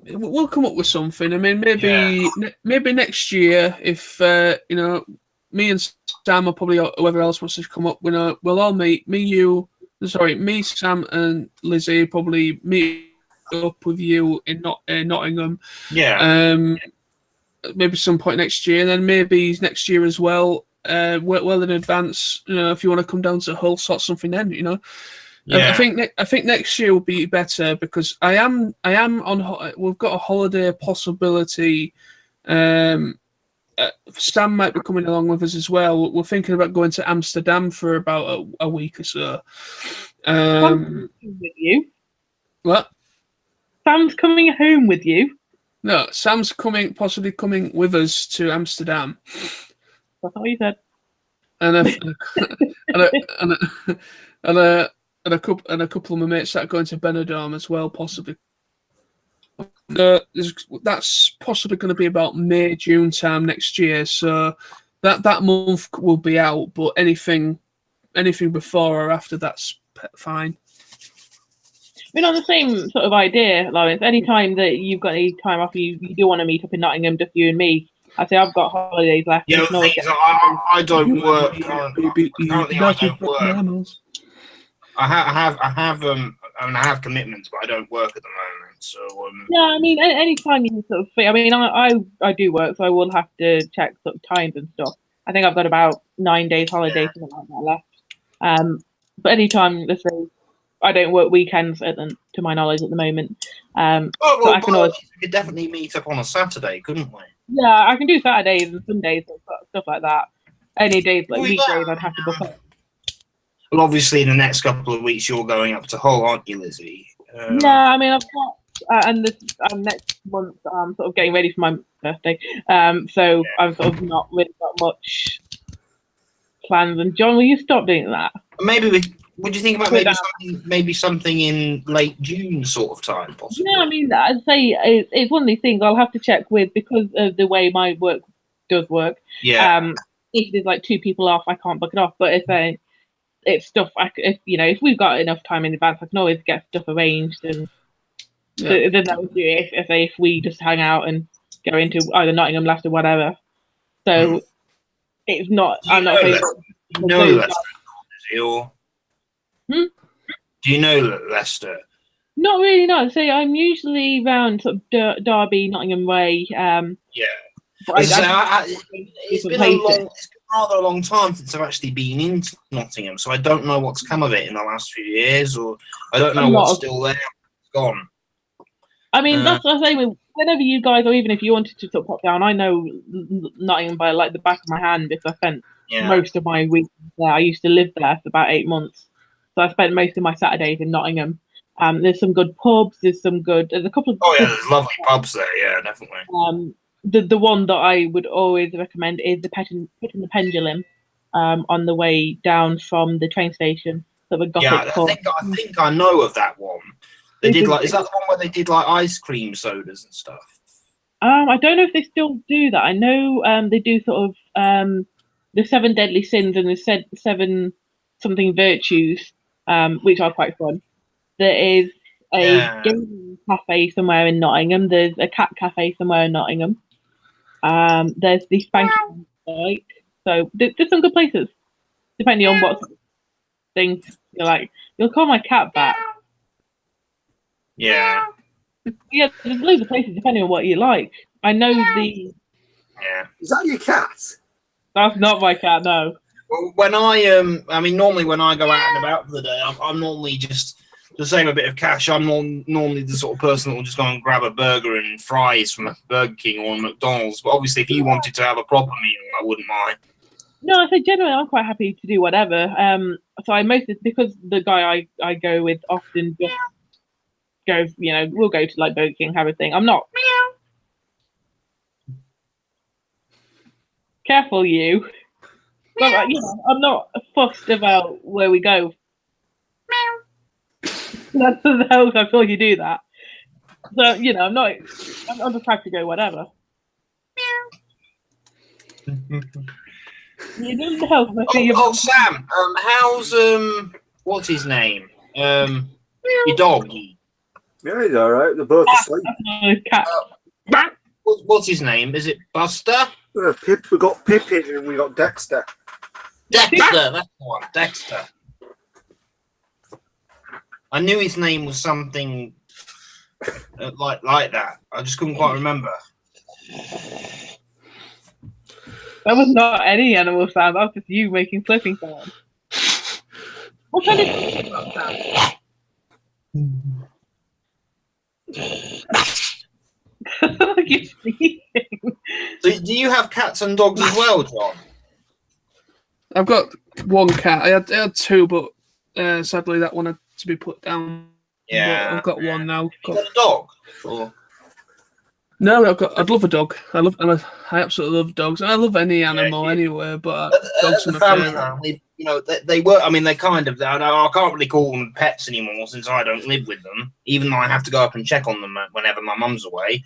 B: we'll come up with something. I mean, maybe next year, if me and Sam, or probably whoever else wants to come up, we'll all meet. Me, Sam, and Lizzie probably meet up with you in Nottingham.
C: Yeah.
B: Maybe some point next year, and then maybe next year as well. Well in advance, if you want to come down to Hull, sort something then, Yeah. I think next year will be better, because I am on. We've got a holiday possibility. Sam might be coming along with us as well. We're thinking about going to Amsterdam for about a week or so.
A: Sam's with you.
B: What?
A: Sam's coming home with you.
B: No, Sam's possibly coming with us to Amsterdam.
A: That's what you said.
B: And a couple of my mates that are going to Benidorm as well, possibly. That's possibly going to be about May, June time next year. So that month will be out, but anything before or after, that's fine.
A: I mean, on the same sort of idea, Lawrence, any time that you've got any time off, you do want to meet up in Nottingham, just you and me. I say I've got holidays left.
C: Yeah, the thing is, I don't work currently. I don't work. I have commitments, but I don't work at the moment. So
A: yeah, I mean, any time you can sort of fit. I mean, I do work, so I will have to check sort of times and stuff. I think I've got about 9 days holiday, something like that left. But any time, let's say, I don't work weekends, to my knowledge, at the moment. So I can always.
C: We could definitely meet up on a Saturday, couldn't we?
A: Yeah, I can do Saturdays and Sundays and stuff like that. Any days, like weekdays, I'd have to book up.
C: Well, obviously, in the next couple of weeks, you're going up to Hull, aren't you, Lizzie?
A: Yeah, I mean, I've got, and this next month, I'm sort of getting ready for my birthday. So I've sort of not really got much plans. And John, will you stop doing that?
C: Maybe would you think about maybe something in late June sort of time, possibly?
A: Yeah, I mean, I'd say it's one of these things I'll have to check with, because of the way my work does work.
C: Yeah.
A: If there's like 2 people off, I can't book it off. But if it's stuff, if we've got enough time in advance, I can always get stuff arranged. And then that would do it if we just hang out and go into either Nottingham, Leicester, whatever. So it's not. I'm not saying.
C: Do you know Leicester? Do you know Leicester?
A: Not really, no. So I'm usually around sort of Derby, Nottingham way.
C: Yeah.
A: But
C: It's been rather a long time since I've actually been into Nottingham, so I don't know what's come of it in the last few years, or I don't know what's still there. It's gone.
A: I mean, that's what I'm saying. Whenever you guys, or even if you wanted to sort of pop down, I know Nottingham by like the back of my hand because I spent most of my weeks there. I used to live there for about 8 months, so I spent most of my Saturdays in Nottingham. There's some good pubs. There's a couple of.
C: Oh yeah, there's lovely pubs there. Yeah, definitely.
A: The one that I would always recommend is the Pit and the Pendulum, on the way down from the train station. So the Gothic pub.
C: I think I know of that one. They did is that the one where they did like ice cream sodas and stuff?
A: I don't know if they still do that. I know they do sort of the 7 deadly sins and the 7 something virtues, which are quite fun. There is a gaming cafe somewhere in Nottingham. There's a cat cafe somewhere in Nottingham. There's the Spanky Bike. So there's some good places, depending on what thing you're like. You'll call my cat back.
C: Yeah.
A: Yeah, there's loads of places depending on what you like. I know the.
C: Yeah.
D: Is that your cat?
A: That's not my cat, no.
C: Well, when I mean, normally when I go out and about for the day, I'm normally just to save a bit of cash. I'm normally the sort of person that will just go and grab a burger and fries from a Burger King or a McDonald's. But obviously, if you wanted to have a proper meal, I wouldn't mind.
A: No, I think generally I'm quite happy to do whatever. So I mostly because the guy I go with often just goes, we'll go to like Burger King, have a thing. I'm not. Careful, you. But I'm not fussed about where we go. That's all you do that. So I'm not. I'm just happy to go whatever. You need the help.
C: Sam. How's what's his name? Your dog.
D: Yeah, he's all right. They're both asleep.
A: Cat.
C: What's his name? Is it Buster?
D: Pip. We got Pippin and we got Dexter.
C: Dexter, that's the one. Dexter. I knew his name was something like that. I just couldn't quite remember.
A: That was not any animal sound. That was just you making flipping sounds. What kind of like you're sneezing.
C: So, do you have cats and dogs as well, John?
B: I've got one cat. I had 2, but sadly that one had to be put down.
C: Yeah,
B: but I've got one now.
C: You got a dog? Or...
B: No, I'd love a dog. I absolutely love dogs, and I love any animal anywhere. But dogs are my favourite.
C: They were. I mean, they kind of. I can't really call them pets anymore since I don't live with them. Even though I have to go up and check on them whenever my mum's away.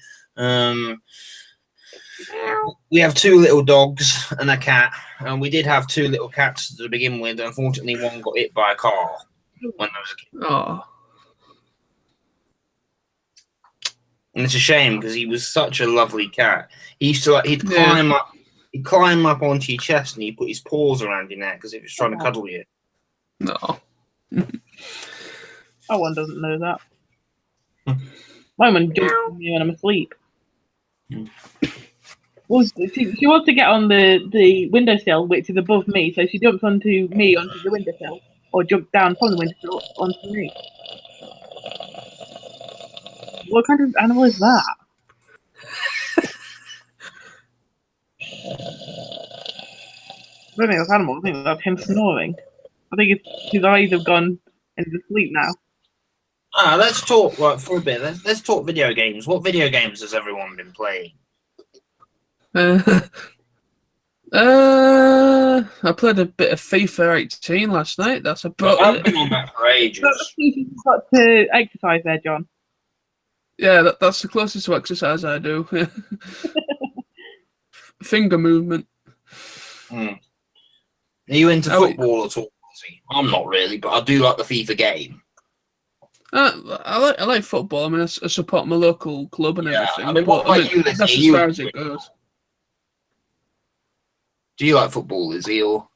C: We have 2 little dogs and a cat, and we did have 2 little cats to begin with. Unfortunately, one got hit by a car when I was a kid.
B: Oh.
C: And it's a shame because he was such a lovely cat. He used to he'd climb up onto your chest and he'd put his paws around your neck as if he was trying to cuddle you.
B: No.
A: Oh, one doesn't know that. My one jumps on me when I'm asleep. Well, she wants to get on the windowsill, which is above me, so she jumps onto the windowsill, or jumps down from the windowsill onto me. What kind of animal is that? I don't think that's animal. I think that's him snoring. I think his eyes have gone into sleep now.
C: Let's talk for a bit. Let's talk video games. What video games has everyone been playing?
B: I played a bit of FIFA 18 last night. That's about it.
C: I've been on that for ages.
A: You've got to exercise there, John.
B: Yeah, that's the closest to exercise I do. Finger movement.
C: Are you into football at all? I'm not really, but I do like the FIFA game.
B: I like football. I mean, I support my local club and everything.
C: I mean, what about you, Lizzie?
B: That's as far as it goes.
C: Do you like football, Lizzie, or?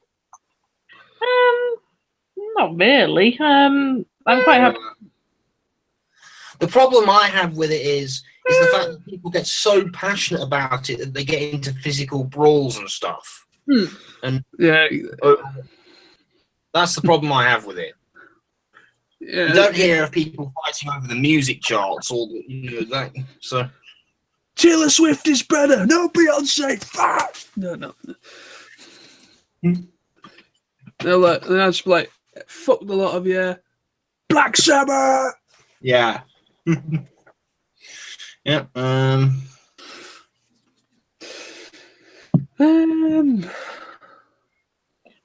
A: Not really. I'm quite happy.
C: The problem I have with it is the fact that people get so passionate about it that they get into physical brawls and stuff. And
B: yeah,
C: that's the problem I have with it.
B: yeah.
C: You don't hear of people fighting over the music charts or that. So
B: Taylor Swift is better. No Beyonce. Fuck. No. They're just like, fuck the lot of you. Black Sabbath.
C: Yeah. Yeah.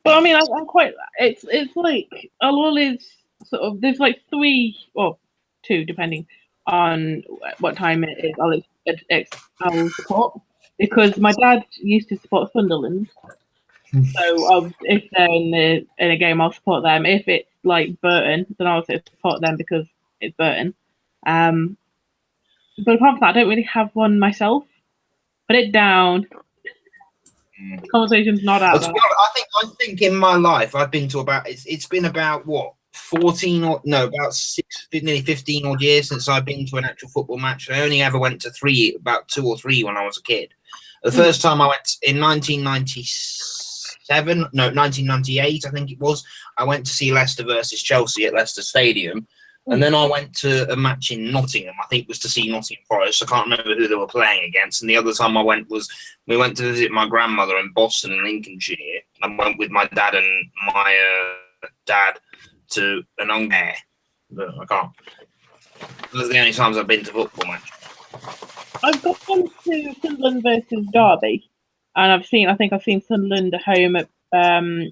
A: But I mean, I'm quite. It's like I'll always sort of. There's like 3 or 2, depending on what time it is. I'll support, because my dad used to support Sunderland. So if they're in a game, I'll support them. If it's like Burton, then I'll also support them because it's Burton. But apart from that, I don't really have one myself. Put it down. Conversation's not out there.
C: I think in my life I've been to about it's been about what 14 or no about 15 odd years since I've been to an actual football match. I only ever went to about 2 or 3 when I was a kid. The first time I went in 1998, I think it was. I went to see Leicester versus Chelsea at Leicester Stadium. And then I went to a match in Nottingham. I think it was to see Nottingham Forest. I can't remember who they were playing against. And the other time I went was we went to visit my grandmother in Boston and Lincolnshire. I went with my dad and my dad to an uncle. But I can't. Those are the only times I've been to football match.
A: I've gone to Sunderland versus Derby, and I think I've seen Sunderland at home at the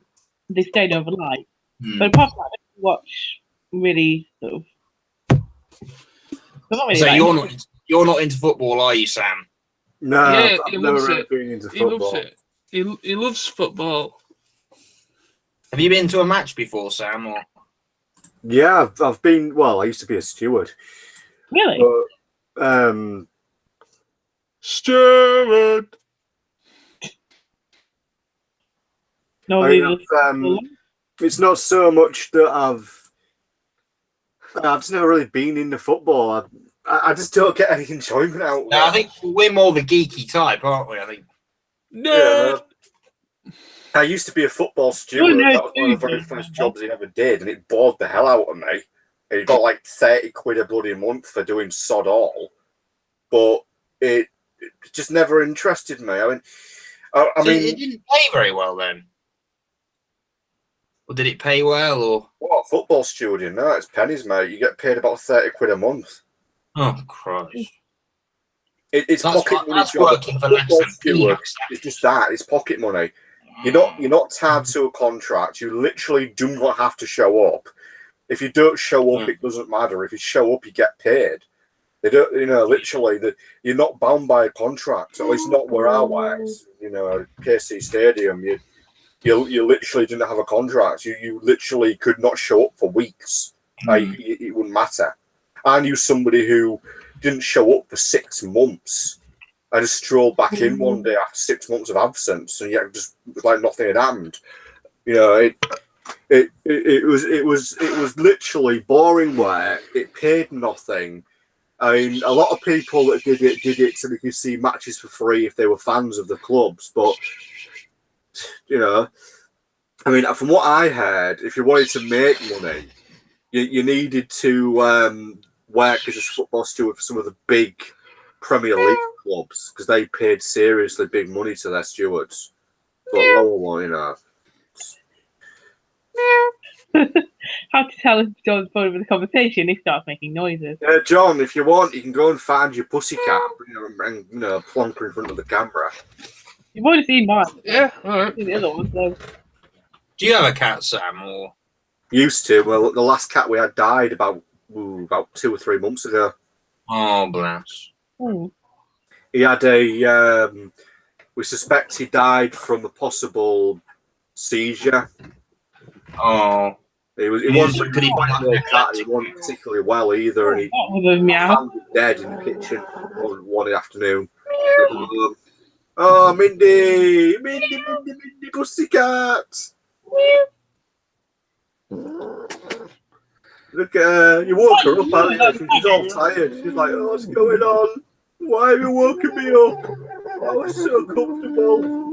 A: Stadium of Light. But apart from that, I don't watch really sort of. Not really
C: So you're not into football, are you, Sam?
D: No,
B: Yeah,
D: I've
B: he
D: never
B: loves
D: really
B: it.
D: been into
B: He
D: football.
B: loves it. He loves football.
C: Have you been to a match before, Sam? Or
D: Yeah, I've been. Well, I used to be a steward.
A: Really?
D: But,
B: Steward.
A: No,
D: it's not so much that I've just never really been into football. I just don't get any enjoyment out of it.
C: no, I think we're more the geeky type, aren't we? I think.
B: No.
D: Yeah, I used to be a football steward. That was one of the very first jobs he ever did, and it bored the hell out of me. He got like 30 quid a bloody month for doing sod all, but it just never interested me. I mean,
C: it didn't pay very well then. Or did it pay well? Or
D: what football stewarding? No, it's pennies, mate. You get paid about 30 quid a month.
C: oh Christ!
D: It's
C: That's
D: pocket money.
C: that's working for less than peanuts.
D: It's just that. It's pocket money. You're not tied to a contract. You literally do not have to show up. If you don't show up, it doesn't matter. If you show up, you get paid. They don't, literally, you're not bound by a contract. At least not where I was. KC Stadium, you literally didn't have a contract. You literally could not show up for weeks. It wouldn't matter. I knew somebody who didn't show up for 6 months. I just strolled back in one day after 6 months of absence, and just like nothing had happened. It was literally boring work. It paid nothing. I mean, a lot of people that did it so they could see matches for free if they were fans of the clubs. But I mean, from what I heard, if you wanted to make money, you needed to work as a football steward for some of the big Premier League clubs because they paid seriously big money to their stewards. But lower one,
A: Hard to tell if John's bored with the conversation. He starts making noises.
D: John, if you want, you can go and find your pussycat and plonk her in front of the camera.
A: You've already seen mine.
B: Yeah, all right.
A: The other one, so.
C: Do you have a cat, Sam? Or
D: Used to. Well, the last cat we had died about 2 or 3 months ago.
C: oh, bless.
D: He had we suspect he died from a possible seizure.
C: Oh,
D: He wasn't particularly well either, and he found him dead in the kitchen one afternoon. Oh, Mindy, pussycat. Look at her. You woke her up, haven't you? She's all tired. She's like, oh, what's going on? Why have you woken me up? I was so comfortable.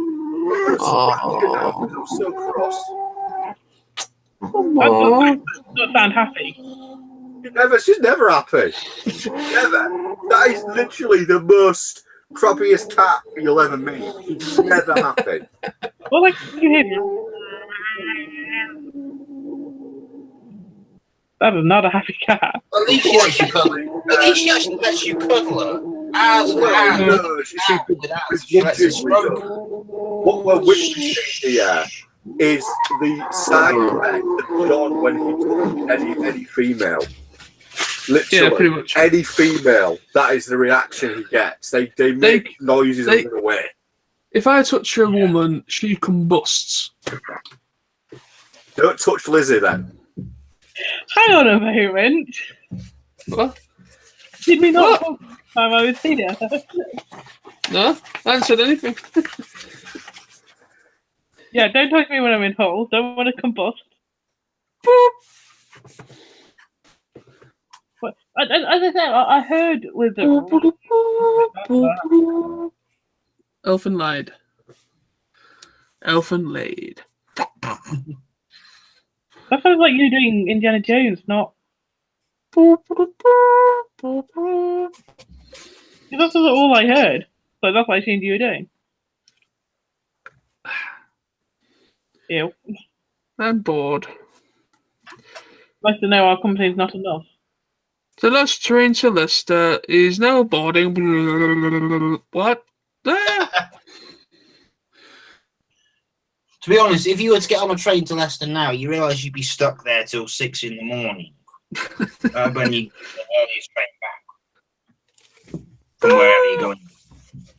D: I'm so cross.
A: That doesn't sound happy.
D: She's never happy. Never. That is literally the most crappiest cat you'll ever meet. She's never happy.
A: Well, like, you hear me? That is not a happy cat.
C: At least she lets you cuddle. At least she actually lets you cuddle her. As
D: She lets you stroke. What we're witnessing here is the side effect that John when he took any female. Literally,
B: pretty much.
D: Any female, that is the reaction he gets. They make noises and run away.
B: If I touch a woman, she combusts.
D: Don't touch Lizzie then.
A: Hang on a moment.
B: What?
A: Did we not talk time I was here?
B: No, I haven't said anything.
A: Yeah, don't touch me when I'm in hole. Don't want to combust. But, as I said, I heard with the
B: Elfin lied. Elfin laid.
A: That sounds like you doing Indiana Jones, not. That's all I heard. So that's what I assumed you were doing. Ew.
B: I'm bored.
A: Nice to know our company's not enough.
B: The last train to Leicester is now boarding. What?
C: To be honest, if you were to get on a train to Leicester now, you realise you'd be stuck there till 6 in the morning when you get the earliest train back from wherever you're going.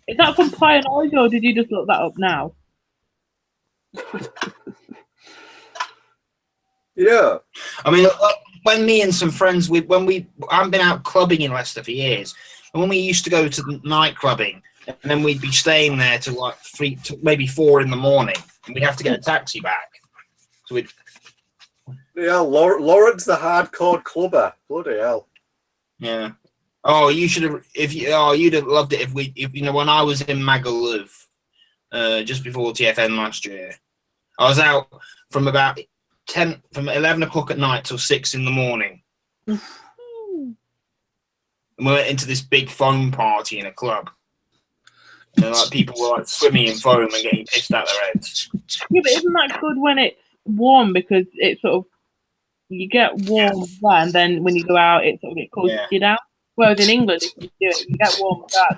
A: Is that from Pie and Eyes, or did you just look that up now?
D: Yeah.
C: I mean, when me and some friends, I haven't been out clubbing in Leicester for years, and when we used to go to the night clubbing, and then we'd be staying there till like 3 to maybe 4 in the morning, and we'd have to get a taxi back. So we'd.
D: Yeah, Lawrence the hardcore clubber. Bloody hell.
C: Yeah. Oh, you should have. You'd have loved it if when I was in Magaluf, just before TFN last year, I was out from about 11 o'clock at night till 6 in the morning. And we went into this big foam party in a club. And like people were like swimming in foam and getting pissed out their heads.
A: Yeah, but isn't that good when it's warm, because it sort of you get warm there, and then when you go out, it sort of it cools you down. Whereas in England, if you do it, you get warm and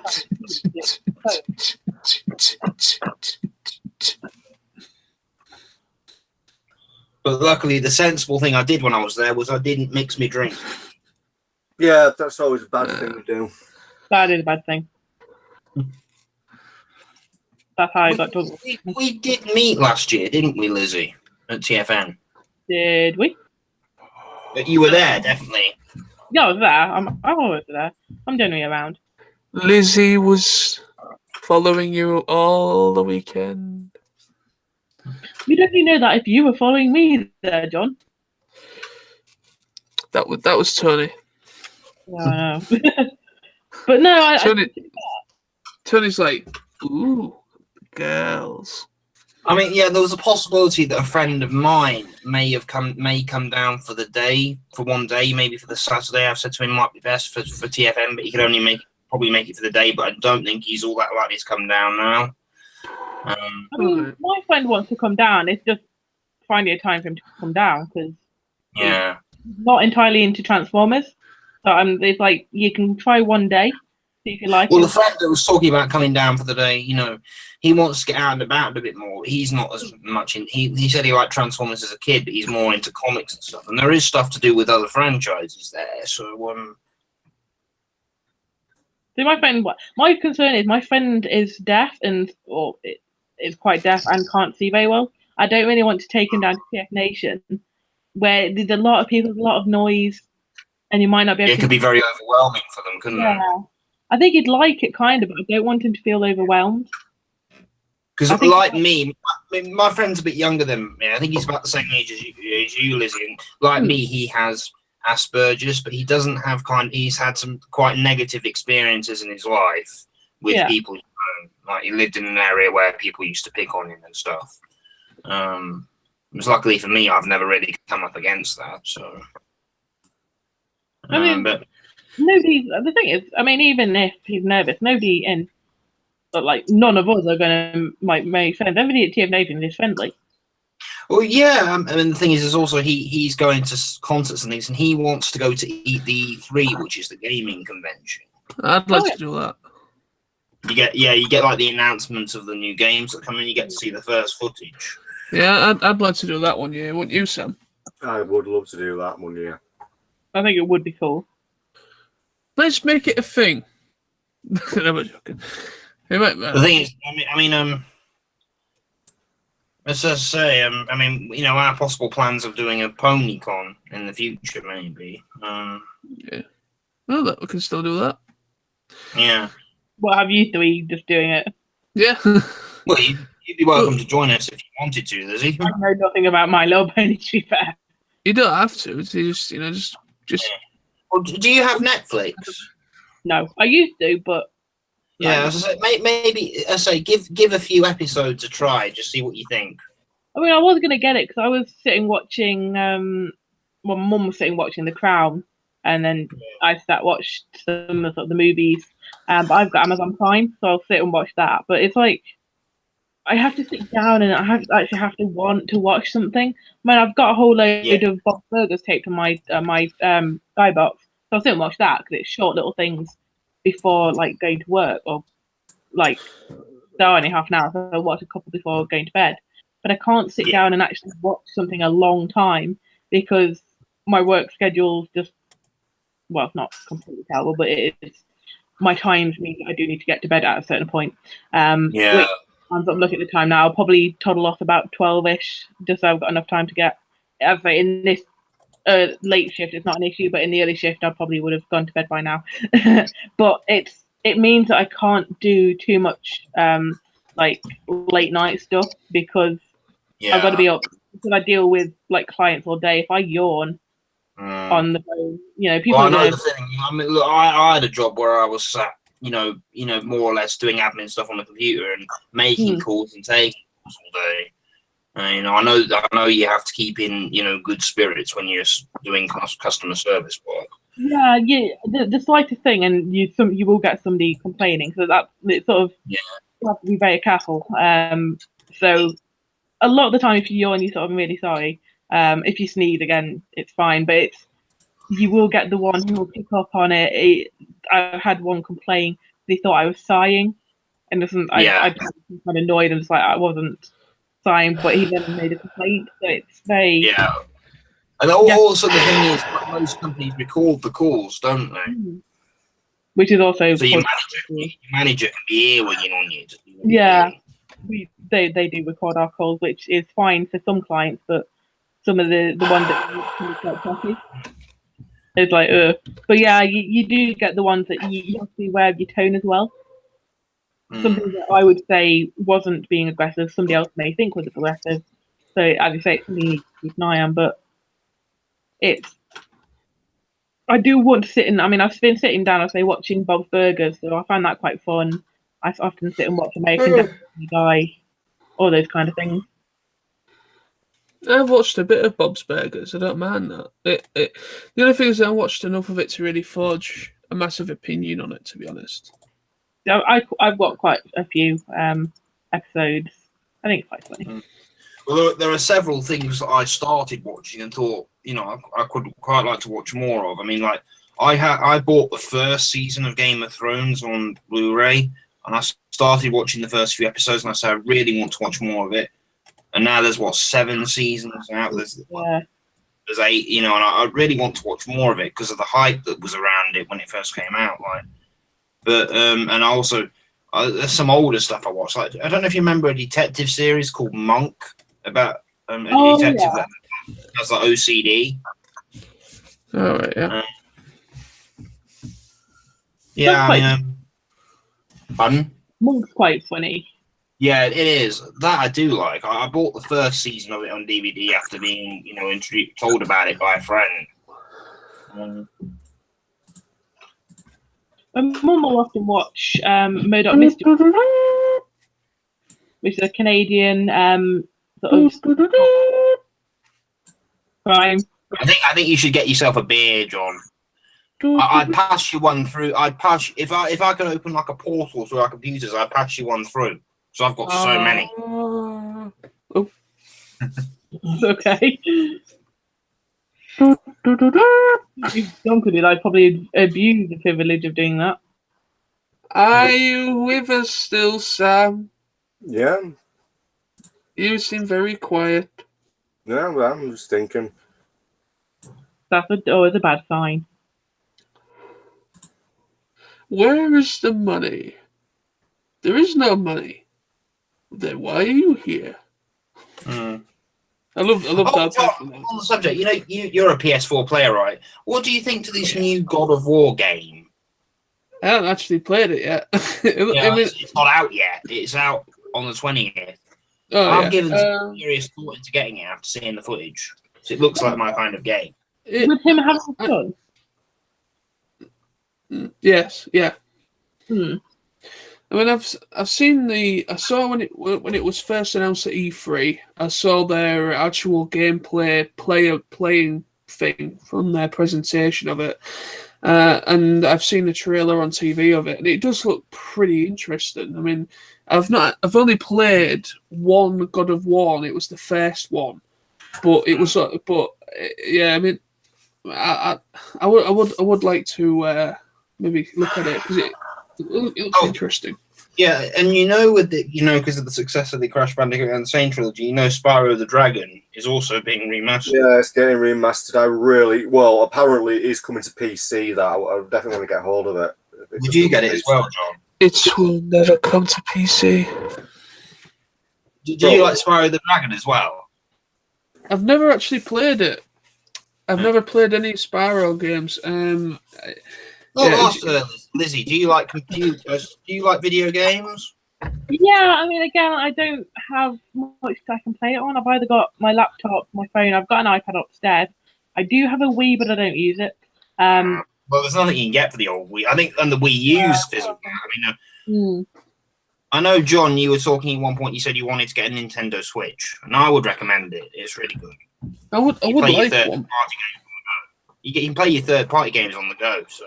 C: But luckily, the sensible thing I did when I was there was I didn't mix my drink.
D: Yeah, that's always a bad thing to do.
A: That is a bad thing. That's how I got done.
C: We did meet last year, didn't we, Lizzie, at TFN?
A: Did we?
C: You were there, definitely.
A: Yeah, I was there. I'm always there. I'm generally around.
B: Lizzie was following you all the weekend.
A: You definitely know that if you were following me there, John.
B: That was Tony.
A: Yeah, I know. But no,
B: Tony's like, ooh, girls.
C: I mean, yeah, there was a possibility that a friend of mine may come down for the day, for one day, maybe for the Saturday. I've said to him it might be best for TFN, but he could only probably make it for the day. But I don't think he's all that likely to come down now.
A: I mean, my friend wants to come down. It's just finding a time for him to come down, because he's not entirely into Transformers. So it's like you can try one day, see if you like it.
C: Well, the friend that was talking about coming down for the day, he wants to get out and about a bit more. He's not as much in. He said he liked Transformers as a kid, but he's more into comics and stuff. And there is stuff to do with other franchises there. So,
A: See, my concern is my friend is deaf or is quite deaf and can't see very well. I don't really want to take him down to TF Nation, where there's a lot of people, a lot of noise, and you might not be able to.
C: It could be very overwhelming for them, couldn't it?
A: I think he'd like it, kind of, but I don't want him to feel overwhelmed.
C: Because like me, my friend's a bit younger than me. I think he's about the same age as you, Lizzie. And like me, he has Asperger's, but he doesn't have he's had some quite negative experiences in his life with people. Like he lived in an area where people used to pick on him and stuff. Luckily for me, I've never really come up against that. So,
A: I mean,
C: but
A: nobody. The thing is, I mean, even if he's nervous, nobody in, but like none of us are going to make friends. Everybody at TF Nation is friendly.
C: Well, yeah, and the thing is also he's going to concerts and things, and he wants to go to E3, which is the gaming convention.
B: I'd like to do that.
C: You get like the announcements of the new games that come in. You get to see the first footage.
B: Yeah, I'd like to do that one year. Wouldn't you, Sam?
D: I would love to do that one year.
A: I think it would be cool.
B: Let's make it a thing. I'm joking.
C: The thing is, I mean, let's just say, I mean, you know, our possible plans of doing a PonyCon in the future, maybe.
B: Yeah. Well, we can still do that.
C: Yeah.
A: What have you three just doing it?
B: Yeah.
C: Well, you'd be welcome to join us if you wanted to, Lizzie.
A: I know nothing about My Little Pony, to be fair.
B: You don't have to. It's just, you know, just.
C: Well, do you have Netflix?
A: No, I used to, but
C: yeah, as I say, maybe I say give a few episodes a try, just see what you think.
A: I mean, I was gonna get it because I was sitting watching. My mum was sitting watching The Crown, and then I watched some of the movies. But I've got Amazon Prime, so I'll sit and watch that. But it's like I have to sit down and I have to want to watch something. I mean, I've got a whole load of Bob's Burgers taped on my skybox, so I'll sit and watch that because it's short little things before like going to work, or like they're only half an hour, so I'll watch a couple before going to bed. But I can't sit down and actually watch something a long time because my work schedule's just, well, it's not completely terrible, but it's my times mean that I do need to get to bed at a certain point. Which, I'm looking at the time now, I'll probably toddle off about 12-ish, just so I've got enough time to get. In this late shift, it's not an issue, but in the early shift, I probably would have gone to bed by now. But it means that I can't do too much like late night stuff because I've got to be up. Because I deal with like clients all day. If I yawn on the phone, you know, people.
C: Well, I know the thing. I mean, look, I had a job where I was sat, you know, more or less doing admin stuff on the computer and making calls and taking calls all day. And, you know, I know you have to keep in, you know, good spirits when you're doing customer service work.
A: Yeah, the slightest thing, and you will get somebody complaining. So it's sort of you have to be very careful. So a lot of the time, if you yawn, you sort of, I'm really sorry. If you sneeze again, it's fine, but you will get the one who will pick up on it. I had one complain. They thought I was sighing, and I just was kind of annoyed and just like I wasn't sighing, but he then made a complaint. So it's very
C: And also the thing is, most companies record the calls, don't they?
A: Which is also
C: so your manager can be here when you're on you.
A: Yeah, they do record our calls, which is fine for some clients, but some of the ones that can be quite tricky. It's like, but yeah, you do get the ones that you have to be aware of your tone as well. Something that I would say wasn't being aggressive, somebody else may think was aggressive. So as you say, it's something you need to keep an eye on, but I do want to sit in. I mean, I've been sitting down, I say, watching Bob's Burgers, so I find that quite fun. I often sit and watch American Guy, all those kind of things.
B: I've watched a bit of Bob's Burgers. I don't mind that. The only thing is that I watched enough of it to really forge a massive opinion on it, to be honest.
A: I've got quite a few episodes. I think it's quite funny.
C: Well, there are several things that I started watching and thought, you know, I could quite like to watch more of. I mean, like, I bought the first season of Game of Thrones on Blu-ray, and I started watching the first few episodes, and I said I really want to watch more of it. And now there's 7 seasons out. There's 8, you know, and I really want to watch more of it because of the hype that was around it when it first came out. Like, but and also there's some older stuff I watched. Like, I don't know if you remember a detective series called Monk about a detective that has like OCD.
B: Oh right, yeah.
C: I mean, pardon?
A: Monk's quite funny.
C: Yeah, it is. That I do like. I bought the first season of it on DVD after being, you know, told about it by a friend.
A: My mum will often watch Murdoch Mystery, which is a Canadian sort of crime.
C: I think you should get yourself a beer, John. I'd pass you one through. If I could open like a portal through our computers, I'd pass you one through. So I've got so many.
A: Okay. If John could do that, I'd probably abuse the privilege of doing that.
B: Are you with us still, Sam?
D: Yeah.
B: You seem very quiet.
D: Yeah, well, I'm just thinking.
A: That's always a bad sign.
B: Where is the money? There is no money. Then why are you here? I love that.
C: John, on the subject, you're a PS4 player, right? What do you think to this new God of War game?
B: I haven't actually played it yet.
C: It's not out yet. It's out on the 20th. I've given some serious thought into getting it after seeing the footage. So it looks like my kind of game.
A: With him having fun?
B: Yes, yeah.
A: I
B: mean, I saw when it was first announced at E3. I saw their actual gameplay playing thing from their presentation of it, and I've seen the trailer on TV of it, and it does look pretty interesting. I mean, I've only played one God of War, and it was the first one, but it was yeah. I mean, I would like to maybe look at it because it looks interesting.
C: Yeah, and because of the success of the Crash Bandicoot and Insane trilogy, Spyro the Dragon is also being remastered.
D: Yeah, it's getting remastered. Apparently it is coming to PC. That I definitely want to get hold of it.
C: Would you get it as well, John?
B: It will never come to PC.
C: Do you like Spyro the Dragon as well?
B: I've never actually played it. I've never played any Spyro games.
C: Lizzie, do you like video games?
A: Yeah, I mean, again, I don't have much I can play it on. I've either got my laptop, my phone. I've got an iPad upstairs. I do have a Wii, but I don't use it.
C: Well, there's nothing you can get for the old Wii. I think, and the Wii U's physical. I know, John, you were talking at one point. You said you wanted to get a Nintendo Switch, and I would recommend it. It's really good.
B: I would like one.
C: You can play your third-party games on the go. So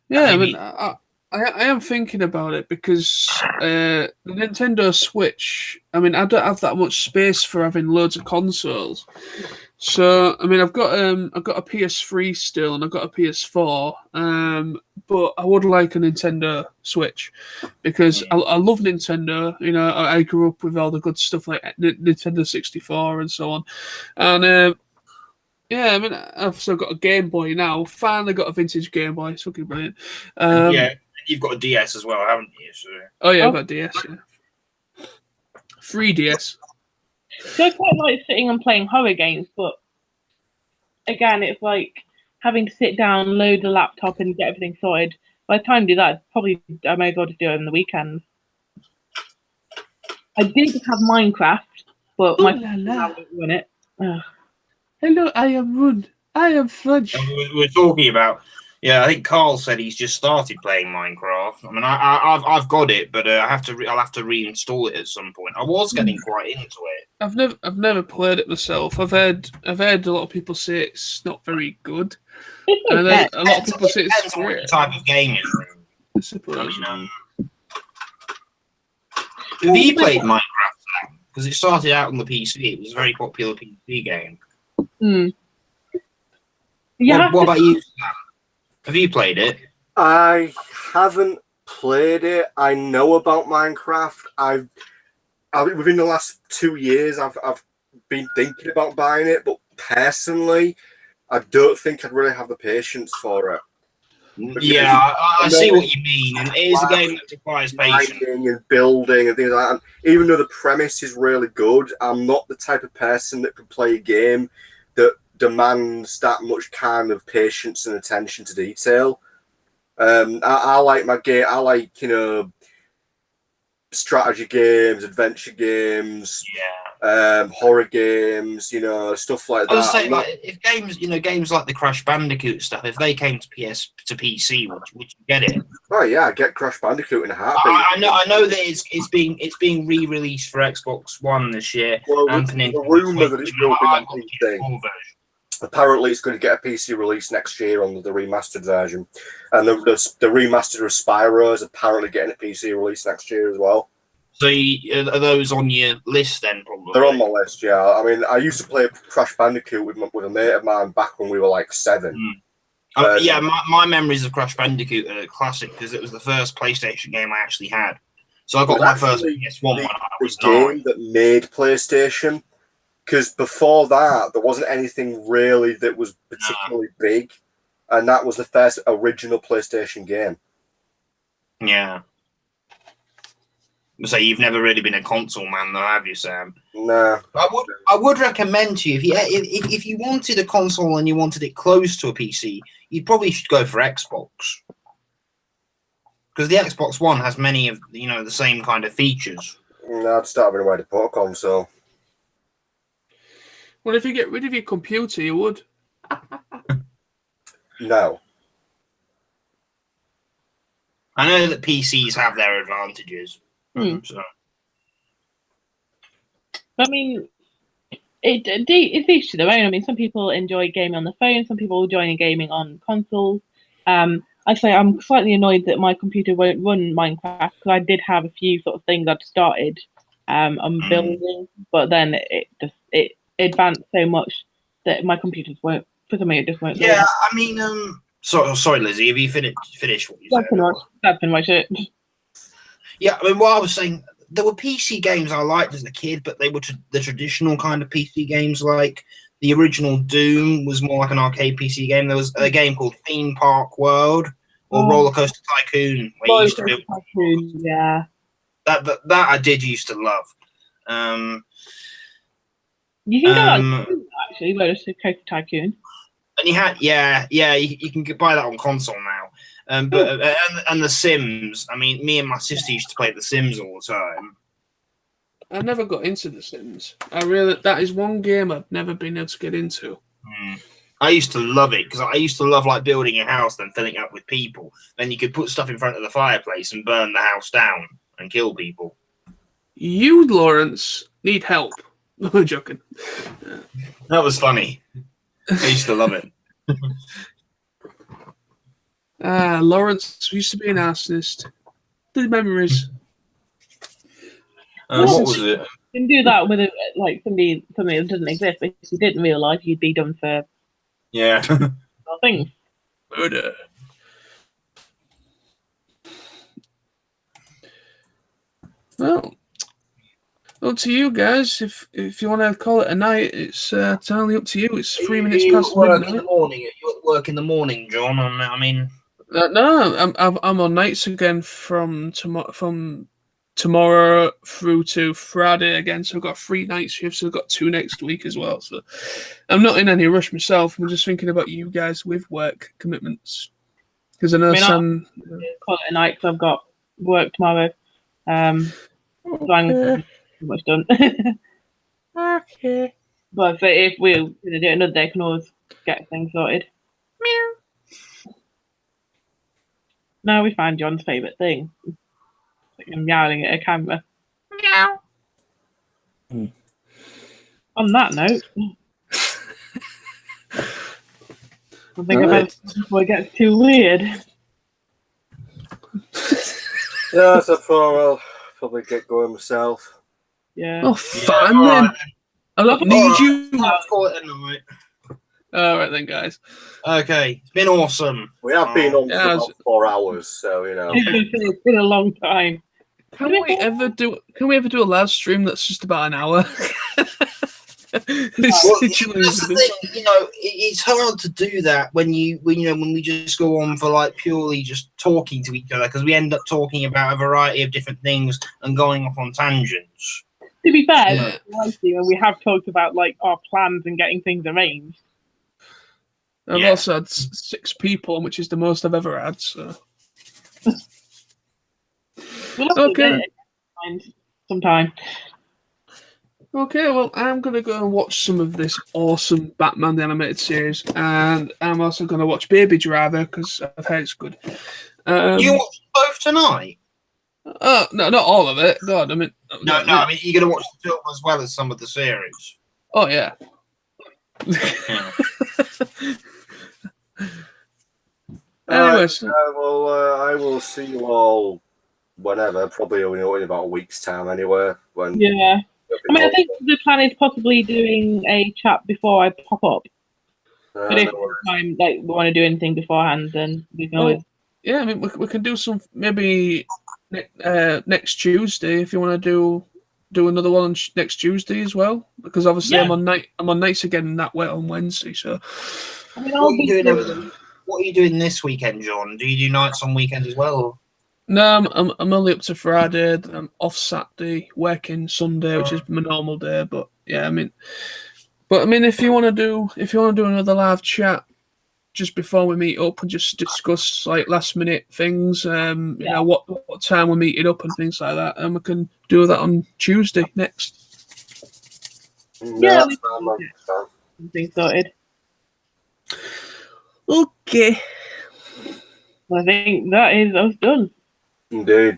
B: yeah, I mean, I am thinking about it because the Nintendo Switch. I mean, I don't have that much space for having loads of consoles. So I mean, I've got a PS3 still, and I've got a PS4. But I would like a Nintendo Switch because I love Nintendo. I grew up with all the good stuff like Nintendo 64 and so on, and. Yeah, I mean, I've also got a Game Boy now. Finally got a vintage Game Boy. It's fucking brilliant.
C: You've got a DS as well, haven't you? So.
B: Oh, yeah, I've got a DS, yeah. 3DS.
A: So I quite like sitting and playing horror games, but again, it's like having to sit down, load the laptop, and get everything sorted. By the time I do that, I may as well just do it on the weekend. I did have Minecraft, but my phone hasn't run it. Ugh.
B: Hello, I am Run. I am Fudge.
C: We're talking about. Yeah, I think Carl said he's just started playing Minecraft. I mean, I've got it, but I'll have to reinstall it at some point. I was getting quite into it.
B: I've never played it myself. I've heard a lot of people say it's not very good. And then a lot of people say it's great.
C: What type of game is it?
B: I suppose.
C: Have you played Minecraft, Sam? Because it started out on the PC. It was a very popular PC game.
A: Yeah.
C: What about you, Sam? Have you played it?
D: I haven't played it. I know about Minecraft. I've within the last 2 years, I've been thinking about buying it, but personally, I don't think I'd really have the patience for it.
C: Yeah, I see what you mean. And it is a game that requires patience.
D: And building and things like that. And even though the premise is really good, I'm not the type of person that could play a game that demands that much kind of patience and attention to detail. I like my game. I like strategy games, adventure games.
C: Yeah.
D: horror games, stuff like that.
C: I was saying, like, if games like the Crash Bandicoot stuff, if they came to PC, would you get it?
D: Oh yeah, I get Crash Bandicoot in a heartbeat.
C: I know that it's being re-released for Xbox One this year.
D: Well,
C: and
D: the rumor that it will be on PC. Apparently, it's going to get a PC release next year on the remastered version, and the remaster of Spyro is apparently getting a PC release next year as well.
C: So are those on your list then? Probably
D: they're on my list. Yeah, I mean, I used to play Crash Bandicoot with a mate of mine back when we were like 7.
C: Yeah, my memories of Crash Bandicoot are classic because it was the first PlayStation game I actually had. So I got my first PS1 when I was 9.
D: Game that made PlayStation, because before that there wasn't anything really that was particularly big, and that was the first original PlayStation game.
C: Yeah. So you've never really been a console man, though, have you, Sam?
D: No.
C: I would recommend to you if you wanted a console and you wanted it close to a PC, you probably should go for Xbox, because the Xbox One has many of the same kind of features.
D: No, I'd start having a way to put a console.
B: Well, if you get rid of your computer, you would.
D: No.
C: I know that PCs have their advantages. So.
A: I mean, it's each to their own. I mean, some people enjoy gaming on the phone. Some people enjoy gaming on consoles. I say I'm slightly annoyed that my computer won't run Minecraft, because I did have a few sort of things I'd started on building, but then it advanced so much that my computers won't. For some reason, it just won't.
C: Yeah, I mean, sorry, Lizzie. Have you finished what you said?
A: That's pretty much it.
C: Yeah, I mean, what I was saying, there were PC games I liked as a kid, but they were the traditional kind of PC games. Like the original Doom was more like an arcade PC game. There was a game called Theme Park World or Roller Coaster Tycoon, where you used to build.
A: Yeah,
C: that I did used to love.
A: You can get that actually, Roller Coaster Tycoon.
C: And you had, you can buy that on console now. But and The Sims. I mean, me and my sister used to play The Sims all the time.
B: I never got into The Sims. That is one game I've never been able to get into.
C: I used to love it because I used to love like building a house, then filling it up with people. Then you could put stuff in front of the fireplace and burn the house down and kill people.
B: You, Lawrence, need help. I'm joking.
C: That was funny. I used to love it.
B: Lawrence used to be an arsonist. The memories.
C: What was it?
A: You can do that with something that doesn't exist, but if you did in real life, you'd be done for things.
B: Murder. Well, up to you guys. If you want to call it a night, it's entirely up to you. It's 3 minutes past midnight.
C: In the morning. You at work in the morning, John?
B: No, I'm on nights again from tomorrow through to Friday again. So I've got 3 night shifts. I've got 2 next week as well. So I'm not in any rush myself. I'm just thinking about you guys with work commitments, because I know Sam.
A: Call it a night because I've got work tomorrow. So I'm pretty much done.
B: Okay.
A: But if we're going to do it another day, I can always get things sorted. Meow. Now we find John's favourite thing. Like him meowing at a camera. Meow. On that note, I think about it before it gets too weird.
D: Yeah, so far I'll probably get going myself.
A: Yeah.
B: Oh, fine then. I don't need you.
C: Let's call it a night.
B: All right then, guys.
C: Okay, it's been awesome.
D: We have been on for about 4 hours, so
A: It's been a long time.
B: Can we ever do a live stream that's just about an hour?
C: That's the thing, it's hard to do that when we just go on for like purely just talking to each other, because we end up talking about a variety of different things and going off on tangents.
A: To be fair, we have talked about like our plans and getting things arranged.
B: I've also had 6 people, which is the most I've ever had. So.
A: We'll have to get it sometime.
B: Okay, well, I'm going to go and watch some of this awesome Batman the Animated Series, and I'm also going to watch Baby Driver because I've heard it's good.
C: You watch both tonight?
B: Oh, no, not all of it. God, I mean...
C: No, I mean, you're going to watch the film as well as some of the series.
B: Oh, yeah. Anyways.
D: I will see you all whenever, probably only in about a week's time anyway.
A: Yeah. I mean, I think the plan is possibly doing a chat before I pop up. But if time, like, we want to do anything beforehand, then we can always...
B: Yeah, I mean, we can do some, maybe next Tuesday if you want to do another one next Tuesday as well, because obviously I'm on nights again that way on Wednesday. So,
C: I mean, what are you doing this weekend, John? Do you do nights on weekends as well?
B: No, I'm only up to Friday. Then I'm off Saturday, working Sunday, which is my normal day. But yeah, I mean, if you want to do another live chat just before we meet up and just discuss like last minute things, you know, what time we're meeting up and things like that, and we can do that on Tuesday next.
A: Yeah, something sorted.
B: Okay.
A: I think that is us done.
D: Indeed.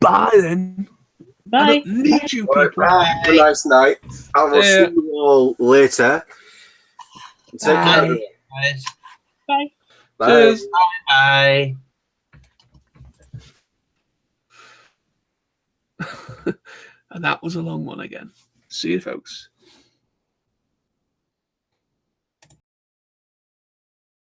B: Bye then.
A: Bye.
B: I don't need you people.
D: Have a nice night. I will see you all later. Take care.
A: Bye.
D: Bye.
B: Cheers.
C: Bye.
B: And that was a long one again. See you, folks.